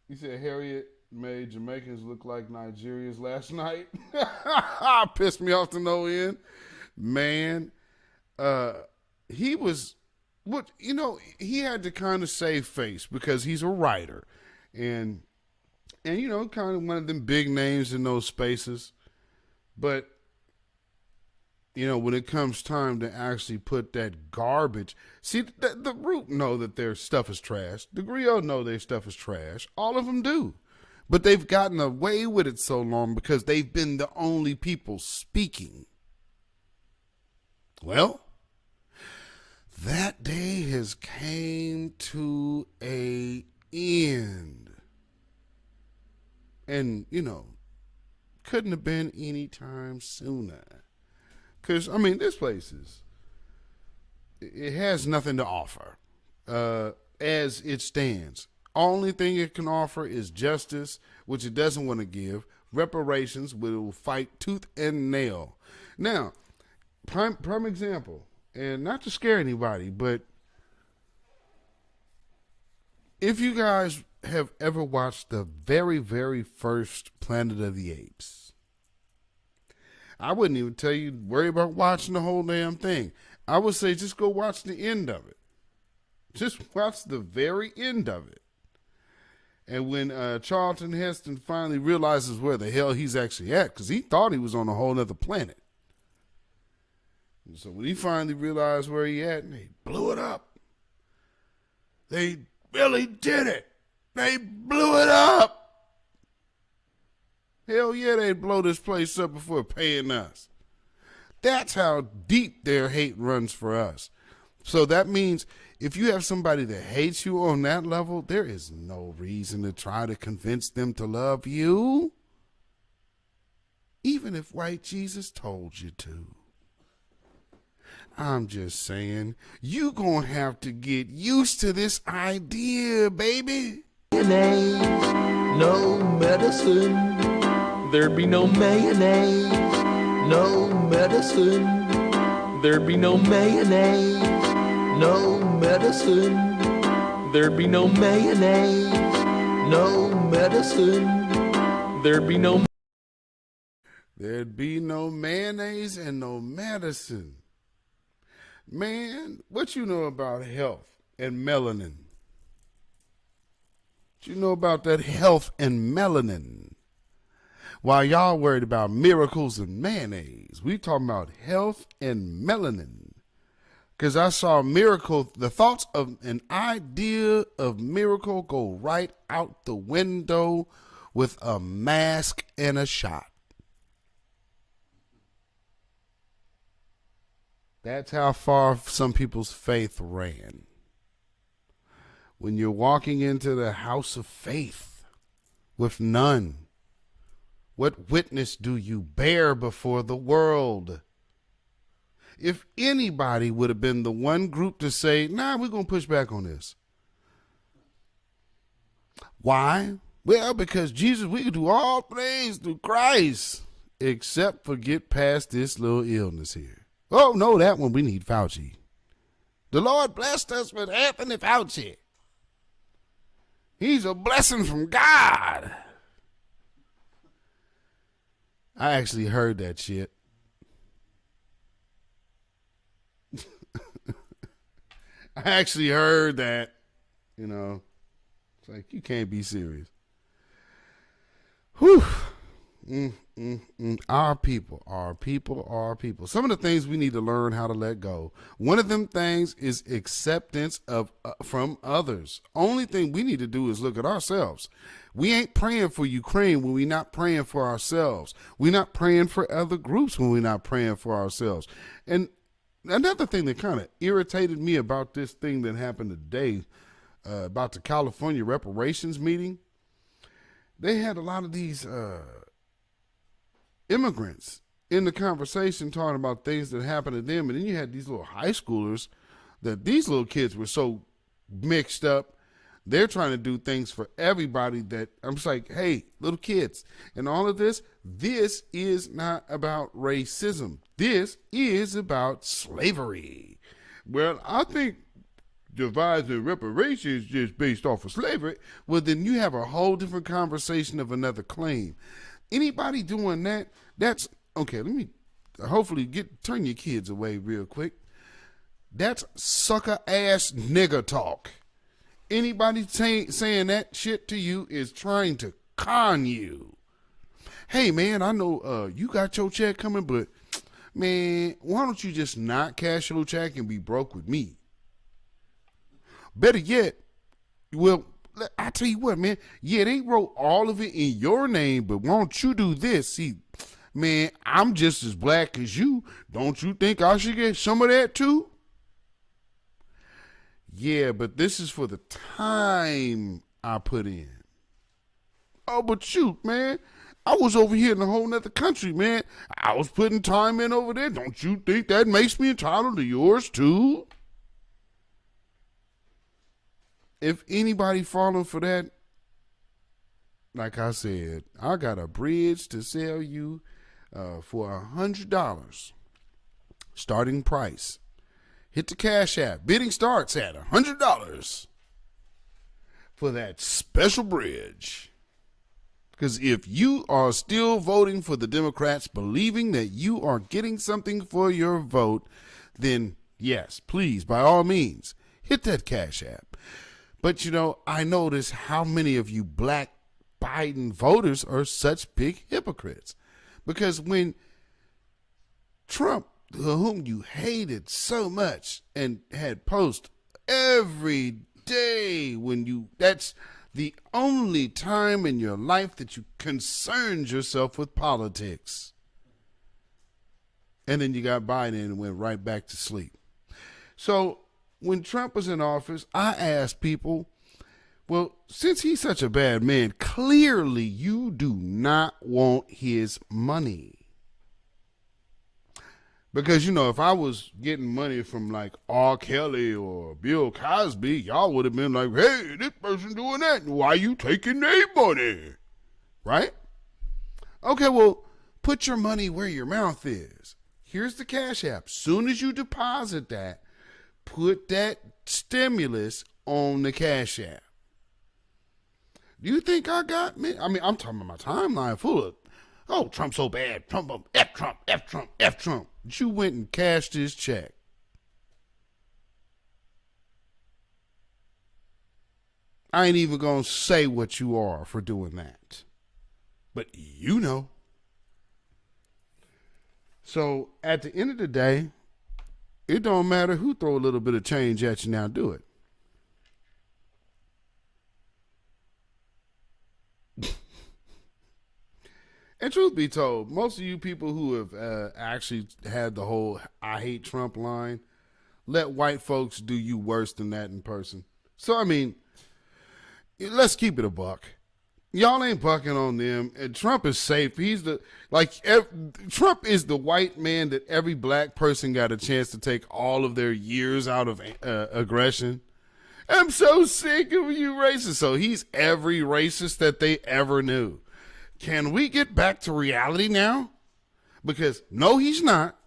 You said Harriet made Jamaicans look like Nigerians last night. Pissed me off to no end. Man, he was, he had to kind of save face because he's a writer. And kind of one of them big names in those spaces. But, when it comes time to actually put that garbage, see, the Root know that their stuff is trash. The Griot know their stuff is trash. All of them do. But they've gotten away with it so long because they've been the only people speaking. Well, that day has came to an end. And, you know, couldn't have been any time sooner. Because, I mean, this place it has nothing to offer as it stands. Only thing it can offer is justice, which it doesn't want to give, reparations, which it will fight tooth and nail. Now, prime example, and not to scare anybody, but if you guys have ever watched the very, very first Planet of the Apes, I wouldn't even tell you worry about watching the whole damn thing. I would say just go watch the end of it. Just watch the very end of it. And when Charlton Heston finally realizes where the hell he's actually at, because he thought he was on a whole other planet. And so when he finally realized where he at, and they blew it up. They really did it. They blew it up. Hell yeah, they'd blow this place up before paying us. That's how deep their hate runs for us. So that means if you have somebody that hates you on that level, there is no reason to try to convince them to love you. Even if white Jesus told you to. I'm just saying, you gonna have to get used to this idea, baby. Mayonnaise, no medicine. There'd be no mayonnaise, no medicine. There'd be no mayonnaise, no medicine. There'd be no mayonnaise, no medicine. There'd be no mayonnaise and no medicine. Man, what you know about health and melanin? What you know about that health and melanin? While y'all worried about miracles and mayonnaise, we talking about health and melanin. Because I saw miracle, the thoughts of an idea of miracle go right out the window with a mask and a shot. That's how far some people's faith ran. When you're walking into the house of faith with none, what witness do you bear before the world? If anybody would have been the one group to say, nah, we're going to push back on this. Why? Well, because Jesus, we can do all things through Christ, except for get past this little illness here. Oh, no, that one, we need Fauci. The Lord blessed us with Anthony Fauci. He's a blessing from God. I actually heard that shit. I actually heard that. You know, it's like, you can't be serious. Whew. Our people. Some of the things we need to learn how to let go. One of them things is acceptance of from others. Only thing we need to do is look at ourselves. We ain't praying for Ukraine when we're not praying for ourselves. We're not praying for other groups when we're not praying for ourselves. And another thing that kind of irritated me about this thing that happened today, about the California reparations meeting, they had a lot of these immigrants in the conversation talking about things that happened to them. And then you had these little high schoolers that these little kids were so mixed up. They're trying to do things for everybody that I'm just like, hey, little kids, and all of this is not about racism. This is about slavery. Well, I think dividing reparations just based off of slavery. Well, then you have a whole different conversation of another claim. Anybody doing that, that's okay. Let me hopefully turn your kids away real quick. That's sucker ass nigger talk. Anybody saying that shit to you is trying to con you. Hey man, I know you got your check coming, but man, why don't you just not cash your check and be broke with me? Better yet, well, I tell you what, man. Yeah, they wrote all of it in your name, but why don't you do this? See, man, I'm just as black as you. Don't you think I should get some of that too? Yeah, but this is for the time I put in. Oh, but shoot, man. I was over here in a whole nother country, man. I was putting time in over there. Don't you think that makes me entitled to yours, too? If anybody falling for that, like I said, I got a bridge to sell you for $100. Starting price. Hit the Cash App. Bidding starts at $100 for that special bridge. Because if you are still voting for the Democrats, believing that you are getting something for your vote, then yes, please, by all means, hit that Cash App. But, you know, I notice how many of you black Biden voters are such big hypocrites. Because when Trump, whom you hated so much and had post every day that's the only time in your life that you concerned yourself with politics. And then you got Biden and went right back to sleep. So when Trump was in office, I asked people, well, since he's such a bad man, clearly you do not want his money. Because, you know, if I was getting money from like R. Kelly or Bill Cosby, y'all would have been like, hey, this person doing that. Why you taking their money? Right? Okay, well, put your money where your mouth is. Here's the Cash App. Soon as you deposit that, put that stimulus on the Cash App. Do you think I got me? I mean, I'm talking about my timeline full of, oh, Trump's so bad. Trump, F Trump, F Trump, F Trump. You went and cashed his check. I ain't even going to say what you are for doing that. But you know. So at the end of the day, it don't matter who throw a little bit of change at you now, do it. And truth be told, most of you people who have actually had the whole I hate Trump line, let white folks do you worse than that in person. So, I mean, let's keep it a buck. Y'all ain't bucking on them. And Trump is safe. He's Trump is the white man that every black person got a chance to take all of their years out of aggression. I'm so sick of you racists. So he's every racist that they ever knew. Can we get back to reality now? Because no, he's not.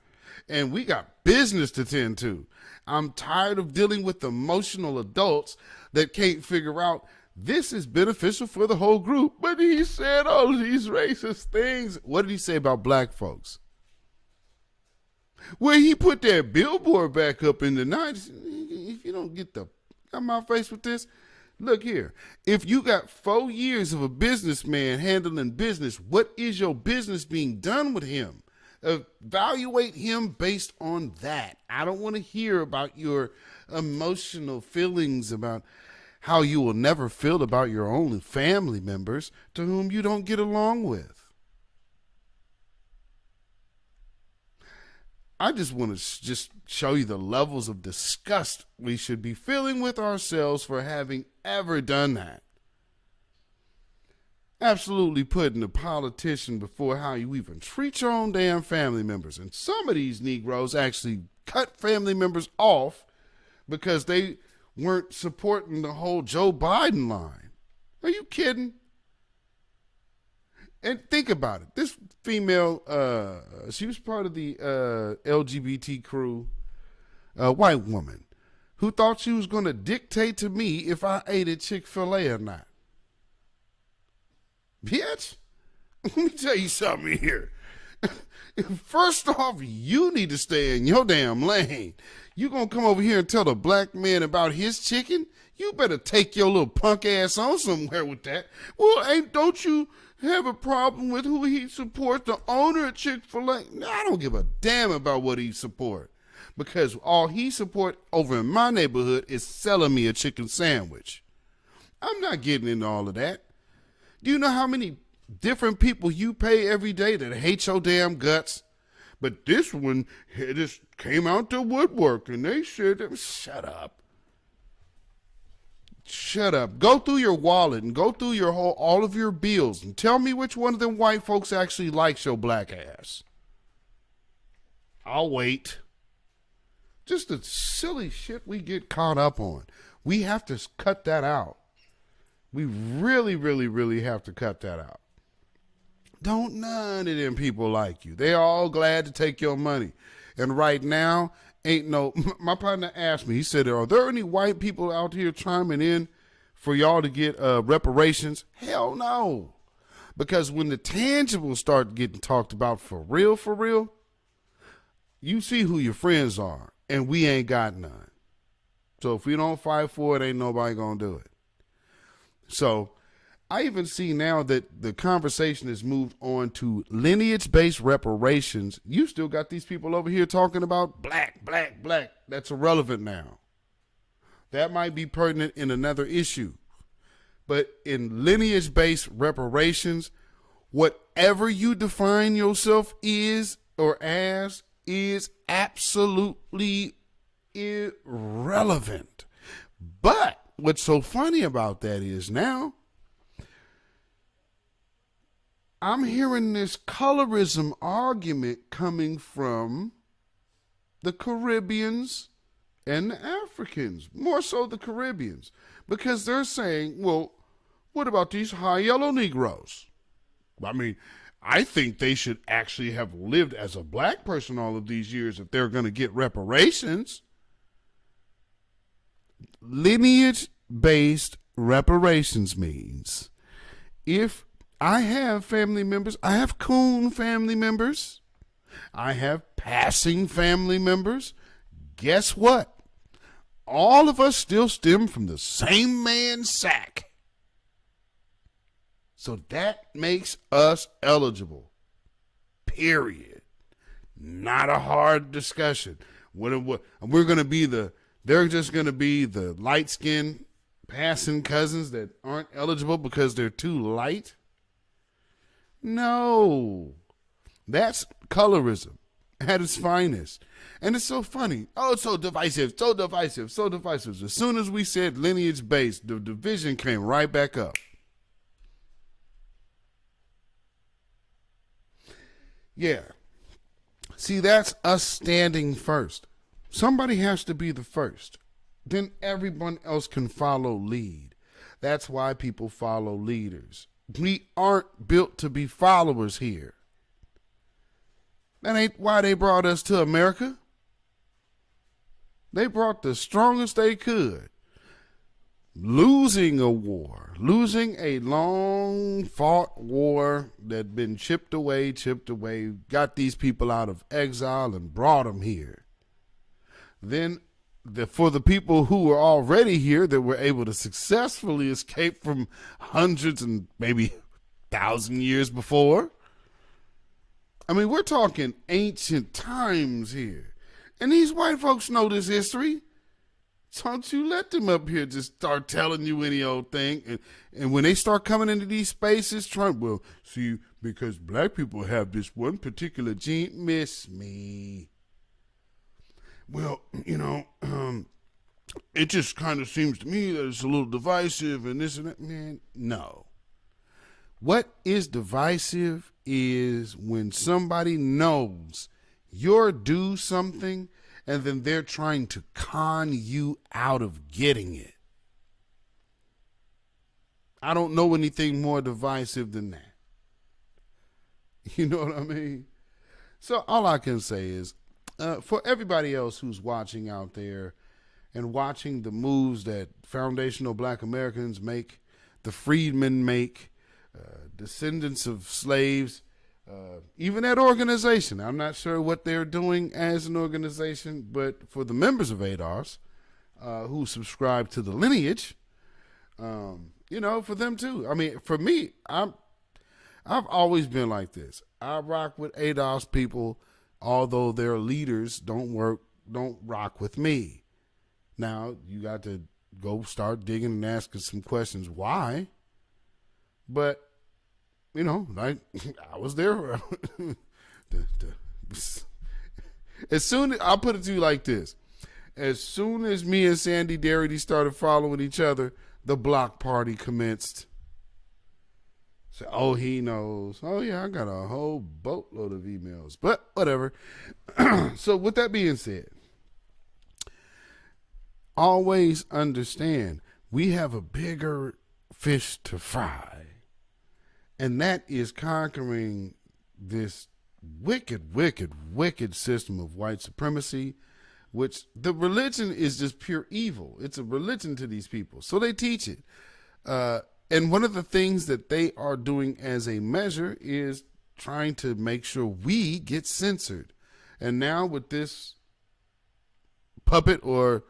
And we got business to tend to. I'm tired of dealing with emotional adults that can't figure out this is beneficial for the whole group. But he said all of these racist things. What did he say about black folks? Well, he put that billboard back up in the 90s. If you don't get got my face with this, look here. If you got 4 years of a businessman handling business, what is your business being done with him? Evaluate him based on that. I don't want to hear about your emotional feelings about how you will never feel about your own family members to whom you don't get along with. I just want to just show you the levels of disgust we should be feeling with ourselves for having ever done that. Absolutely putting the politician before how you even treat your own damn family members. And some of these Negroes actually cut family members off because they weren't supporting the whole Joe Biden line. Are you kidding? And think about it. This female, she was part of the LGBT crew, white woman, who thought she was going to dictate to me if I ate at Chick-fil-A or not. Bitch, let me tell you something here. First off, you need to stay in your damn lane. You gonna come over here and tell the black man about his chicken? You better take your little punk ass on somewhere with that. Well, don't you have a problem with who he supports, the owner of Chick-fil-A? I don't give a damn about what he supports, because all he support over in my neighborhood is selling me a chicken sandwich. I'm not getting into all of that. Do you know how many different people you pay every day that hate your damn guts? But this one just came out the woodwork and they said, shut up. Shut up. Go through your wallet and go through your all of your bills and tell me which one of them white folks actually likes your black ass. I'll wait. Just the silly shit we get caught up on. We have to cut that out. We really, really, really have to cut that out. Don't none of them people like you. They all glad to take your money. And right now, ain't no, my partner asked me, he said, are there any white people out here chiming in for y'all to get reparations? Hell no. Because when the tangibles start getting talked about for real, you see who your friends are, and we ain't got none. So if we don't fight for it, ain't nobody gonna do it. So I even see now that the conversation has moved on to lineage-based reparations. You still got these people over here talking about black. That's irrelevant now. That might be pertinent in another issue. But in lineage-based reparations, whatever you define yourself is or as is absolutely irrelevant. But what's so funny about that is now I'm hearing this colorism argument coming from the Caribbeans and the Africans, more so the Caribbeans, because they're saying, well, what about these high yellow Negroes? I mean, I think they should actually have lived as a black person all of these years if they're going to get reparations. Lineage-based reparations means if I have family members, I have coon family members, I have passing family members, guess what? All of us still stem from the same man's sack. So that makes us eligible. Period. Not a hard discussion. We're going to be they're just going to be the light-skinned passing cousins that aren't eligible because they're too light? No. That's colorism at its finest. And it's so funny. Oh, it's so divisive. As soon as we said lineage-based, the division came right back up. Yeah. See, that's us standing first. Somebody has to be the first. Then everyone else can follow lead. That's why people follow leaders. We aren't built to be followers here. That ain't why they brought us to America. They brought the strongest they could. Losing a war, losing a long-fought war that been chipped away, got these people out of exile and brought them here. Then for the people who were already here that were able to successfully escape from hundreds and maybe 1,000 years before. I mean, we're talking ancient times here. And these white folks know this history. Don't you let them up here just start telling you any old thing. And when they start coming into these spaces, well, see, because black people have this one particular gene, miss me. Well, it just kind of seems to me that it's a little divisive and this and that. Man, no. What is divisive is when somebody knows you're due something and then they're trying to con you out of getting it. I don't know anything more divisive than that. You know what I mean? So all I can say is, for everybody else who's watching out there and watching the moves that foundational black Americans make, the freedmen make, descendants of slaves, even that organization, I'm not sure what they're doing as an organization, but for the members of ADOS who subscribe to the lineage, for them too. I mean, for me, I've always been like this. I rock with ADOS people, although their leaders don't rock with me. Now, you got to go start digging and asking some questions. Why? But, I was there. I'll put it to you like this. As soon as me and Sandy Darity started following each other, the block party commenced. So, oh, he knows. Oh, yeah, I got a whole boatload of emails. But whatever. So with that being said, always understand we have a bigger fish to fry. And that is conquering this wicked, wicked, wicked system of white supremacy, which the religion is just pure evil. It's a religion to these people. So they teach it. And one of the things that they are doing as a measure is trying to make sure we get censored. And now with this puppet, or,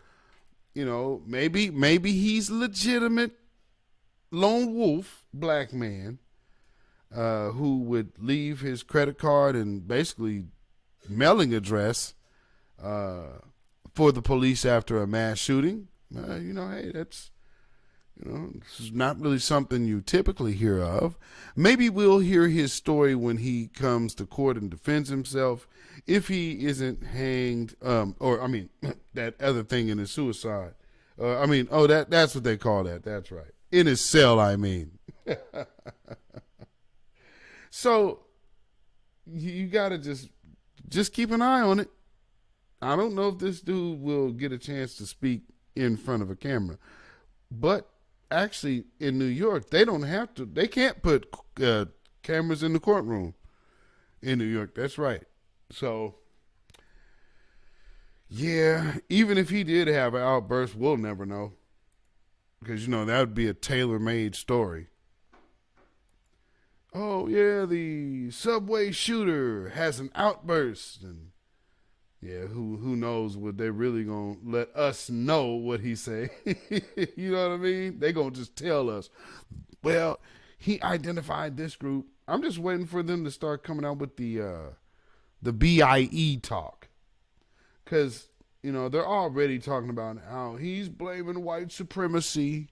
you know, maybe he's legitimate lone wolf black man, who would leave his credit card and basically mailing address for the police after a mass shooting. You know, hey, that's, you know, this is not really something you typically hear of. Maybe we'll hear his story when he comes to court and defends himself, if he isn't hanged, or I mean, that other thing in his suicide. That's what they call that. That's right. In his cell, I mean. So you gotta just keep an eye on it. I don't know if this dude will get a chance to speak in front of a camera, but actually in New York, they can't put cameras in the courtroom in New York. That's right. So yeah, even if he did have an outburst, we'll never know, because, you know, that would be a tailor-made story. Oh, yeah, the subway shooter has an outburst. And, yeah, who knows what they really going to let us know what he say. You know what I mean? They going to just tell us, well, he identified this group. I'm just waiting for them to start coming out with the BIE talk. Because, you know, they're already talking about how he's blaming white supremacy.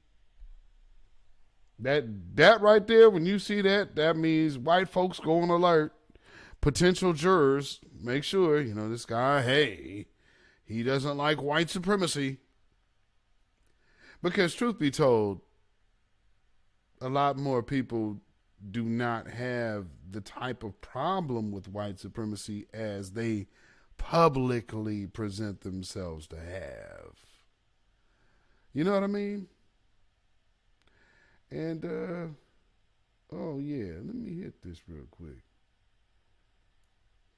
That right there, when you see that, that means white folks go on alert. Potential jurors, make sure, you know, this guy, hey, he doesn't like white supremacy. Because truth be told, a lot more people do not have the type of problem with white supremacy as they publicly present themselves to have. You know what I mean? And, oh yeah, let me hit this real quick,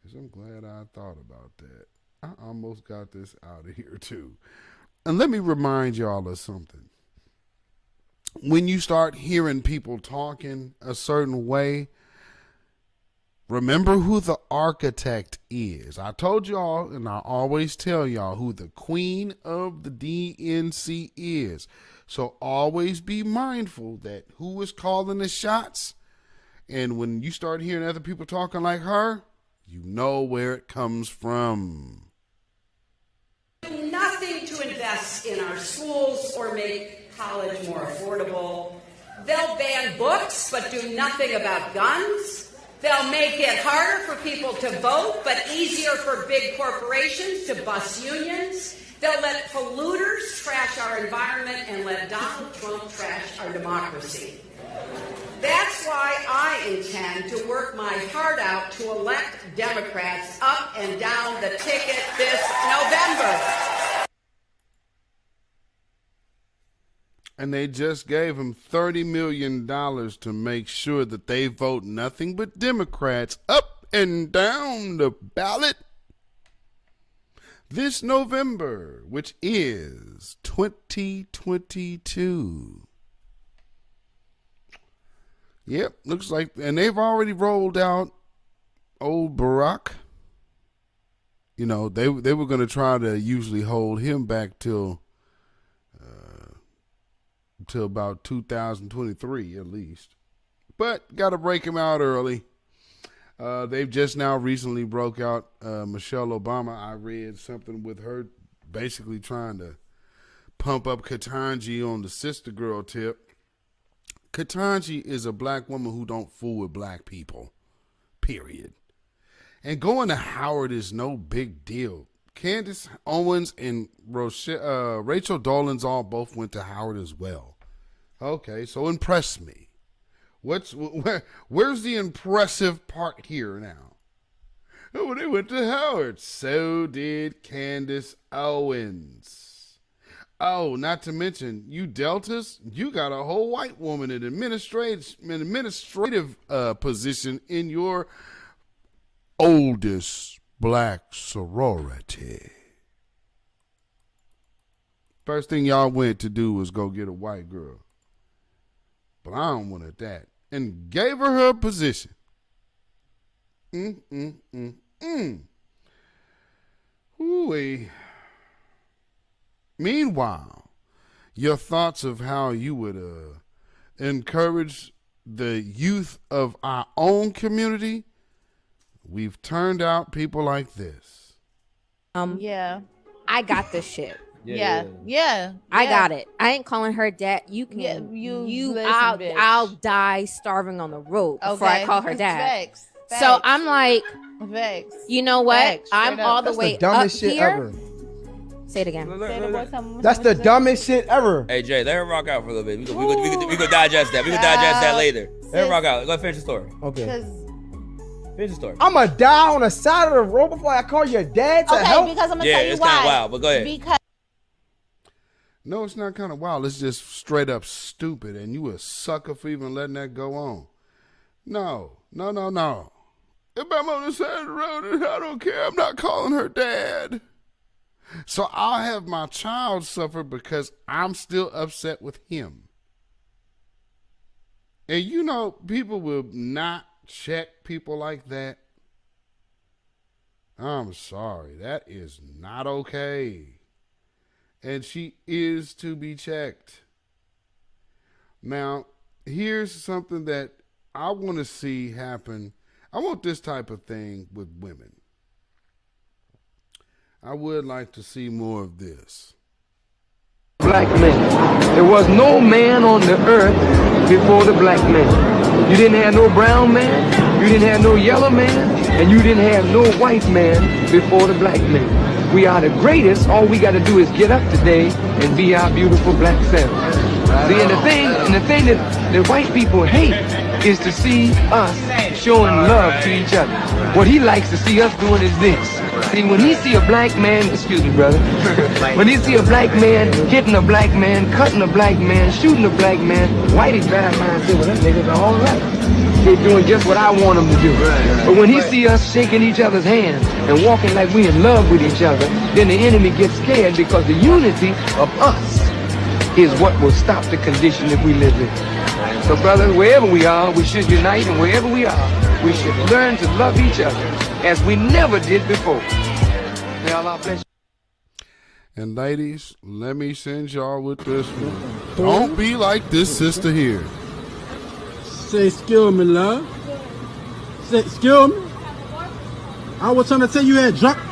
because I'm glad I thought about that. I almost got this out of here too. And let me remind y'all of something. When you start hearing people talking a certain way, remember who the architect is. I told y'all, and I always tell y'all, who the queen of the DNC is. So always be mindful that who is calling the shots. And when you start hearing other people talking like her, you know where it comes from. Nothing to invest in our schools or make college more affordable. They'll ban books but do nothing about guns. They'll make it harder for people to vote but easier for big corporations to bust unions. They'll let polluters trash our environment and let Donald Trump trash our democracy. That's why I intend to work my heart out to elect Democrats up and down the ticket this November. And they just gave him $30 million to make sure that they vote nothing but Democrats up and down the ballot this November, which is 2022. Yep, looks like, and they've already rolled out old Barack. You know, they were going to try to usually hold him back till about 2023 at least. But got to break him out early. They've just now recently broke out Michelle Obama. I read something with her basically trying to pump up Ketanji on the sister girl tip. Ketanji is a black woman who don't fool with black people, period. And going to Howard is no big deal. Candace Owens and Rachel Dolans all both went to Howard as well. Okay, so impress me. Where's the impressive part here now? Oh, they went to Howard. So did Candace Owens. Oh, not to mention, you Deltas, you got a whole white woman in administrative position in your oldest black sorority. First thing y'all went to do was go get a white girl. But I don't want that. And gave her position. Ooh-wee. Meanwhile, your thoughts of how you would encourage the youth of our own community, we've turned out people like this. Yeah. I got this shit. Yeah. I got it. I ain't calling her dad. You can. Listen, I'll die starving on the road before I call her dad. Facts. So I'm like, you know what? Facts. I'm all the way the dumbest up shit here. ever. Say it again. That's the dumbest shit ever. Hey Jay, let her rock out for a little bit. We could digest that. We could digest that later. Let her rock out. Go finish the story. Okay. Finish the story. I'ma die on the side of the road before I call your dad to help. Because I'm gonna tell you it's why. kind of wild, but go ahead. Because No, it's not kind of wild. It's just straight up stupid, and you a sucker for even letting that go on. No. If I'm on the side of the road, I don't care. I'm not calling her dad. So I'll have my child suffer because I'm still upset with him. And you know, people will not check people like that. I'm sorry. That is not okay. And she is to be checked. Now, here's something that I want to see happen. I want this type of thing with women. I would like to see more of this. Black man. There was no man on the earth before the black man. You didn't have no brown man, you didn't have no yellow man, and you didn't have no white man before the black man. We are the greatest. All we got to do is get up today and be our beautiful black selves. See, and the thing that white people hate is to see us showing love to each other. What he likes to see us doing is this. See, when he see a black man, excuse me, brother, when he see a black man hitting a black man, cutting a black man, shooting a black man, whitey drive by and say, well, that niggas are all right. They're doing just what I want them to do. But when he see us shaking each other's hands and walking like we in love with each other, then the enemy gets scared because the unity of us is what will stop the condition that we live in. So, brother, wherever we are, we should unite, and wherever we are, we should learn to love each other as we never did before. May Allah bless you. And ladies, let me send y'all with this one. Don't be like this sister here. Say, excuse me, love. Say, excuse me. I was trying to tell you had dropped. Oh,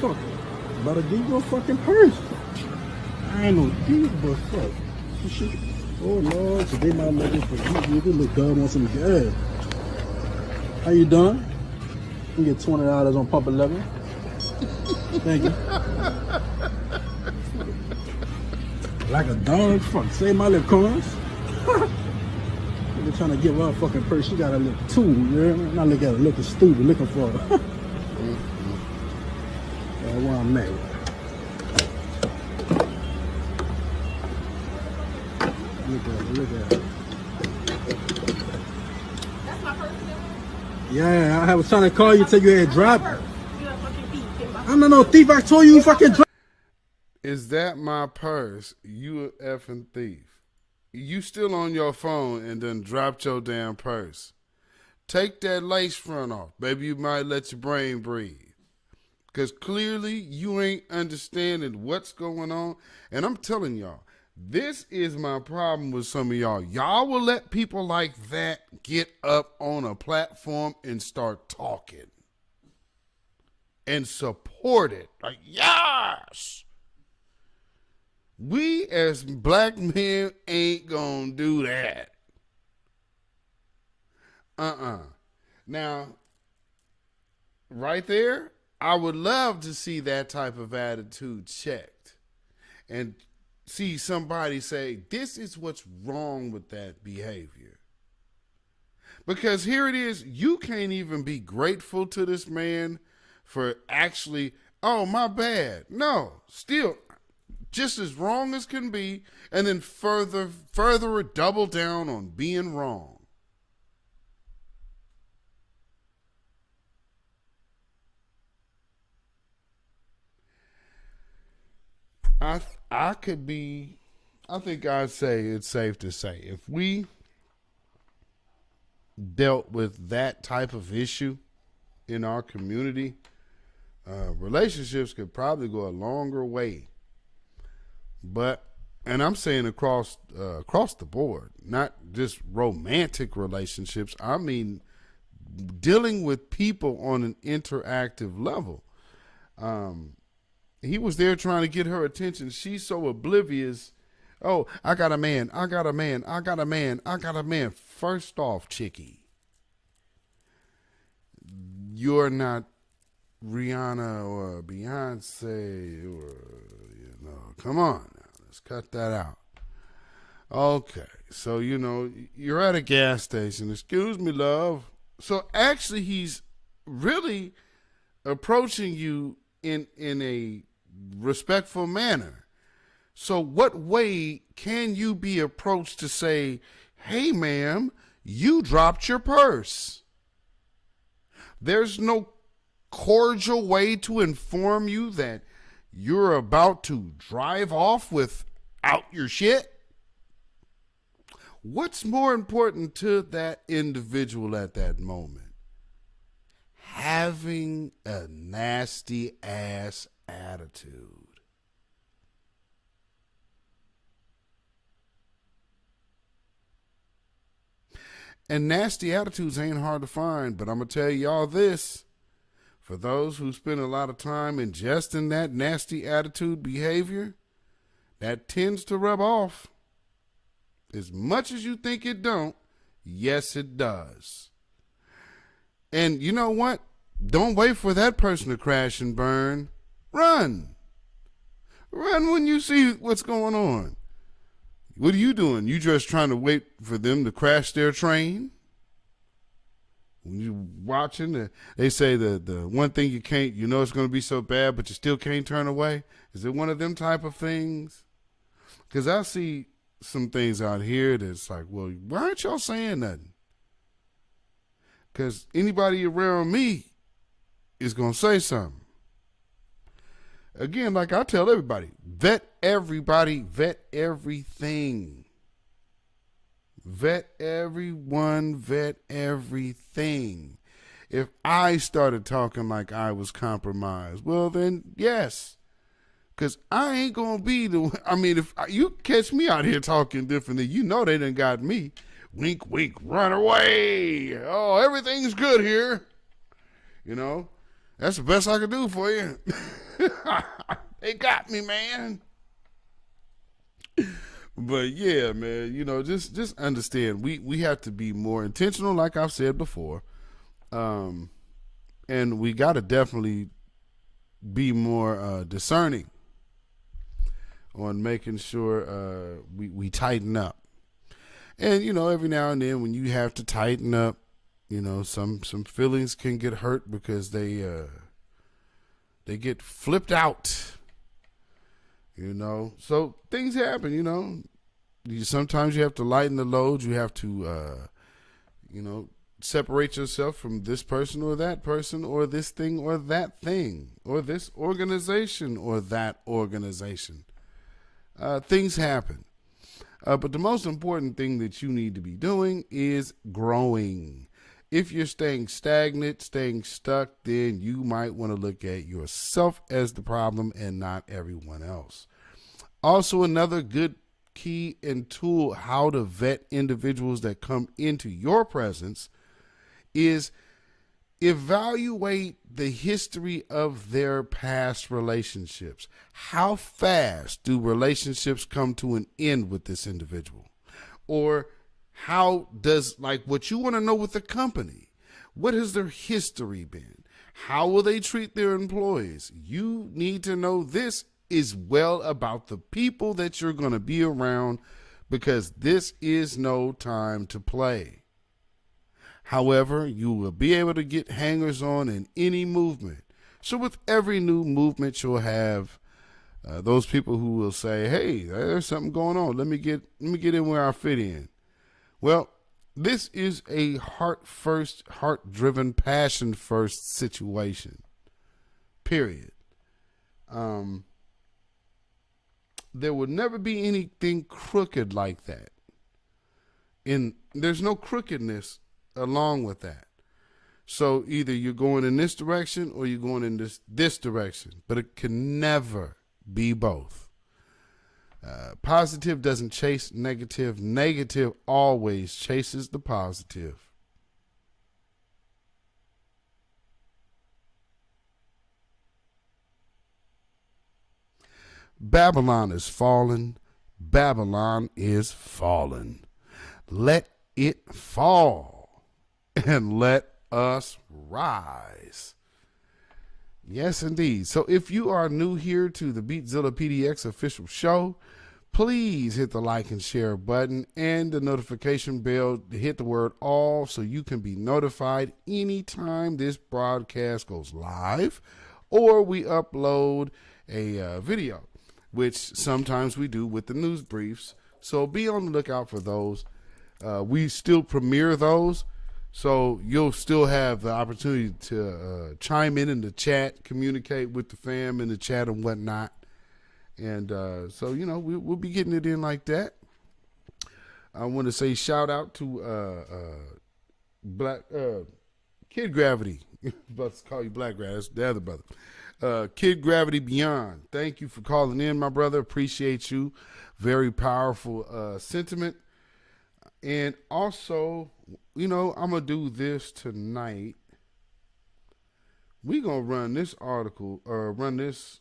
fuck. Better give you a fucking purse. I ain't no thief, but fuck. Shit. Oh, Lord. Today my looking for you. This little girl wants some gas. How you doing? You get $20 on Pump 11. Thank you. Like a dog. Fuck. Save my little coins. They're trying to give her a fucking purse. She got a little tool, you know? Not look at her looking stupid, looking for her. That's why I'm mad. Look at her. that's my purse. Yeah, I was trying to call you till you had dropped her. You're a fucking thief. I'm not no thief. I told you fucking dropped. Is that my purse? You a effing thief. You still on your phone and then dropped your damn purse. Take that lace front off. Baby, you might let your brain breathe. Because clearly you ain't understanding what's going on. And I'm telling y'all, this is my problem with some of y'all. Y'all will let people like that get up on a platform and start talking. And support it. Like, yes! We as black men ain't gonna do that. Now, right there, I would love to see that type of attitude checked. And see somebody say, this is what's wrong with that behavior. Because here it is, you can't even be grateful to this man for actually, oh, my bad. No, still just as wrong as can be, and then further double down on being wrong. I think I'd say it's safe to say if we dealt with that type of issue in our community, relationships could probably go a longer way. But, and I'm saying across the board, not just romantic relationships. I mean, dealing with people on an interactive level. He was there trying to get her attention. She's so oblivious. Oh, I got a man. I got a man. I got a man. I got a man. First off, chickie, you're not Rihanna or Beyonce or, come on now. Let's cut that out. Okay. So, you're at a gas station. Excuse me, love. So actually he's really approaching you in a respectful manner. So what way can you be approached to say, hey, ma'am, you dropped your purse? There's no cordial way to inform you that you're about to drive off without your shit. What's more important to that individual at that moment? Having a nasty ass attitude. And nasty attitudes ain't hard to find, but I'm going to tell y'all this. For those who spend a lot of time ingesting that nasty attitude behavior, that tends to rub off. As much as you think it don't, yes, it does. And you know what? Don't wait for that person to crash and burn. Run. Run when you see what's going on. What are you doing? You just trying to wait for them to crash their train? When you watching, they say the one thing you can't, it's going to be so bad, but you still can't turn away. Is it one of them type of things? Because I see some things out here that's like, well, why aren't y'all saying nothing? Because anybody around me is going to say something. Again, like I tell everybody, vet everybody, vet everything. Vet everyone, vet everything. If I started talking like I was compromised, well then, yes. Because I ain't going to be if you catch me out here talking differently, they done got me. Wink, wink, run away. Oh, everything's good here. That's the best I could do for you. They got me, man. But yeah, man, just understand we have to be more intentional, like I've said before. And we got to definitely be more discerning on making sure we tighten up. And, every now and then when you have to tighten up, some feelings can get hurt because they get flipped out. So things happen, sometimes you have to lighten the load. You have to, separate yourself from this person or that person or this thing or that thing or this organization or that organization. Things happen. But the most important thing that you need to be doing is growing. If you're staying stagnant, staying stuck, then you might want to look at yourself as the problem and not everyone else. Also, another good key and tool how to vet individuals that come into your presence is evaluate the history of their past relationships. How fast do relationships come to an end with this individual? Or how does, what you want to know with the company, what has their history been? How will they treat their employees? You need to know this is well about the people that you're going to be around, because this is no time to play. However, you will be able to get hangers on in any movement. So with every new movement, you'll have those people who will say, hey, there's something going on. Let me get in where I fit in. Well, this is a heart first, heart driven, passion first situation. Period. There will never be anything crooked like that. And there's no crookedness along with that. So either you're going in this direction or you're going in this direction, but it can never be both. Positive doesn't chase negative. Negative always chases the positive. Babylon is fallen. Babylon is fallen. Let it fall and let us rise. Yes, indeed. So if you are new here to the Beatzilla PDX official show, please hit the like and share button and the notification bell to hit the word all so you can be notified anytime this broadcast goes live or we upload a video, which sometimes we do with the news briefs. So be on the lookout for those. We still premiere those, so you'll still have the opportunity to chime in the chat, communicate with the fam in the chat and whatnot. And so, you know, we'll be getting it in like that. I want to say shout out to Black Kid Gravity. About to call you Black Gravity. That's the other brother. Kid Gravity Beyond. Thank you for calling in, my brother. Appreciate you. Very powerful sentiment. And also, you know, I'm going to do this tonight. We're going to run this article, or run this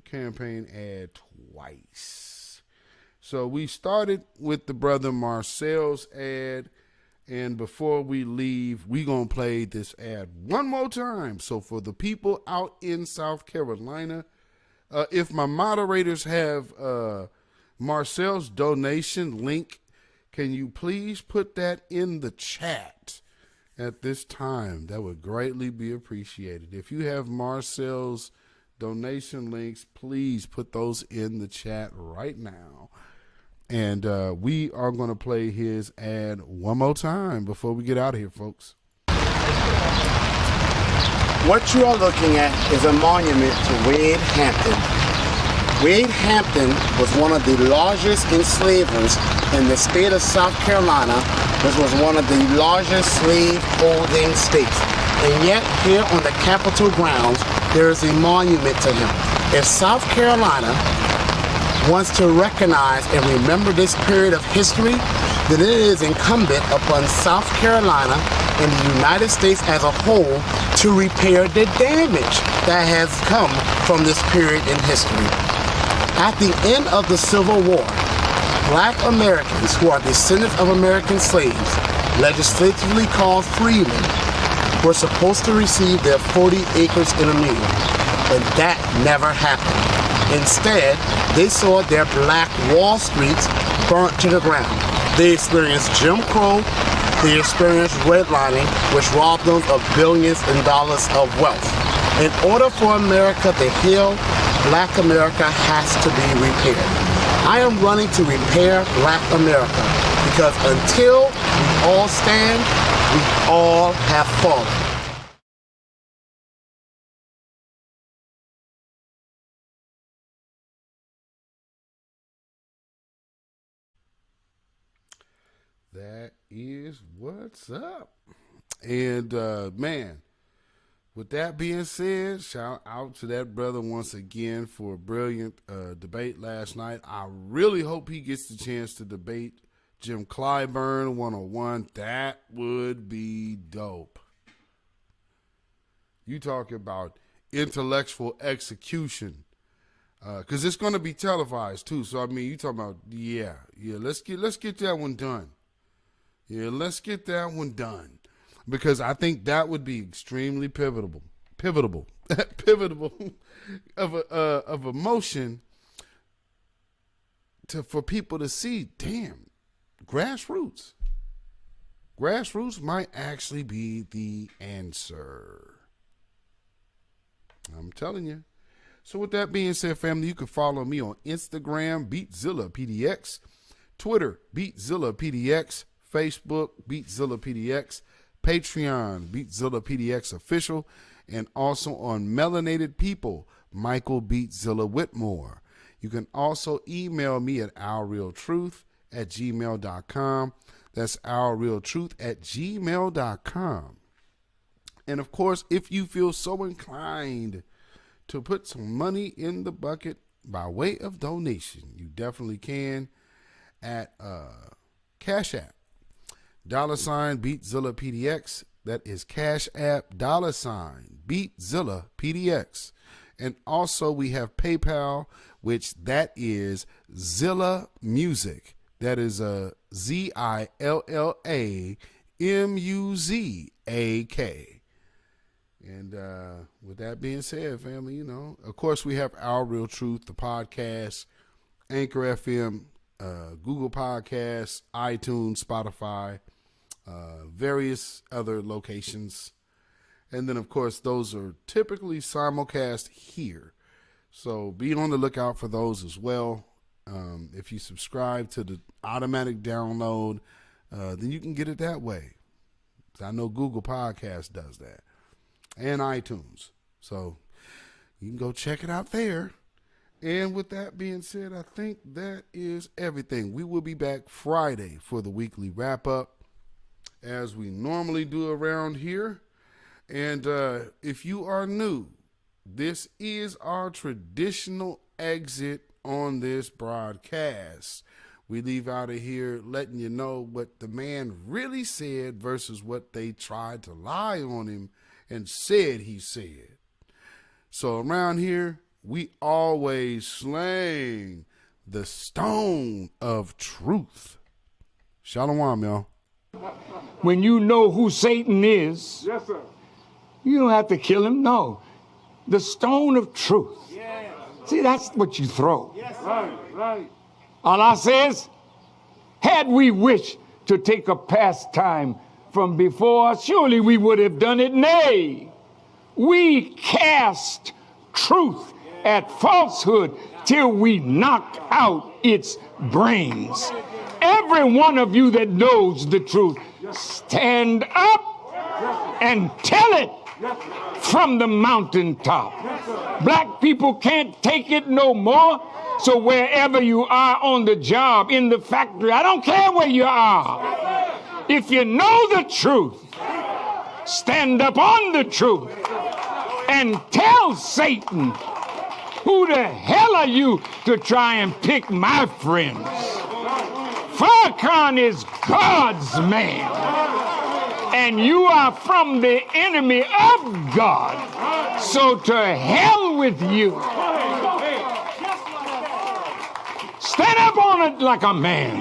campaign ad twice. So we started with the brother Marcel's ad. And before we leave, we're going to play this ad one more time. So for the people out in South Carolina, if my moderators have Marcel's donation link, can you please put that in the chat at this time? That would greatly be appreciated. If you have Marcel's donation links, please put those in the chat right now. And we are going to play his ad one more time before we get out of here, folks. What you are looking at is a monument to Wade Hampton. Wade Hampton was one of the largest enslavers in the state of South Carolina, which was one of the largest slave-holding states. And yet, here on the Capitol grounds, there is a monument to him. If South Carolina wants to recognize and remember this period of history, then it is incumbent upon South Carolina and the United States as a whole to repair the damage that has come from this period in history. At the end of the Civil War, Black Americans who are descendants of American slaves, legislatively called freemen, were supposed to receive their 40 acres in a meal, but that never happened. Instead, they saw their black Wall Streets burnt to the ground. They experienced Jim Crow, they experienced redlining, which robbed them of billions in dollars of wealth. In order for America to heal, Black America has to be repaired. I am running to repair Black America because until we all stand, we all have fallen. That is what's up. And man, with that being said, shout out to that brother once again for a brilliant debate last night. I really hope he gets the chance to debate Jim Clyburn one-on-one. That would be dope. You talk about intellectual execution, because it's going to be televised too. So I mean, you talking about let's get that one done. Yeah, let's get that one done. Because I think that would be extremely pivotal. that pivotal of emotion for people to see, damn, grassroots might actually be the answer. I'm telling you. So with that being said, family, you can follow me on Instagram, beatzillapdx, Twitter, beatzillapdx, Facebook, beatzillapdx, Patreon, beatzillapdx official, and also on Melanated People, Michael Beatzilla Whitmore. You can also email me at ourrealtruth@gmail.com. That's ourrealtruth@gmail.com. And of course, if you feel so inclined to put some money in the bucket by way of donation, you definitely can at CashApp, $beatzillapdx. That is CashApp, $beatzillapdx. And also we have PayPal, which that is Zilla Music. That is ZILLAMUZAK. And with that being said, family, you know, of course we have Our Real Truth, the podcast, Anchor FM, Google Podcasts, iTunes, Spotify, various other locations. And then, of course, those are typically simulcast here. So be on the lookout for those as well. If you subscribe to the automatic download, then you can get it that way. I know Google Podcasts does that. And iTunes. So you can go check it out there. And with that being said, I think that is everything. We will be back Friday for the weekly wrap-up, as we normally do around here. And if you are new, this is our traditional exit on this broadcast. We leave out of here letting you know what the man really said versus what they tried to lie on him and said he said. So around here, we always slang the stone of truth. Shalom, y'all. When you know who Satan is, Yes, sir. you don't have to kill him. No. The stone of truth. Yeah. See, that's what you throw. Yes, sir. Right. Allah says, had we wished to take a pastime from before, surely we would have done it. Nay, we cast truth at falsehood till we knock out its brains. Every one of you that knows the truth, stand up and tell it from the mountaintop. Black people can't take it no more. So wherever you are on the job, in the factory, I don't care where you are. If you know the truth, stand up on the truth and tell Satan, who the hell are you to try and pick my friends? Farrakhan is God's man, and you are from the enemy of God. So to hell with you. Stand up on it like a man.